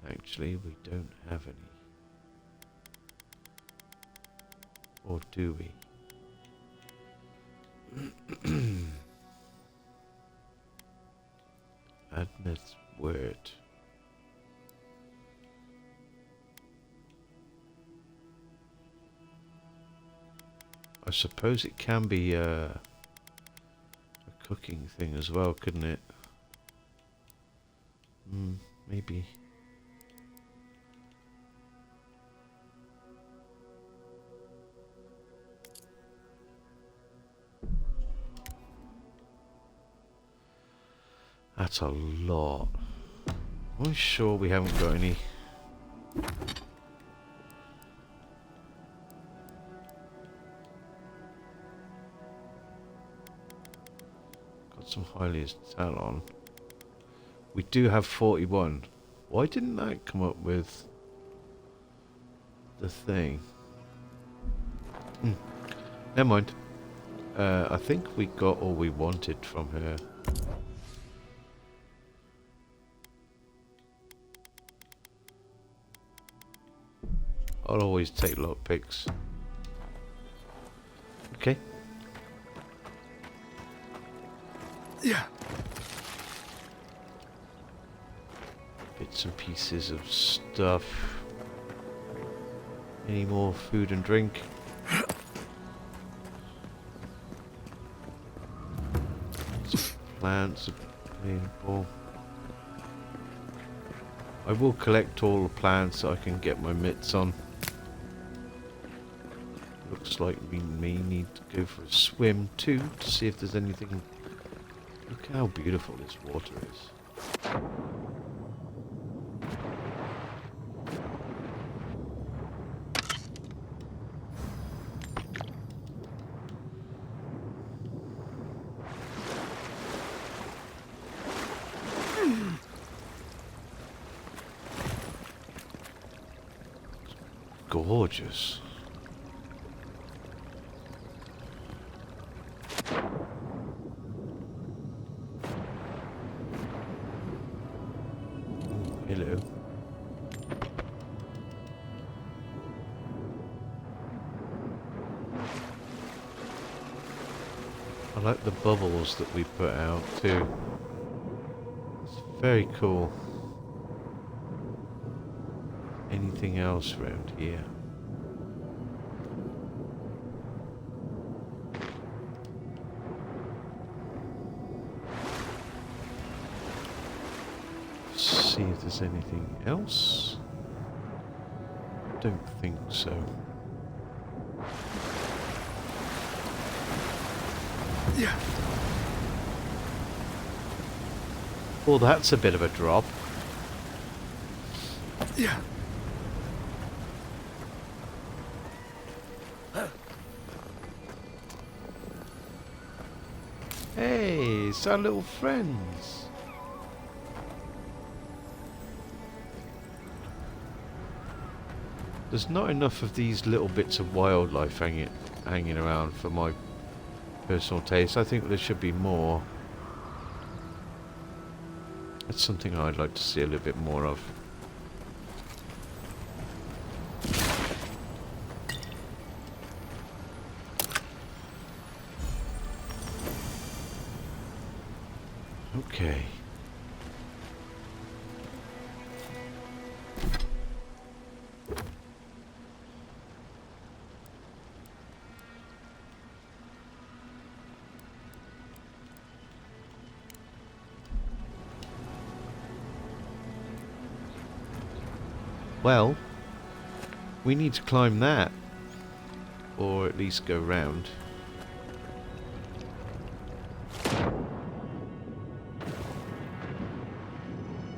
Actually, we don't have any. Or do we? Admit word. I suppose it can be a cooking thing as well, couldn't it? Maybe. That's a lot. I'm sure we haven't got any. Got some highly talon. We do have 41. Why didn't that come up with the thing? Never mind. I think we got all we wanted from her. I'll always take lockpicks. Okay. Yeah. Bits and pieces of stuff. Any more food and drink? Some plants available. I will collect all the plants so I can get my mitts on. Looks like we may need to go for a swim too to see if there's anything. Look how beautiful this water is. Gorgeous. Hello. I like the bubbles that we put out too. It's very cool. Anything else around here? there's anything else. Don't think so. Yeah. Well, that's a bit of a drop. Yeah. Hey, it's our little friends. There's not enough of these little bits of wildlife hanging around for my personal taste. I think there should be more. It's something I'd like to see a little bit more of. Okay. Well, we need to climb that, or at least go round.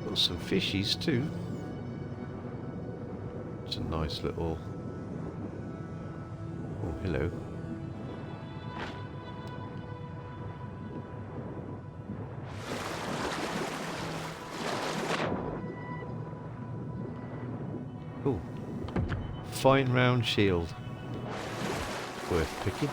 Got some fishies too. It's a nice little... Oh, hello. Cool. Fine round shield. Worth picking.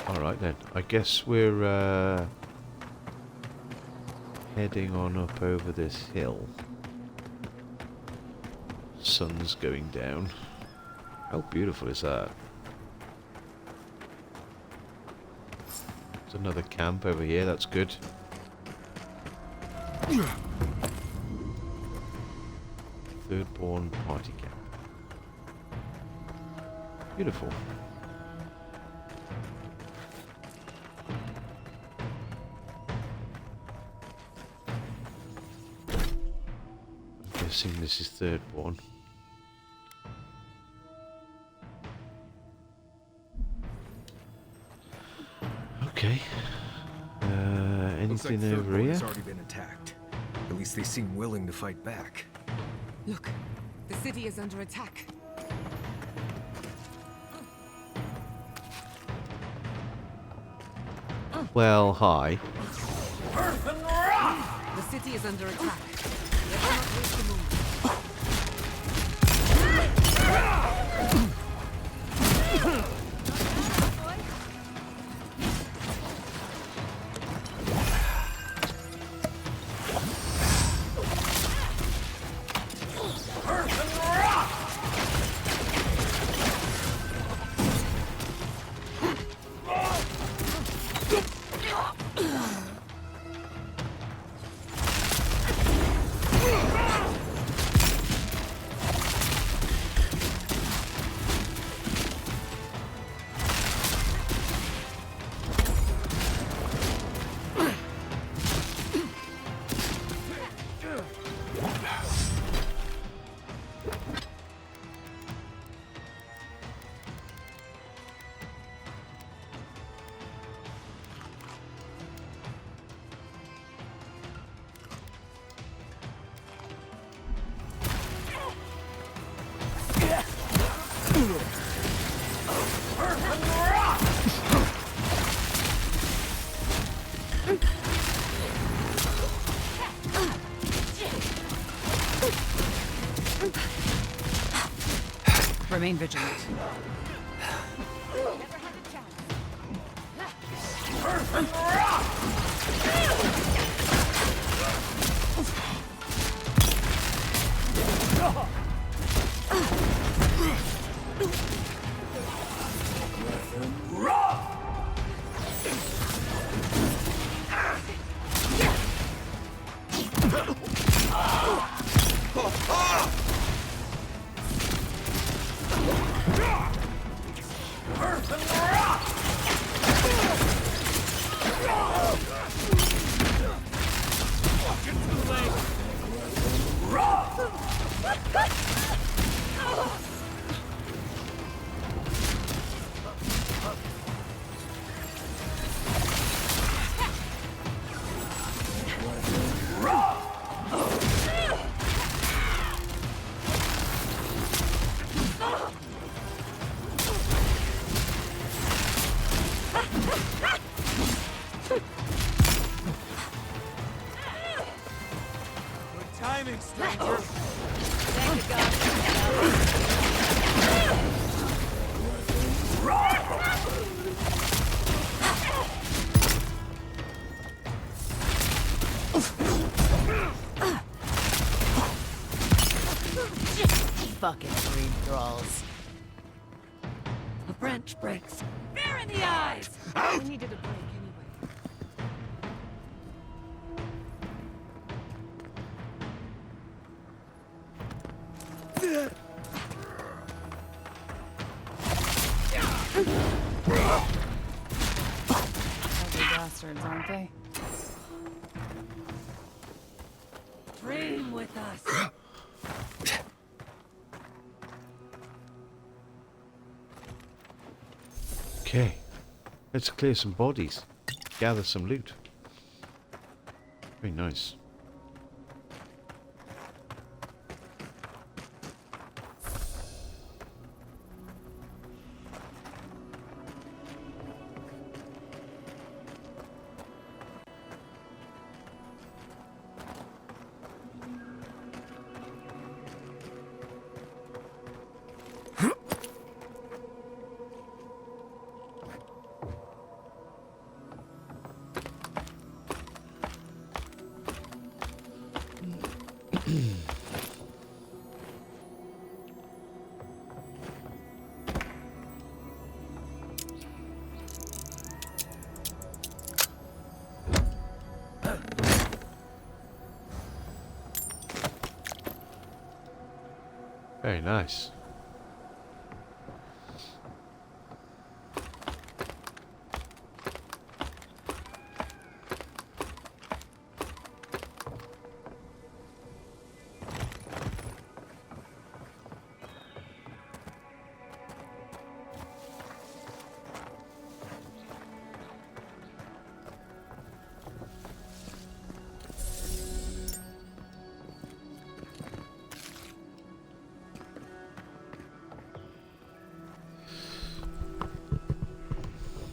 Alright then, I guess we're heading on up over this hill. Sun's going down. How beautiful is that? There's another camp over here, that's good. Thirdborn party camp. Beautiful. I'm guessing this is Thirdborn. Okay. Anything Looks like over Thirdborn here? has already been attacked. At least they seem willing to fight back. Look, the city is under attack. Well, hi. The city is under attack. Let us not waste a moment. Remain vigilant. Timing, stranger. Thank you, God. Fucking dream thralls. A branch breaks. Fair in the eyes! I needed a break anyway. Ugly bastards, aren't they? Dream with us. Okay, let's clear some bodies, gather some loot. Very nice. Very nice.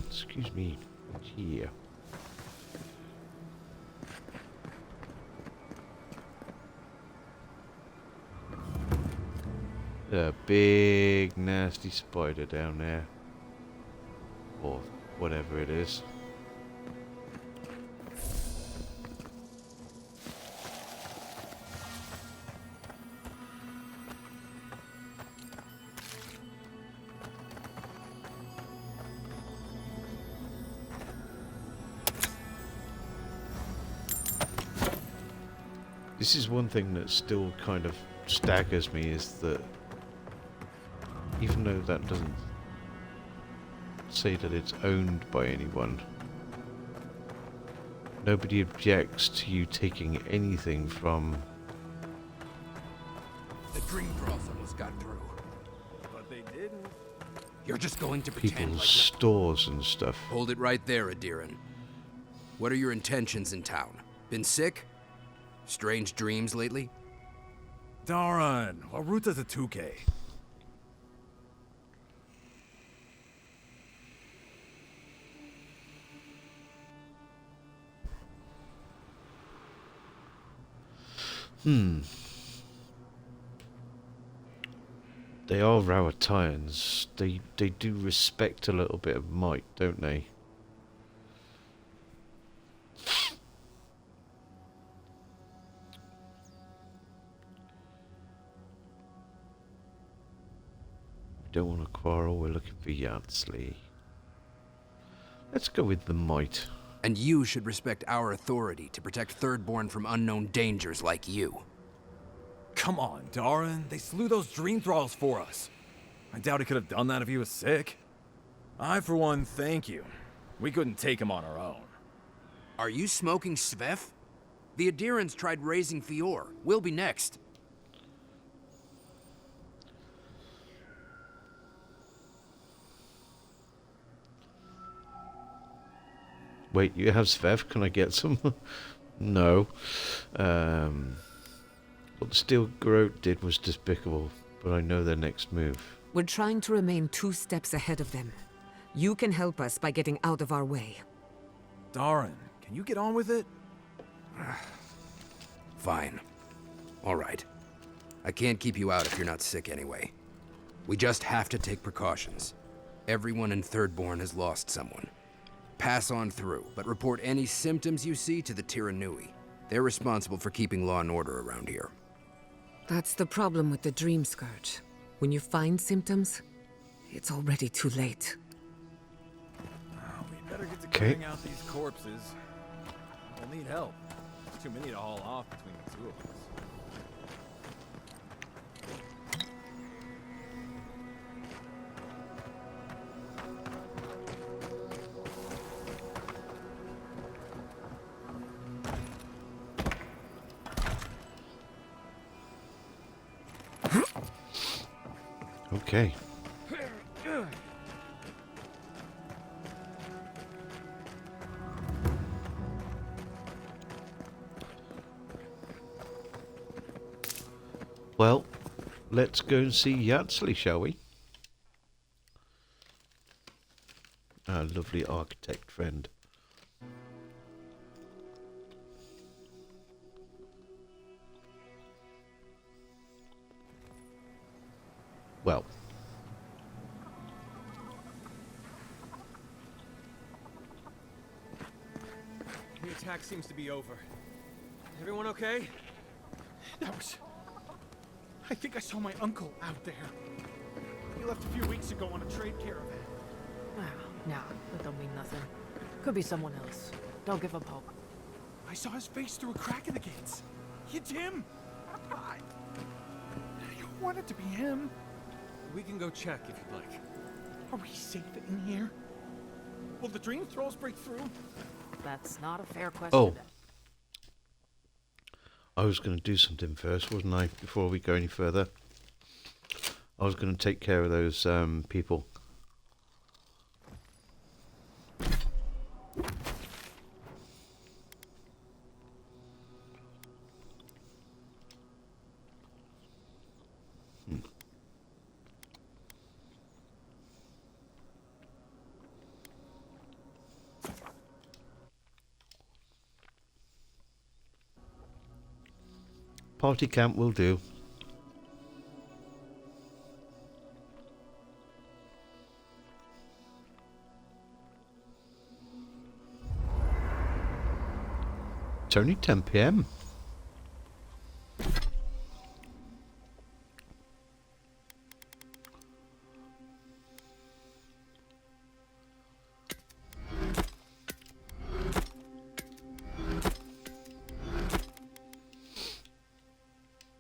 Excuse me, here. A big nasty spider down there. Or whatever it is. This is one thing that still kind of staggers me, is that even though that doesn't say that it's owned by anyone, nobody objects to you taking anything from The dream thralls almost got through. But they didn't. You're just going to pretend people's like stores and stuff. Hold it right there, Adiran. What are your intentions in town? Been sick? Strange dreams lately? Darn, what route does a 2K? They are Rawatayans. They do respect a little bit of might, don't they? We don't want to quarrel, we're looking for Yardsley. Let's go with the might. And you should respect our authority to protect Thirdborn from unknown dangers like you. Come on, Darren. They slew those dream thralls for us. I doubt he could have done that if he was sick. I, for one, thank you. We couldn't take him on our own. Are you smoking Svef? The Adirans tried raising Fior. We'll be next. Wait, you have Svev? Can I get some? No. What the Steel Garrote did was despicable, but I know their next move. We're trying to remain 2 steps ahead of them. You can help us by getting out of our way. Darren, can you get on with it? Fine. All right. I can't keep you out if you're not sick anyway. We just have to take precautions. Everyone in Thirdborn has lost someone. Pass on through, but report any symptoms you see to the Tiranui. They're responsible for keeping law and order around here. That's the problem with the Dream Scourge. When you find symptoms, it's already too late. We better get to clearing out these corpses. We'll need help. There's too many to haul off between the 2 of us. Okay. Well, let's go and see Yardsley, shall we? Our lovely architect friend. Well. The attack seems to be over. Everyone okay? That was... I think I saw my uncle out there. He left a few weeks ago on a trade caravan. Nah, that don't mean nothing. Could be someone else. Don't give up hope. I saw his face through a crack in the gates. It's him! I want it to be him. We can go check if you'd like. Are we safe in here? Will the dream thralls break through? That's not a fair question. Oh. I was going to do something first, wasn't I? Before we go any further. I was going to take care of those people. Party camp will do. It's only 10 PM.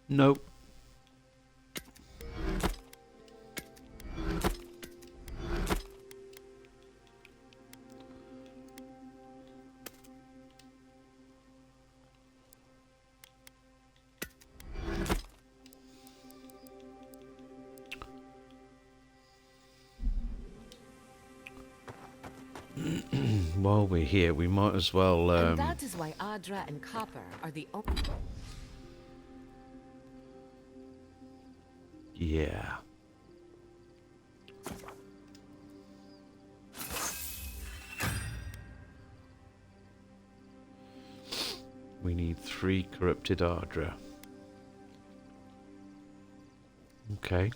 Nope. While we're here, we might as well. And that is why Adra and Copper are the only. Yeah. We need 3 corrupted Ardra. Okay.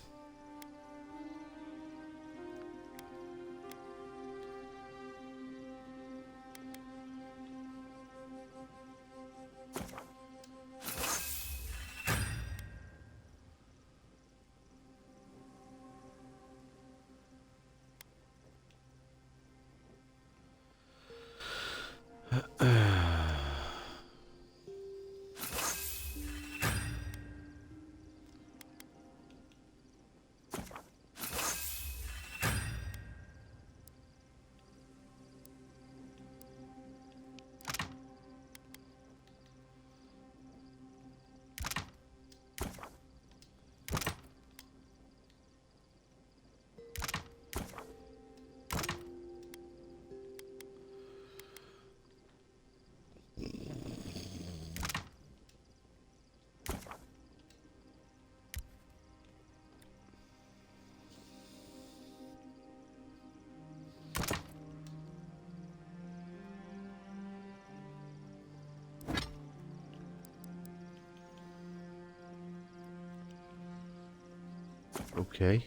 Okay.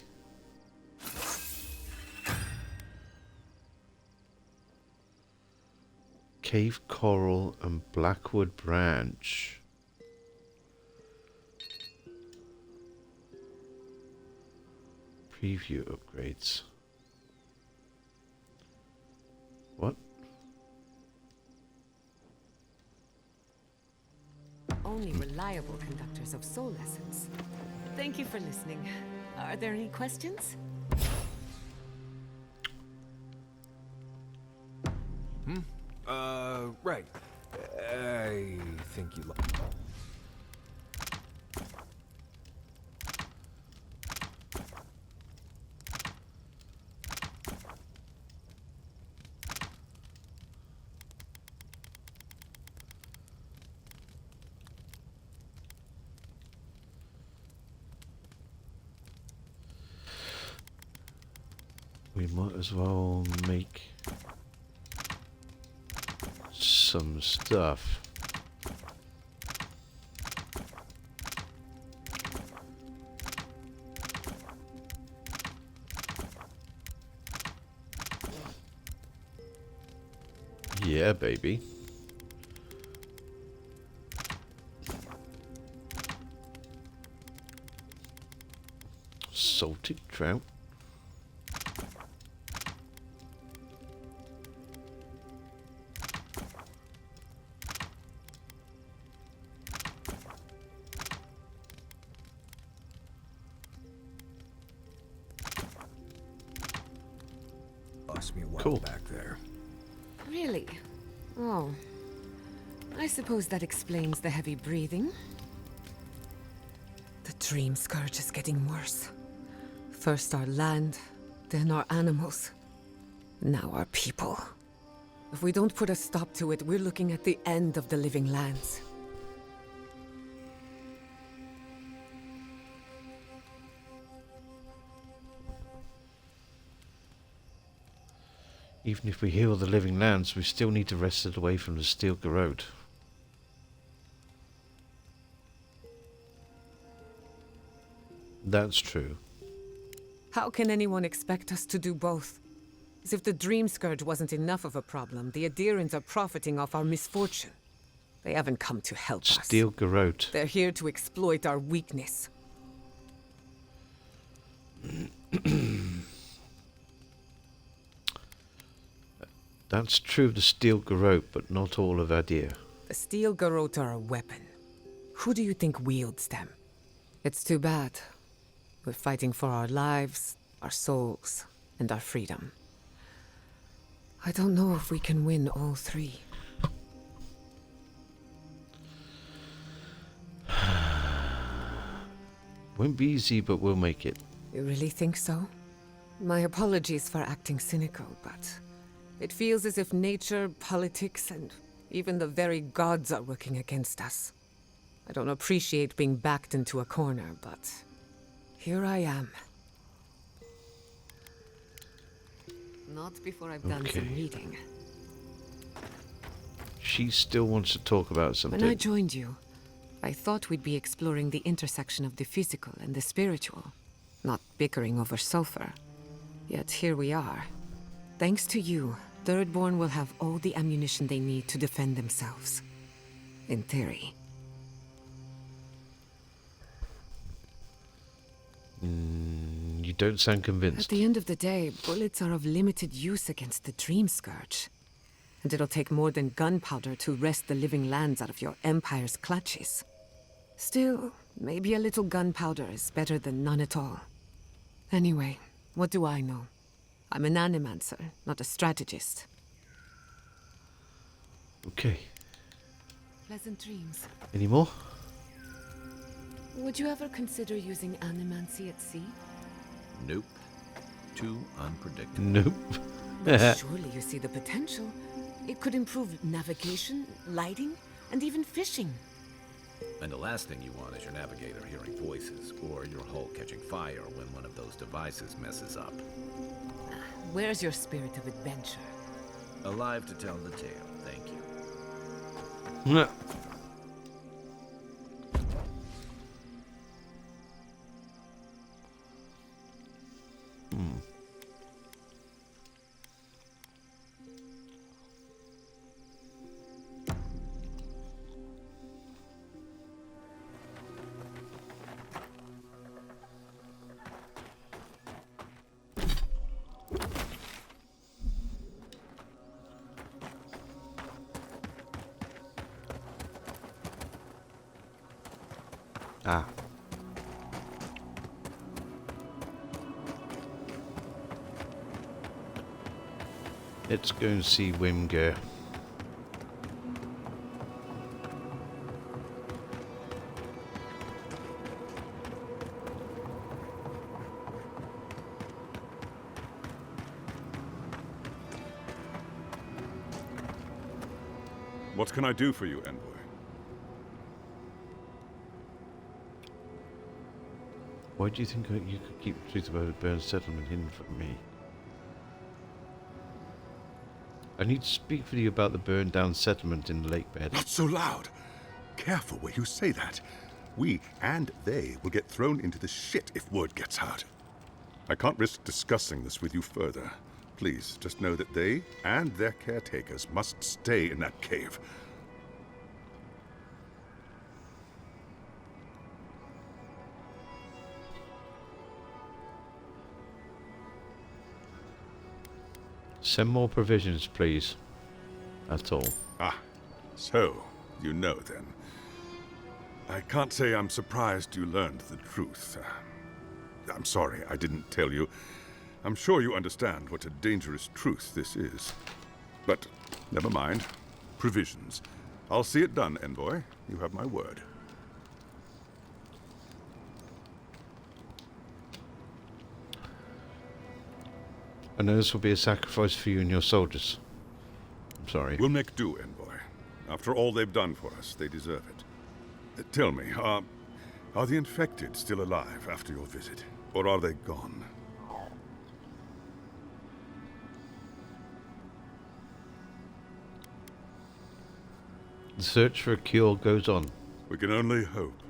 Cave Coral and Blackwood Branch. Preview upgrades. What? Only reliable conductors of soul essence. Thank you for listening. Are there any questions? Right. I think you We might as well make some stuff. Yeah, baby. Salted trout. lost me a while Cool. back there. Really? Oh. I suppose that explains the heavy breathing. The dream scourge is getting worse. First our land, then our animals. Now our people. If we don't put a stop to it, we're looking at the end of the living lands. Even if we heal the living lands, we still need to wrest it away from the steel garrote. That's true. How can anyone expect us to do both? As if the dream scourge wasn't enough of a problem, the adherents are profiting off our misfortune. They haven't come to help us. Steel garrote. They're here to exploit our weakness. That's true of the steel garrote, but not all of Adir. The steel garrote are a weapon. Who do you think wields them? It's too bad. We're fighting for our lives, our souls, and our freedom. I don't know if we can win all three. Won't be easy, but we'll make it. You really think so? My apologies for acting cynical, but it feels as if nature, politics, and even the very gods are working against us. I don't appreciate being backed into a corner, but here I am. Not before I've done some Okay. reading. She still wants to talk about something. When I joined you, I thought we'd be exploring the intersection of the physical and the spiritual, not bickering over sulfur. Yet here we are. Thanks to you, Thirdborn will have all the ammunition they need to defend themselves. In theory. You don't sound At convinced. the end of the day, bullets are of limited use against the Dream Scourge. And it'll take more than gunpowder to wrest the living lands out of your Empire's clutches. Still, maybe a little gunpowder is better than none at all. Anyway, what do I know? I'm an animancer, not a strategist. Okay. Pleasant dreams. Any more? Would you ever consider using animancy at sea? Nope. Too unpredictable. Nope. But surely you see the potential. It could improve navigation, lighting, and even fishing. And the last thing you want is your navigator hearing voices, or your hull catching fire when one of those devices messes up. Where's your spirit of adventure? Alive to tell the tale, thank you. Ah. Let's go and see Wimger. What can I do for you, Envoy? Why do you think you could keep the truth about the burned settlement hidden from me? I need to speak with you about the burned down settlement in the lake bed. Not so loud. Careful where you say that. We and they will get thrown into the shit if word gets out. I can't risk discussing this with you further. Please, just know that they and their caretakers must stay in that cave. Send more provisions, please. That's all. Ah, so you know then. I can't say I'm surprised you learned the truth. I'm sorry I didn't tell you. I'm sure you understand what a dangerous truth this is. But never mind. Provisions. I'll see it done, Envoy. You have my word. I know this will be a sacrifice for you and your soldiers. I'm sorry. We'll make do, Envoy. After all they've done for us, they deserve it. Tell me, are the infected still alive after your visit? Or are they gone? The search for a cure goes on. We can only hope.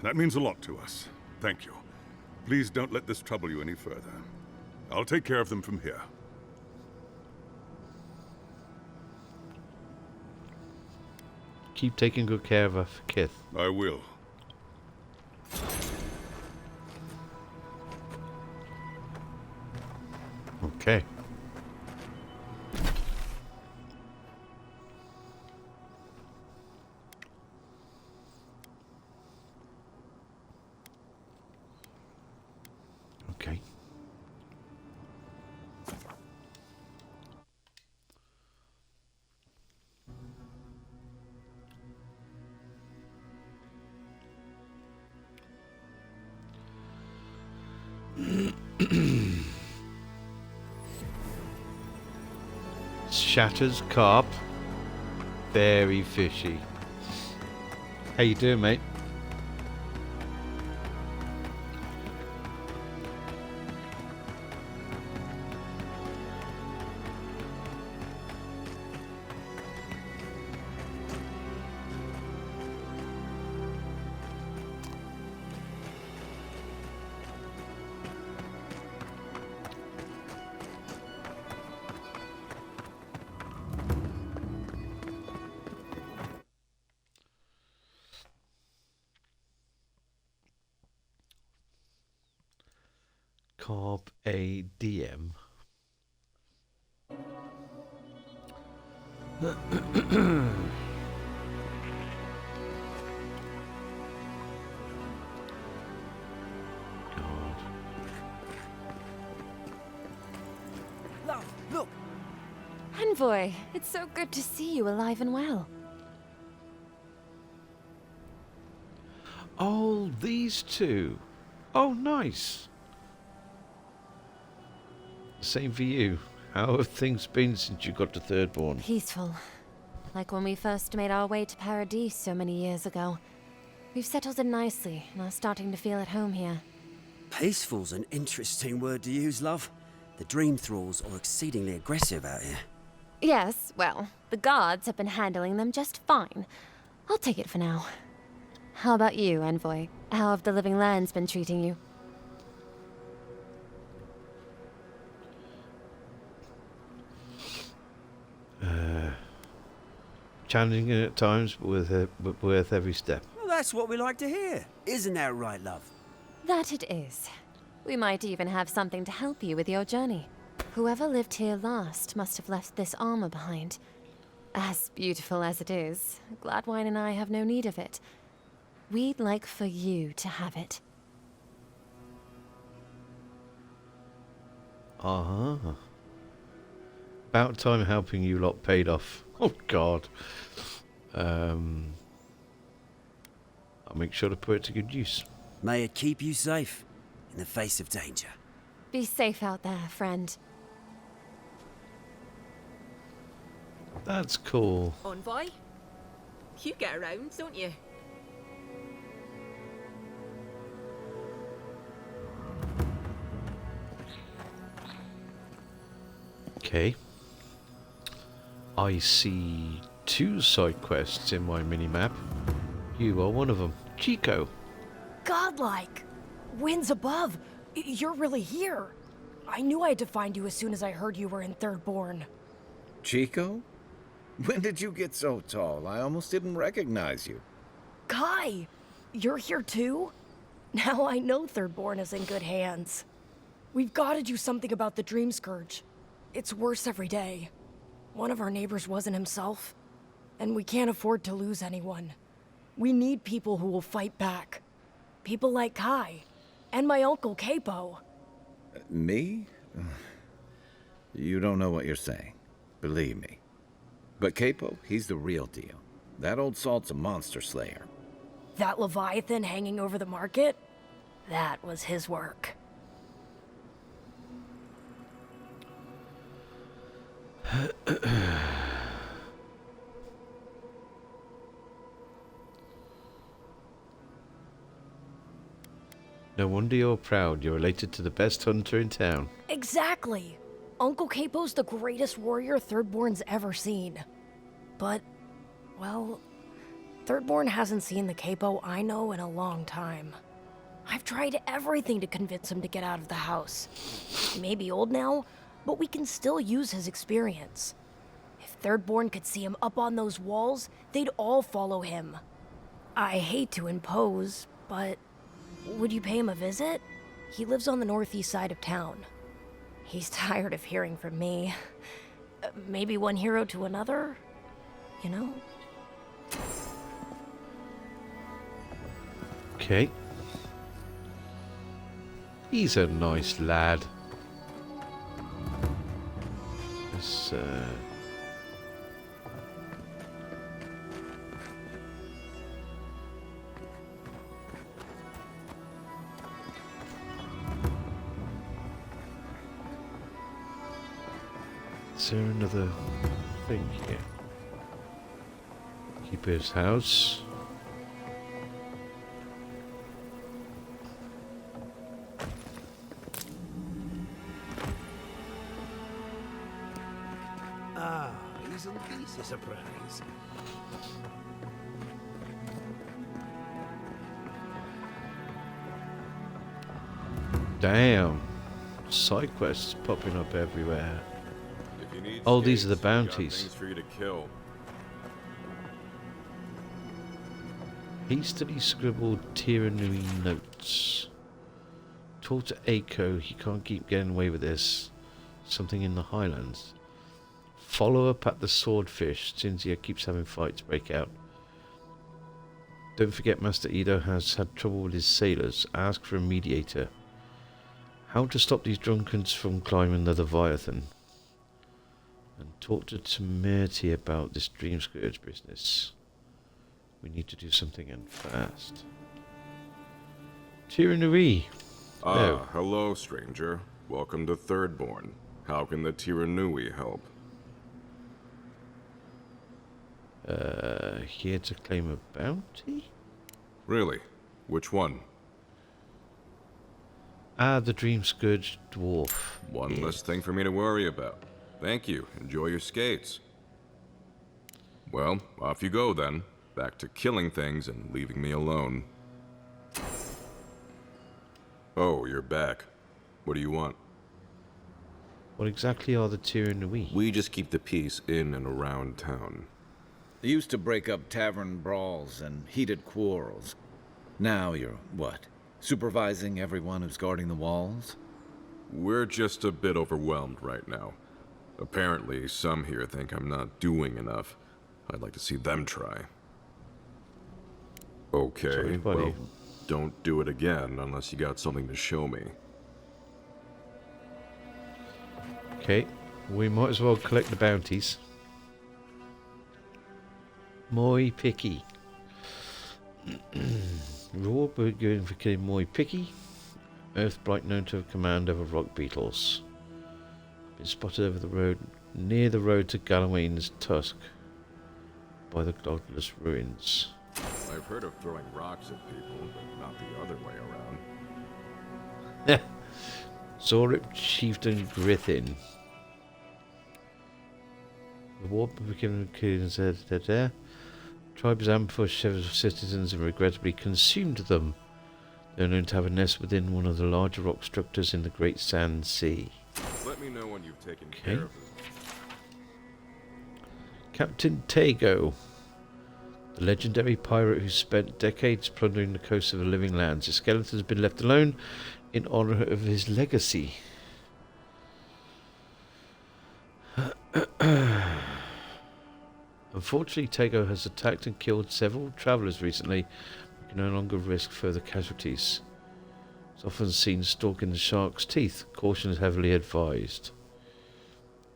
That means a lot to us. Thank you. Please don't let this trouble you any further. I'll take care of them from here. Keep taking good care of her, Kith. I will. Okay. Okay. Shatters carp. Very fishy. How you doing, mate? Carp a DM. Love, look! Envoy, it's so good to see you alive and well. Oh, these two. Oh, nice. Same for you. How have things been since you got to Thirdborn? Peaceful. Like when we first made our way to Paradise so many years ago. We've settled in nicely and are starting to feel at home here. Peaceful's an interesting word to use, love. The dream thralls are exceedingly aggressive out here. Yes, well, the guards have been handling them just fine. I'll take it for now. How about you, Envoy? How have the living lands been treating you? Challenging at times, but worth every step. Well, that's what we like to hear. Isn't that right, love? That it is. We might even have something to help you with your journey. Whoever lived here last must have left this armor behind. As beautiful as it is, Gladwine and I have no need of it. We'd like for you to have it. Uh-huh. About time helping you lot paid off. Oh, God. I'll make sure to put it to good use. May it keep you safe in the face of danger. Be safe out there, friend. That's cool. Envoy? You get around, don't you? Okay. I see 2 side quests in my mini-map. You are one of them. Chico. Godlike! Winds above! You're really here! I knew I had to find you as soon as I heard you were in Thirdborn. Chico? When did you get so tall? I almost didn't recognize you. Kai! You're here too? Now I know Thirdborn is in good hands. We've got to do something about the Dream Scourge. It's worse every day. One of our neighbors wasn't himself, and we can't afford to lose anyone. We need people who will fight back. People like Kai, and my uncle Capo. Me? You don't know what you're saying. Believe me. But Capo, he's the real deal. That old salt's a monster slayer. That Leviathan hanging over the market? That was his work. No wonder you're proud. You're related to the best hunter in town. Exactly! Uncle Capo's the greatest warrior Thirdborn's ever seen. But, well, Thirdborn hasn't seen the Capo I know in a long time. I've tried everything to convince him to get out of the house. He may be old now, but we can still use his experience. If Thirdborn could see him up on those walls, they'd all follow him. I hate to impose, but would you pay him a visit? He lives on the northeast side of town. He's tired of hearing from me. Maybe one hero to another, you know? Okay. He's a nice lad. Let's, is there another thing here? Keeper's house. Ah, isn't this a surprise? Damn. Side quests popping up everywhere. Oh, these are the bounties. For you to kill. Hastily scribbled Tiranui notes. Talk to Aiko. He can't keep getting away with this. Something in the Highlands. Follow up at the Swordfish. Cinzia keeps having fights break out. Don't forget Master Edo has had trouble with his sailors. Ask for a mediator. How to stop these drunkards from climbing the Leviathan. And talk to Temerty about this Dream Scourge business. We need to do something and fast. Tiranui. Ah, hello, stranger. Welcome to Thirdborn. How can the Tiranui help? Here to claim a bounty? Really? Which one? Ah, the Dream Scourge dwarf. One less thing for me to worry about. Thank you. Enjoy your skates. Well, off you go then. Back to killing things and leaving me alone. Oh, you're back. What do you want? What exactly are the Tiranui? We just keep the peace in and around town. They used to break up tavern brawls and heated quarrels. Now you're, what, supervising everyone who's guarding the walls? We're just a bit overwhelmed right now. Apparently, some here think I'm not doing enough. I'd like to see them try. Okay, Sorry, buddy. well, don't do it again unless you got something to show me. Okay, we might as well collect the bounties. Moi Picky. Reward we're going for killing Moi Picky. Earthblight known to have command over rock beetles. Been spotted over the road, near the road to Gallowayne's Tusk, by the godless ruins. I've heard of throwing rocks at people, but not the other way around. Zorip Chieftain Grithin. The war became there. Tribes ambushed several citizens and regrettably consumed them. They are known to have a nest within one of the larger rock structures in the Great Sand Sea. Let me know when you've taken care of this. Captain Tago, the legendary pirate who spent decades plundering the coasts of the living lands. His skeleton has been left alone in honor of his legacy. Unfortunately, Tago has attacked and killed several travelers recently. We can no longer risk further casualties. He's often seen stalking the shark's teeth. Caution is heavily advised.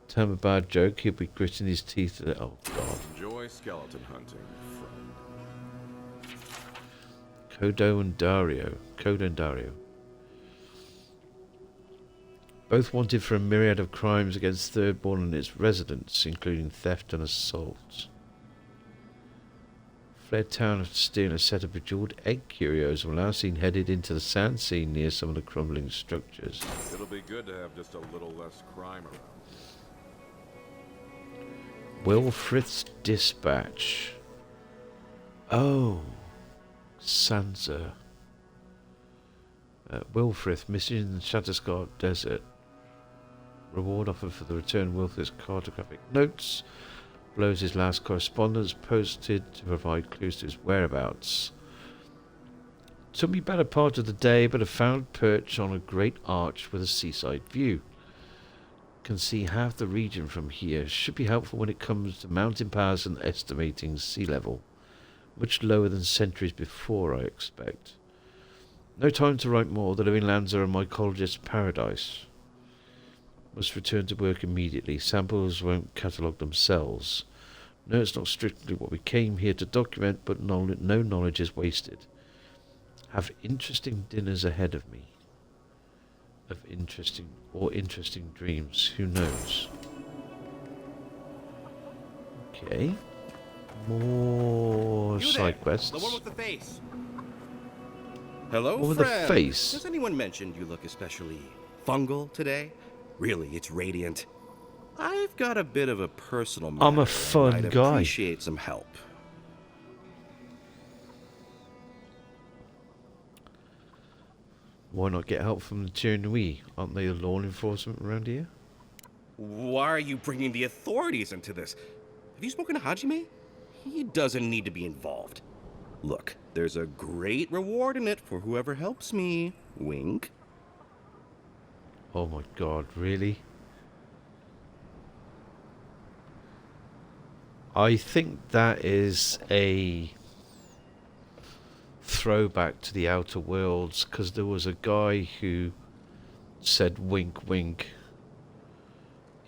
Tell him a bad joke, he'll be gritting his teeth. Oh god. Enjoy skeleton hunting, friend. Kodo and Dario. Both wanted for a myriad of crimes against Thirdborn and its residents, including theft and assault. Fled town after stealing a set of bejeweled egg curios were now seen headed into the sand sea near some of the crumbling structures. It'll be good to have just a little less crime around. Wilfrith's Dispatch. Oh, Sansa. Wilfrith, mission in the Shatterscar Desert. Reward offered for the return Wilfrith's cartographic notes. Blows his last correspondence posted to provide clues to his whereabouts. Took me better part of the day, but I found perch on a great arch with a seaside view. Can see half the region from here. Should be helpful when it comes to mountain paths and estimating sea level. Much lower than centuries before, I expect. No time to write more. The living lands are a mycologist's paradise. Must return to work immediately. Samples won't catalogue themselves. No, it's not strictly what we came here to document, but no knowledge is wasted. Have interesting dinners ahead of me. Of interesting dreams. Who knows? Okay. More side quests. The one with the face. Hello, One with friend. the face. Has anyone mentioned you look especially fungal today? Really, it's radiant. I've got a bit of a personal matter. I'm a fun and I'd guy. appreciate some help. Why not get help from the Chernui? Aren't they the law enforcement around here? Why are you bringing the authorities into this? Have you spoken to Hajime? He doesn't need to be involved. Look, there's a great reward in it for whoever helps me. Wink. Oh my god, really? I think that is a throwback to the Outer Worlds, because there was a guy who said wink wink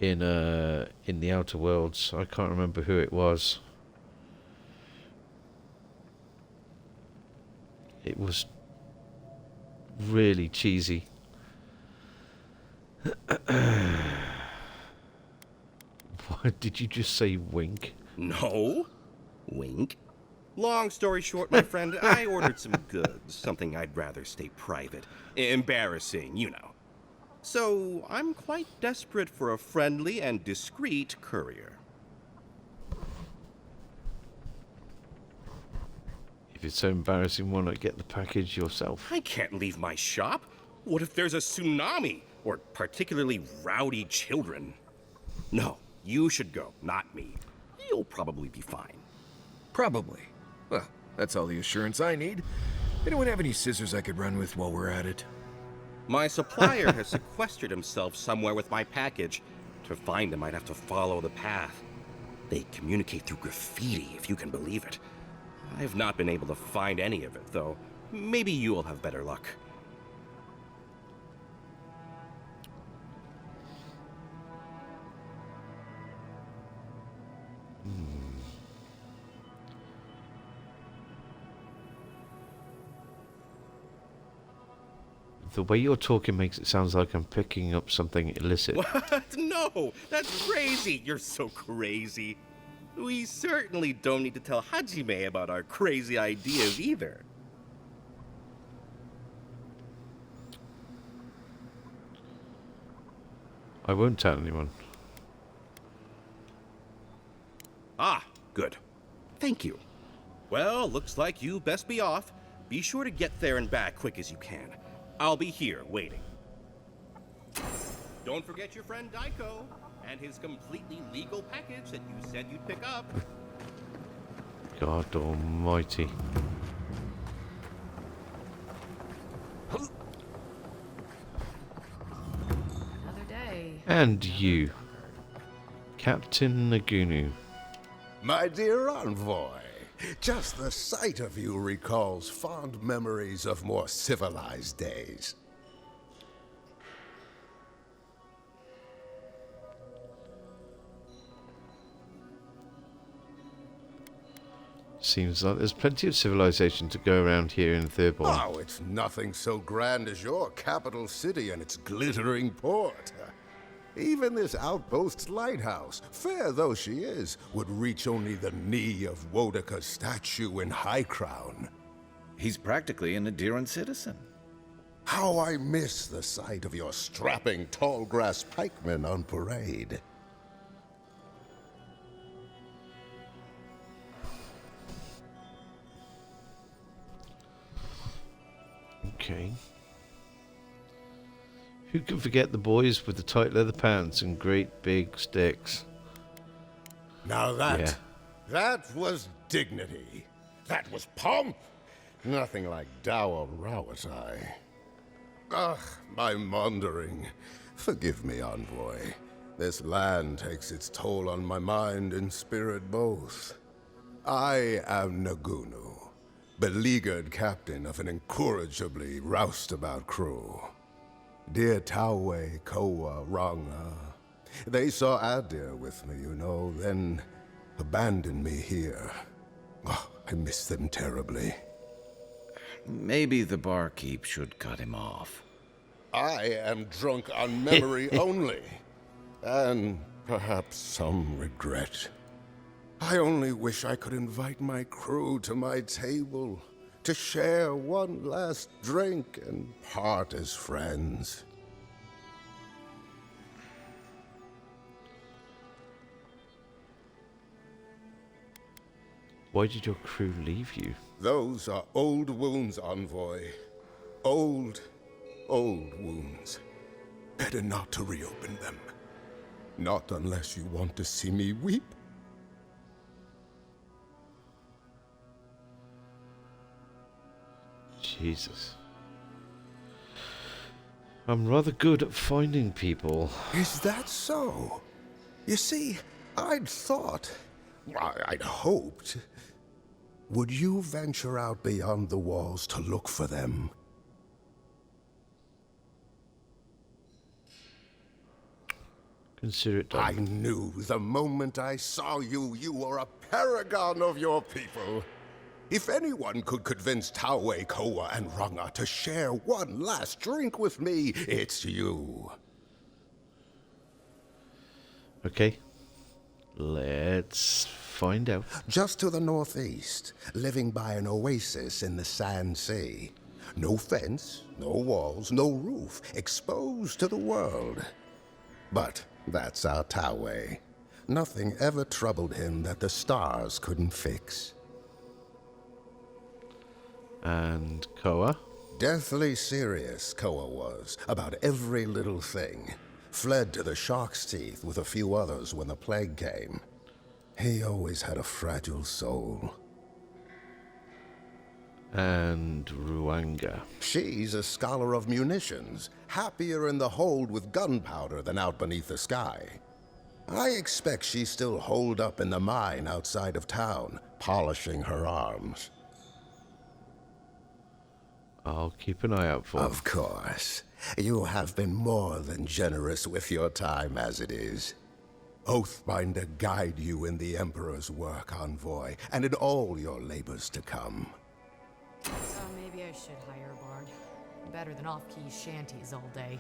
in the Outer Worlds. I can't remember who it was. It was really cheesy. What did you just say, wink? No. Wink. Long story short, my friend, I ordered some goods, something I'd rather stay private. Embarrassing, you know. So, I'm quite desperate for a friendly and discreet courier. If it's so embarrassing, why not get the package yourself? I can't leave my shop. What if there's a tsunami? Or particularly rowdy children? No, you should go, not me. You'll probably be fine. Probably. Well, that's all the assurance I need. Anyone have any scissors I could run with while we're at it? My supplier has sequestered himself somewhere with my package. To find him, I'd have to follow the path. They communicate through graffiti, if you can believe it. I've not been able to find any of it, though. Maybe you'll have better luck. The way you're talking makes it sound like I'm picking up something illicit. What? No! That's crazy! You're so crazy. We certainly don't need to tell Hajime about our crazy ideas either. I won't tell anyone. Ah, good. Thank you. Well, looks like you best be off. Be sure to get there and back quick as you can. I'll be here waiting. Don't forget your friend Daiko and his completely legal package that you said you'd pick up. God almighty. Another day. And you, Captain Nagunu. My dear envoy, just the sight of you recalls fond memories of more civilized days. Seems like there's plenty of civilization to go around here in Thurborn. Oh, it's nothing so grand as your capital city and its glittering port. Even this outpost's lighthouse, fair though she is, would reach only the knee of Wodaka's statue in High Crown. He's practically an Adiran citizen. How I miss the sight of your strapping tall grass pikemen on parade. Okay. Who can forget the boys with the tight leather pants and great big sticks? Now that was dignity. That was pomp. Nothing like Dower Rawatai. Ugh, my maundering. Forgive me, envoy. This land takes its toll on my mind and spirit both. I am Nagunu, beleaguered captain of an incorrigibly roustabout crew. Dear Taue, Koa, Ranga, they saw Adir with me, you know, then abandoned me here. Oh, I miss them terribly. Maybe the barkeep should cut him off. I am drunk on memory only, and perhaps some regret. I only wish I could invite my crew to my table, to share one last drink and part as friends. Why did your crew leave you? Those are old wounds, envoy. Old wounds. Better not to reopen them. Not unless you want to see me weep. Jesus. I'm rather good at finding people. Is that so? You see, I'd thought, I'd hoped. Would you venture out beyond the walls to look for them? Consider it done. I knew the moment I saw you, you were a paragon of your people. If anyone could convince Taue, Koa, and Ranga to share one last drink with me, it's you. Okay. Let's find out. Just to the northeast, living by an oasis in the Sand Sea. No fence, no walls, no roof, exposed to the world. But that's our Taue. Nothing ever troubled him that the stars couldn't fix. And Koa? Deathly serious, Koa was, about every little thing. Fled to the shark's teeth with a few others when the plague came. He always had a fragile soul. And Ruanga? She's a scholar of munitions, happier in the hold with gunpowder than out beneath the sky. I expect she's still holed up in the mine outside of town, polishing her arms. I'll keep an eye out for her. Of course. You have been more than generous with your time as it is. Oathbinder guide you in the Emperor's work, Envoy, and in all your labors to come. Maybe I should hire a bard. Better than off-key shanties all day.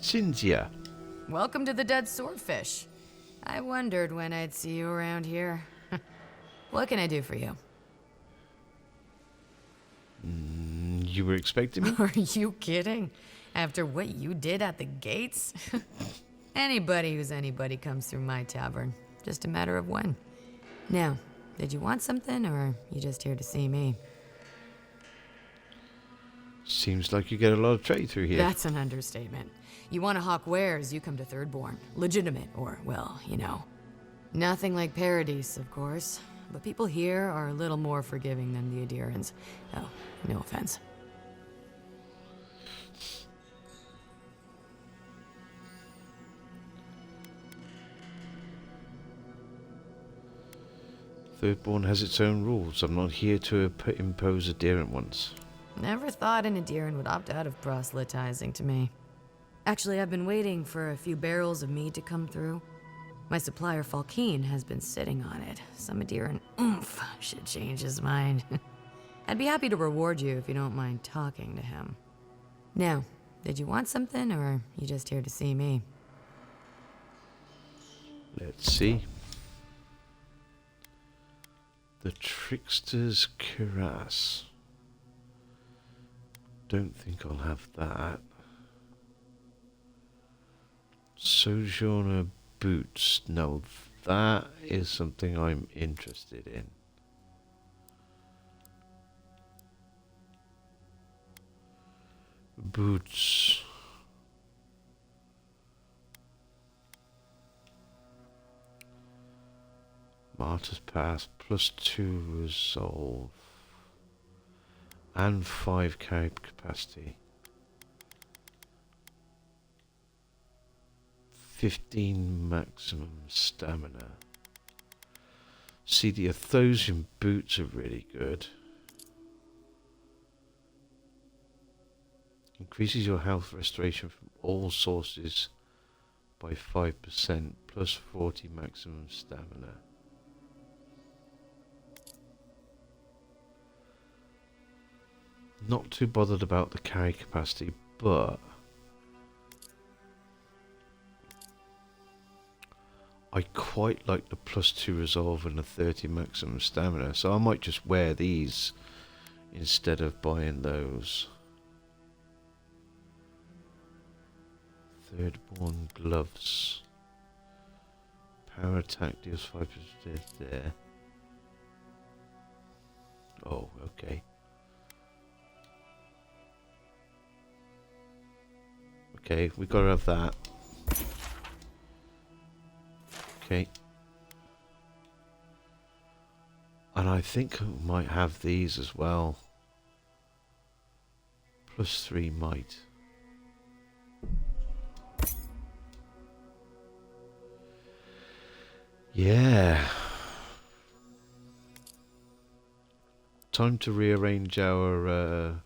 Cynthia. Welcome to the Dead Swordfish. I wondered when I'd see you around here. What can I do for you? You were expecting me? Are you kidding? After what you did at the gates? Anybody who's anybody comes through my tavern. Just a matter of when. Now, did you want something, or are you just here to see me? Seems like you get a lot of trade through here. That's an understatement. You want to hawk wares, you come to Thirdborn. Legitimate, or, well, you know. Nothing like Paradise, of course. But people here are a little more forgiving than the Adirans. Oh, no offense. Thirdborn has its own rules. I'm not here to impose adherent ones. Never thought an Adiran would opt out of proselytizing to me. Actually, I've been waiting for a few barrels of mead to come through. My supplier, Falkeen, has been sitting on it. Some Adiran oomph should change his mind. I'd be happy to reward you if you don't mind talking to him. Now, did you want something, or are you just here to see me? Let's see. The Trickster's Cuirass. Don't think I'll have that. Sojourner Boots. No, that is something I'm interested in. Boots. Martyr's Path, +2 resolve. And 5 carry capacity. 15 maximum stamina. See, the Athosian boots are really good. Increases your health restoration from all sources by 5%, plus 40 maximum stamina. Not too bothered about the carry capacity, but I quite like the +2 resolve and the 30 maximum stamina, so I might just wear these instead of buying those. Thirdborn gloves. Power attack deals 5% there. Oh, okay. Okay, we gotta have that. Okay. And I think I might have these as well. +3 might. Yeah. Time to rearrange our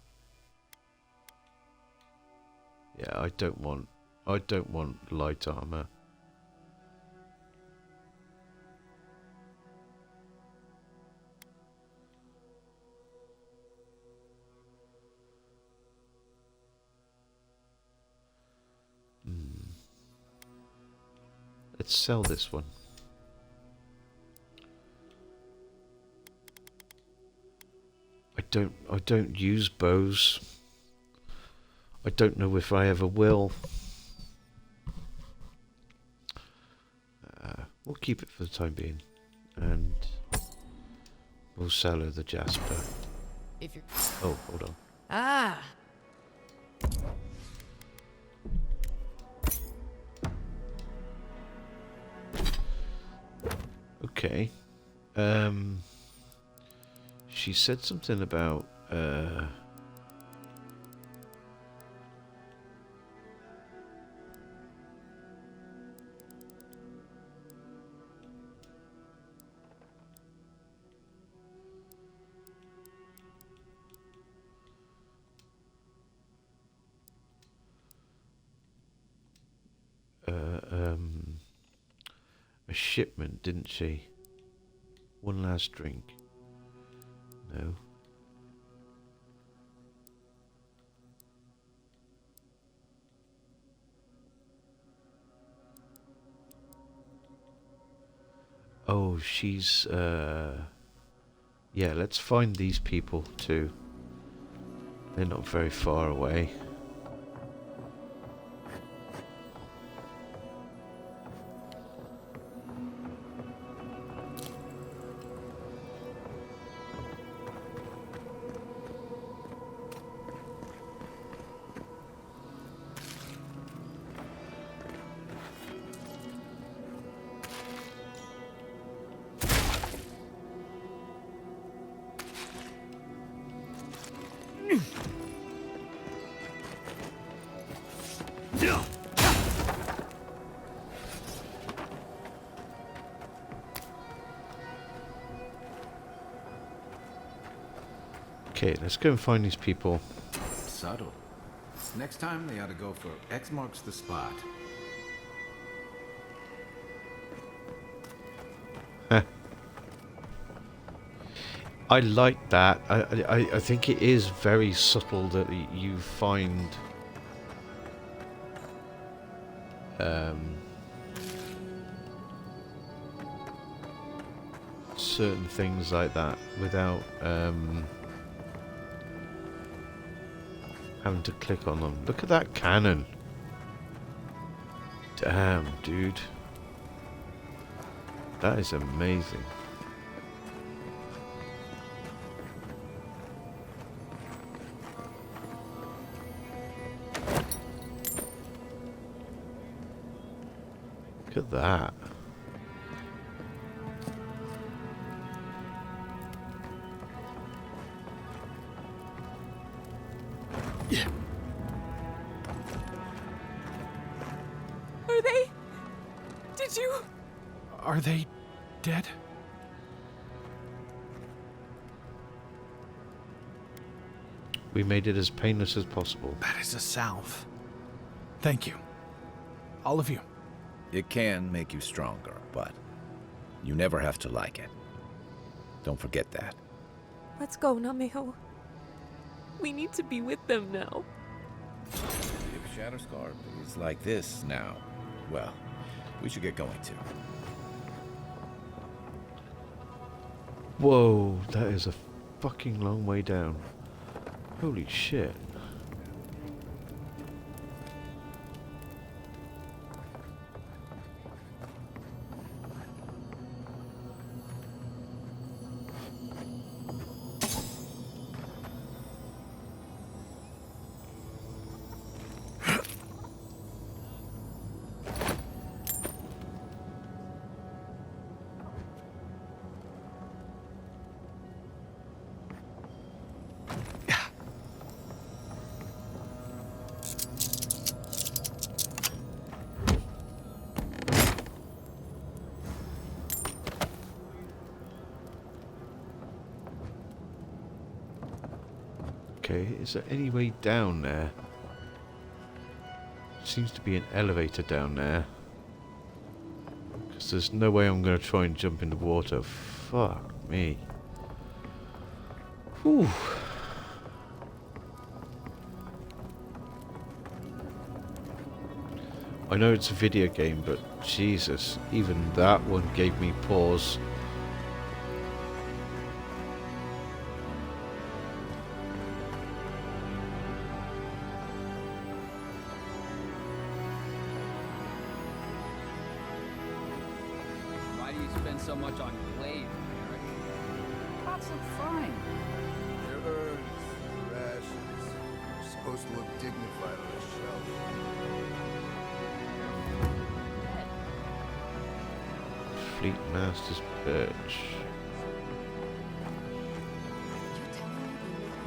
yeah, I don't want light armor. Let's sell this one. I don't use bows. I don't know if I ever will. We'll keep it for the time being, and we'll sell her the Jasper. If you're... Oh, hold on. Ah! Okay. she said something about a shipment, didn't she? One last drink. No. Oh, she's yeah, let's find these people too. They're not very far away. Okay, let's go and find these people. Subtle. Next time they ought to go for X marks the spot. I like that. I think it is very subtle that you find certain things like that without having to click on them. Look at that cannon. Damn, dude. That is amazing. Look at that. Are they? Did you? Are they dead? We made it as painless as possible. That is a salve. Thank you. All of you. It can make you stronger, but you never have to like it. Don't forget that. Let's go, Nameho. We need to be with them now. If Shatterscar is like this now, well, we should get going too. Whoa, that is a fucking long way down. Holy shit. Okay, is there any way down there? Seems to be an elevator down there. Because there's no way I'm going to try and jump in the water. Fuck me. Whew. I know it's a video game, but Jesus, even that one gave me pause. Why do you spend so much on clay, Eric? Lots of fine. Their urns, their ashes. They're supposed to look dignified on a shelf. Fleet Master's Perch.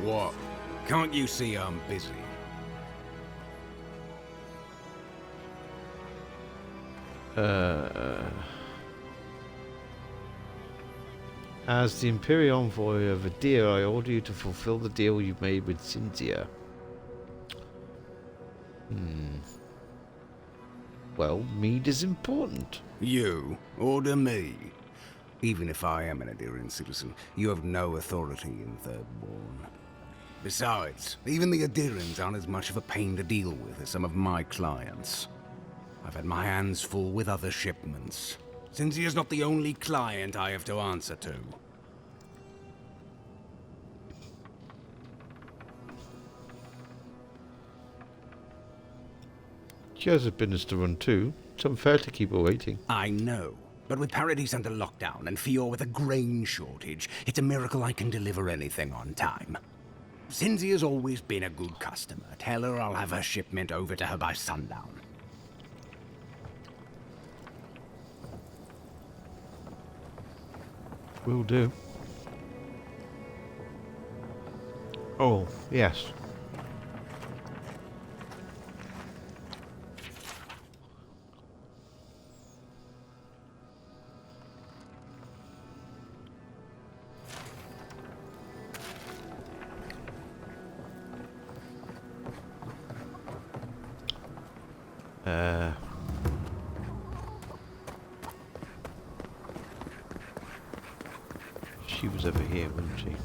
What? Can't you see I'm busy? As the Imperial Envoy of Adir, I order you to fulfill the deal you made with Cynthia. Well, mead is important. You order me? Even if I am an Adirian citizen, you have no authority in Thirdborn. Besides, even the Adirians aren't as much of a pain to deal with as some of my clients. I've had my hands full with other shipments. Cynthia's not the only client I have to answer to. She has a business to run too. It's unfair to keep her waiting. I know, but with Paradise under lockdown and Fior with a grain shortage, it's a miracle I can deliver anything on time. Cynthia's always been a good customer. Tell her I'll have her shipment over to her by sundown. Will do. Oh, yes. She was over here, wasn't she?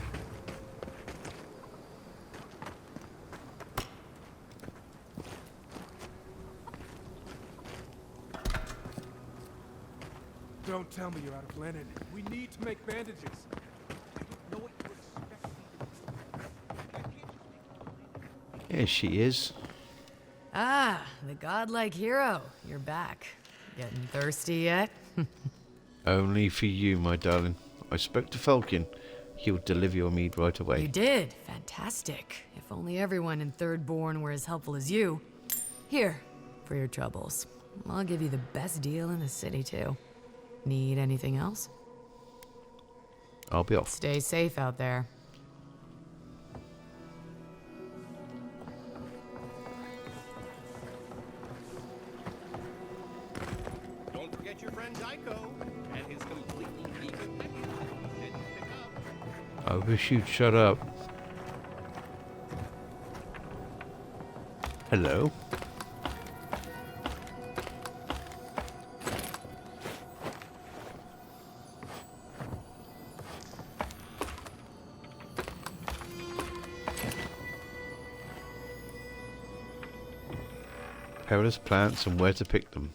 Don't tell me you're out of linen. We need to make bandages. I don't know what you expect. Here she is. Ah, the godlike hero. You're back. Getting thirsty yet? Only for you, my darling. I spoke to Falcon. He'll deliver your mead right away. You did. Fantastic. If only everyone in Thirdborn were as helpful as you. Here, for your troubles. I'll give you the best deal in the city, too. Need anything else? I'll be off. Stay safe out there. Don't forget your friend Dyko and his completely vegan pet. Didn't pick up. I wish you'd shut up. Hello? Perilous plants and where to pick them.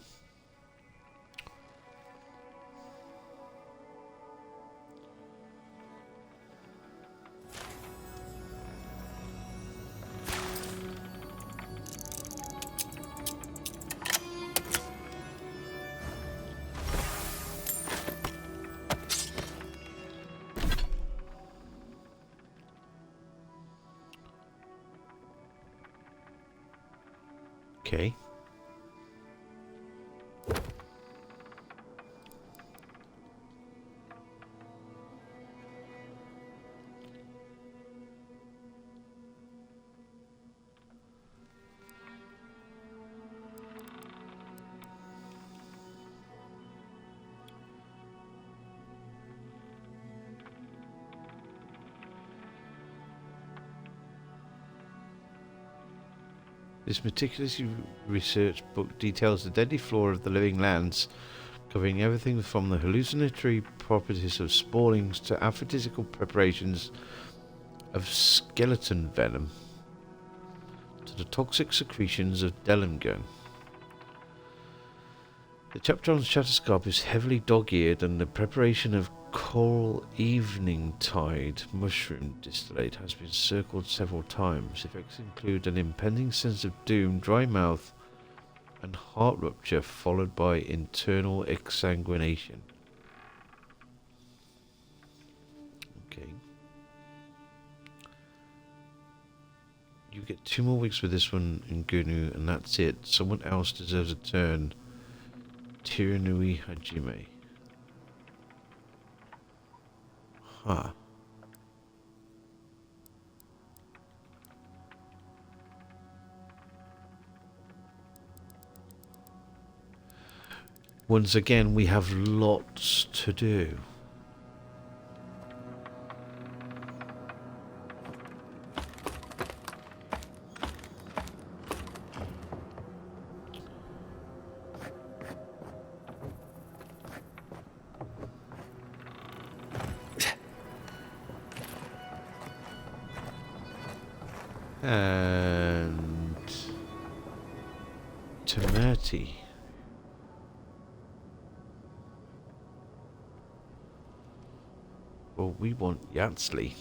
Okay. This meticulously researched book details the deadly flora of the living lands, covering everything from the hallucinatory properties of spawlings to aphrodisiacal preparations of skeleton venom to the toxic secretions of Delimgun. The chapter on Shatterscarp is heavily dog-eared, and the preparation of coral evening tide mushroom distillate has been circled several times. Effects include an impending sense of doom, dry mouth, and heart rupture, followed by internal exsanguination. Okay. You get 2 more weeks with this one in Gunu, and that's it. Someone else deserves a turn. Tiranui Hajime. Huh. Once again, we have lots to do. And Temerty. Well, we want Yatsley.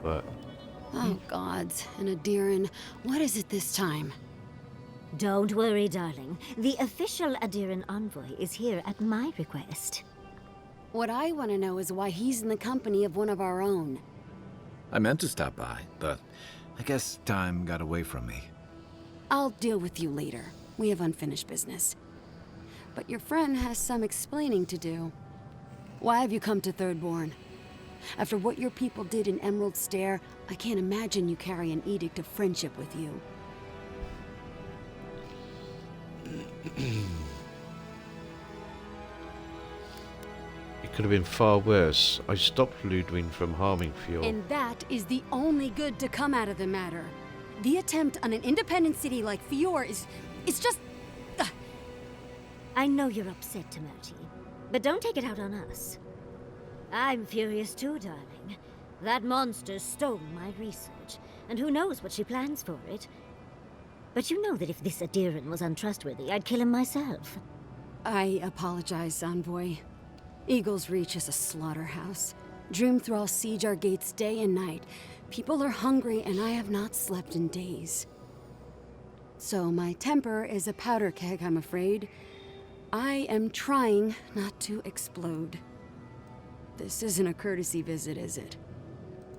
But Oh, gods. And Adiran, what is it this time? Don't worry, darling. The official Adiran envoy is here at my request. What I want to know is why he's in the company of one of our own. I meant to stop by, but I guess time got away from me. I'll deal with you later. We have unfinished business. But your friend has some explaining to do. Why have you come to Thirdborn? After what your people did in Emerald Stair, I can't imagine you carry an edict of friendship with you. it could have been far worse. I stopped Ludwig from harming Fjord. And that is the only good to come out of the matter. The attempt on an independent city like Fior it's just... I know you're upset, Temerty, but don't take it out on us. I'm furious too, darling. That monster stole my research, and who knows what she plans for it. But you know that if this Adiran was untrustworthy, I'd kill him myself. I apologize, Envoy. Eagle's Reach is a slaughterhouse. Dreamthrall siege our gates day and night. People are hungry, and I have not slept in days. So my temper is a powder keg, I'm afraid. I am trying not to explode. This isn't a courtesy visit, is it?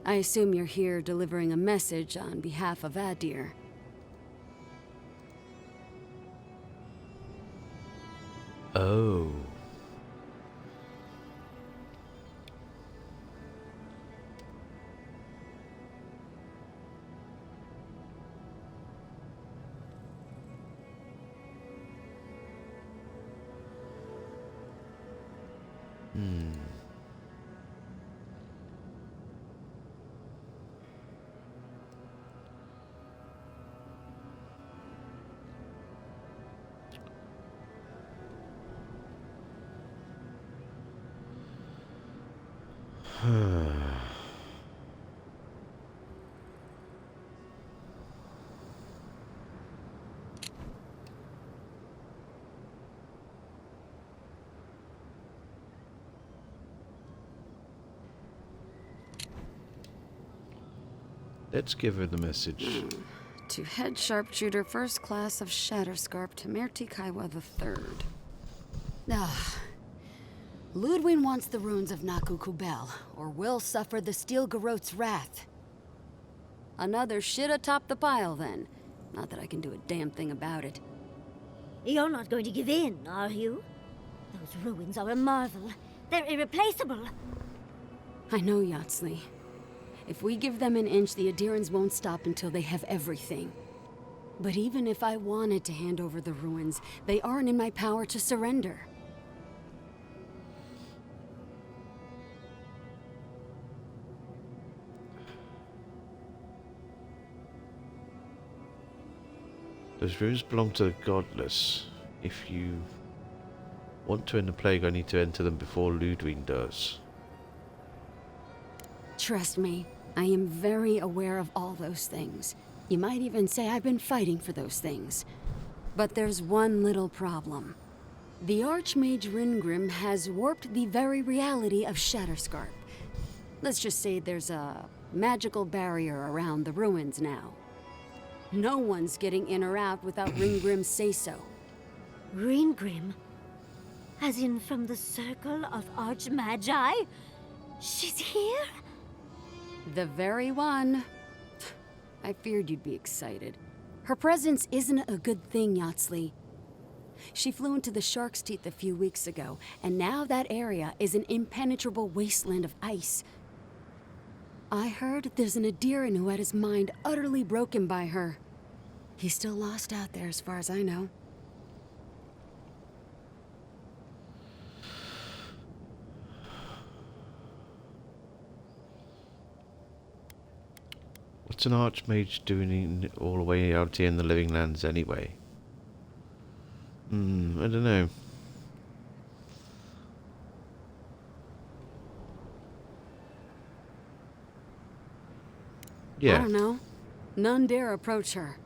I assume you're here delivering a message on behalf of Adir. Oh. Let's give her the message. To Head Sharpshooter, First Class of Shatterscarp, Temerty Kaiwa III. Ludwig wants the ruins of Naku Kubel, or will suffer the Steel Garrote's wrath. Another shit atop the pile, then. Not that I can do a damn thing about it. You're not going to give in, are you? Those ruins are a marvel. They're irreplaceable. I know, Yatsley. If we give them an inch, the Adirans won't stop until they have everything. But even if I wanted to hand over the ruins, they aren't in my power to surrender. Those ruins belong to the godless. If you want to end the plague, I need to enter them before Ludwig does. Trust me, I am very aware of all those things. You might even say I've been fighting for those things. But there's one little problem. The Archmage Ringrim has warped the very reality of Shatterscarp. Let's just say there's a magical barrier around the ruins now. No one's getting in or out without Ringgrim's say-so. Ringgrim? As in from the Circle of Archmagi? She's here? The very one. I feared you'd be excited. Her presence isn't a good thing, Yatsley. She flew into the Shark's Teeth a few weeks ago, and now that area is an impenetrable wasteland of ice. I heard there's an Adiran who had his mind utterly broken by her. He's still lost out there as far as I know. What's an archmage doing all the way out here in the Living Lands anyway? I don't know. I don't know. None dare approach her.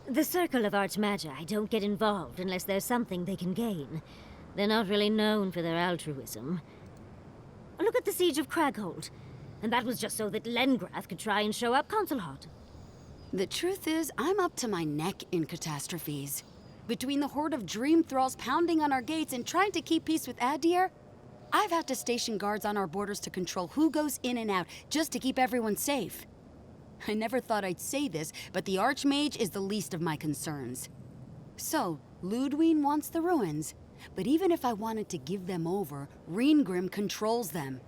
The Circle of Archmagi don't get involved unless there's something they can gain. They're not really known for their altruism. Look at the Siege of Craghold. And that was just so that Lengrath could try and show up Consulhot. The truth is, I'm up to my neck in catastrophes. Between the horde of dream thralls pounding on our gates and trying to keep peace with Adir, I've had to station guards on our borders to control who goes in and out, just to keep everyone safe. I never thought I'd say this, but the Archmage is the least of my concerns. So, Ludwine wants the ruins, but even if I wanted to give them over, Reengrim controls them.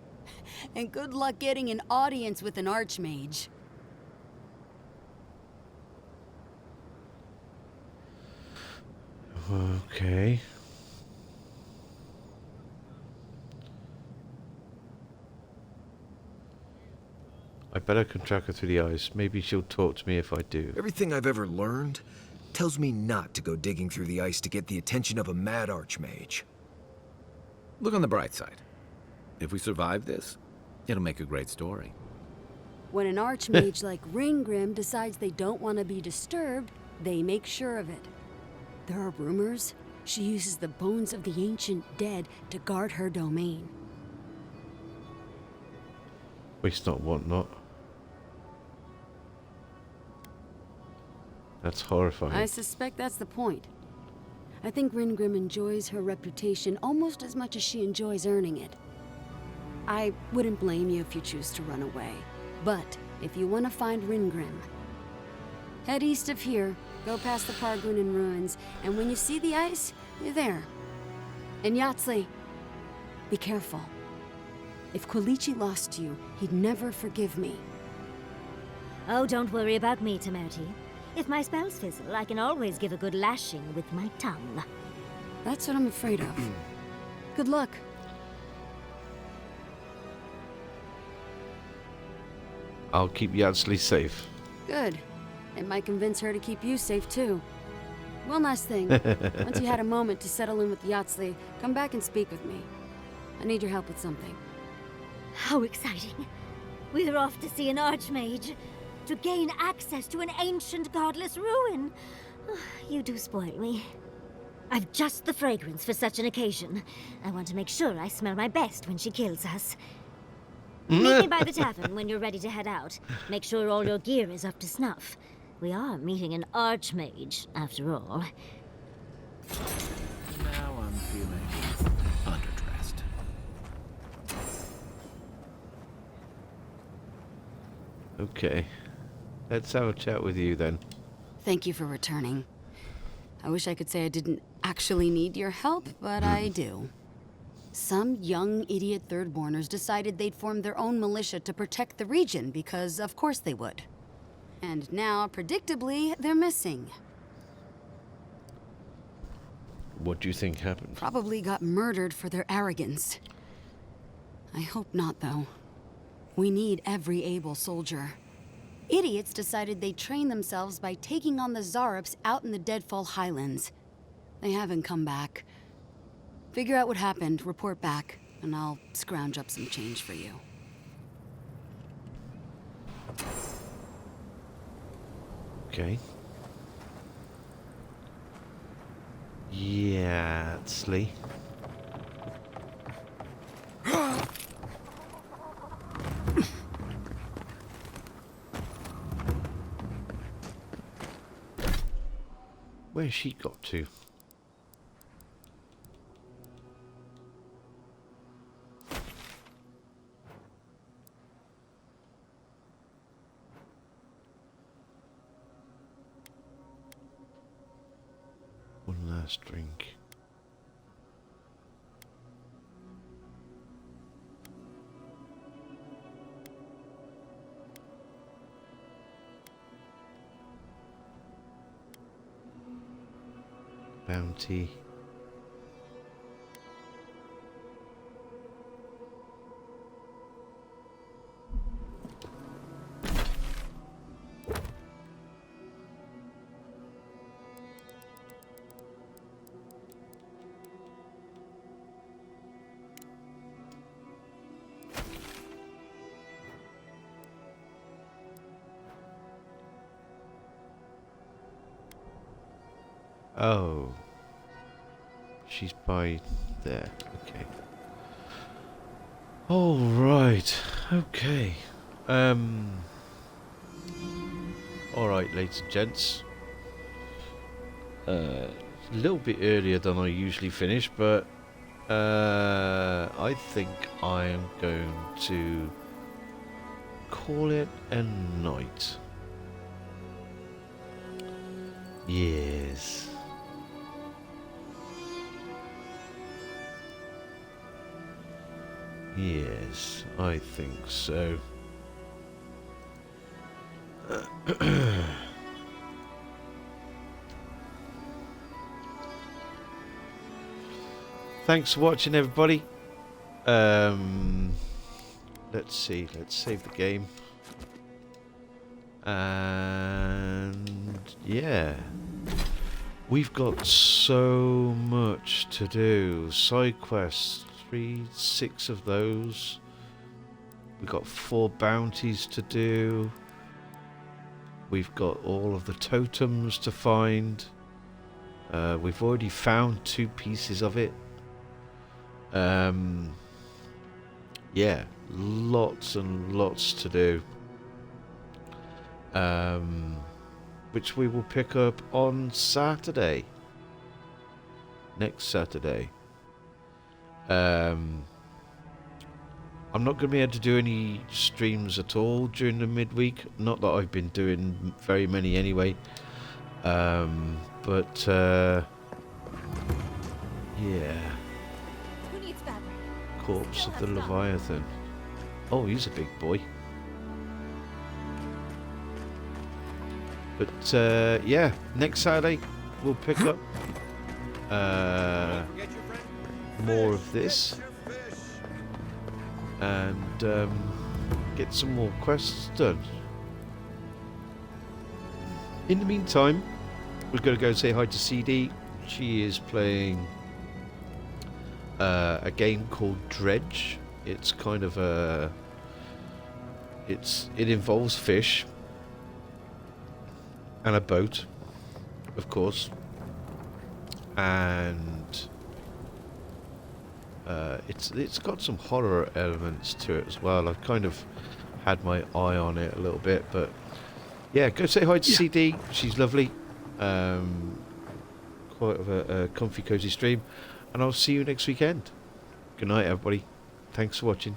And good luck getting an audience with an Archmage. Okay. I better contract her through the eyes. Maybe she'll talk to me if I do. Everything I've ever learned tells me not to go digging through the ice to get the attention of a mad archmage. Look on the bright side. If we survive this, it'll make a great story. When an Archmage like Reengrim decides they don't want to be disturbed, they make sure of it. There are rumors she uses the bones of the ancient dead to guard her domain. Waste not, want not. That's horrifying. I suspect that's the point. I think Reengrim enjoys her reputation almost as much as she enjoys earning it. I wouldn't blame you if you choose to run away. But if you want to find Reengrim, head east of here, go past the Pargunan ruins, and when you see the ice, you're there. And Yatsley, be careful. If Quilichi lost you, he'd never forgive me. Oh, don't worry about me, Temerity. If my spells fizzle, I can always give a good lashing with my tongue. That's what I'm afraid of. Good luck. I'll keep Yadsley safe. Good. It might convince her to keep you safe, too. One last thing. Once you had a moment to settle in with Yatsley, come back and speak with me. I need your help with something. How exciting. We're off to see an Archmage. To gain access to an ancient godless ruin. You do spoil me. I've just the fragrance for such an occasion. I want to make sure I smell my best when she kills us. Meet me by the tavern when you're ready to head out. Make sure all your gear is up to snuff. We are meeting an Archmage, after all. Now I'm feeling underdressed. Okay. Let's have a chat with you then. Thank you for returning. I wish I could say I didn't actually need your help, but I do. Some young idiot thirdborners decided they'd form their own militia to protect the region because of course they would. And now, predictably, they're missing. What do you think happened? Probably got murdered for their arrogance. I hope not, though. We need every able soldier. Idiots decided they'd train themselves by taking on the Zarops out in the Deadfall Highlands. They haven't come back. Figure out what happened, report back, and I'll scrounge up some change for you. Okay. Yatsley. Where's she got to? One last drink. Bounty. Oh. She's by there. Okay. All right. Okay. All right, ladies and gents. A little bit earlier than I usually finish, but I think I am going to call it a night. Yes. Yes, I think so. Thanks for watching, everybody. Let's see. Let's save the game. And yeah, we've got so much to do. Side quests, 6 of those. We've got 4 bounties to do. We've got all of the totems to find. We've already found 2 pieces of it. Yeah, lots and lots to do. Which we will pick up on Saturday. Next Saturday. I'm not going to be able to do any streams at all during the midweek. Not that I've been doing very many anyway. But yeah. Who needs fabric? Corpse of the Leviathan. Oh, he's a big boy. But yeah, next Saturday we'll pick up more of this and get some more quests done. In the meantime, we're going to go say hi to CD. She is playing a game called Dredge. It's kind of a... It involves fish and a boat, of course, and it's got some horror elements to it as well. I've kind of had my eye on it a little bit, but yeah, go say hi to CD. She's lovely. Quite of a comfy, cozy stream, and I'll see you next weekend. Good night, everybody. Thanks for watching.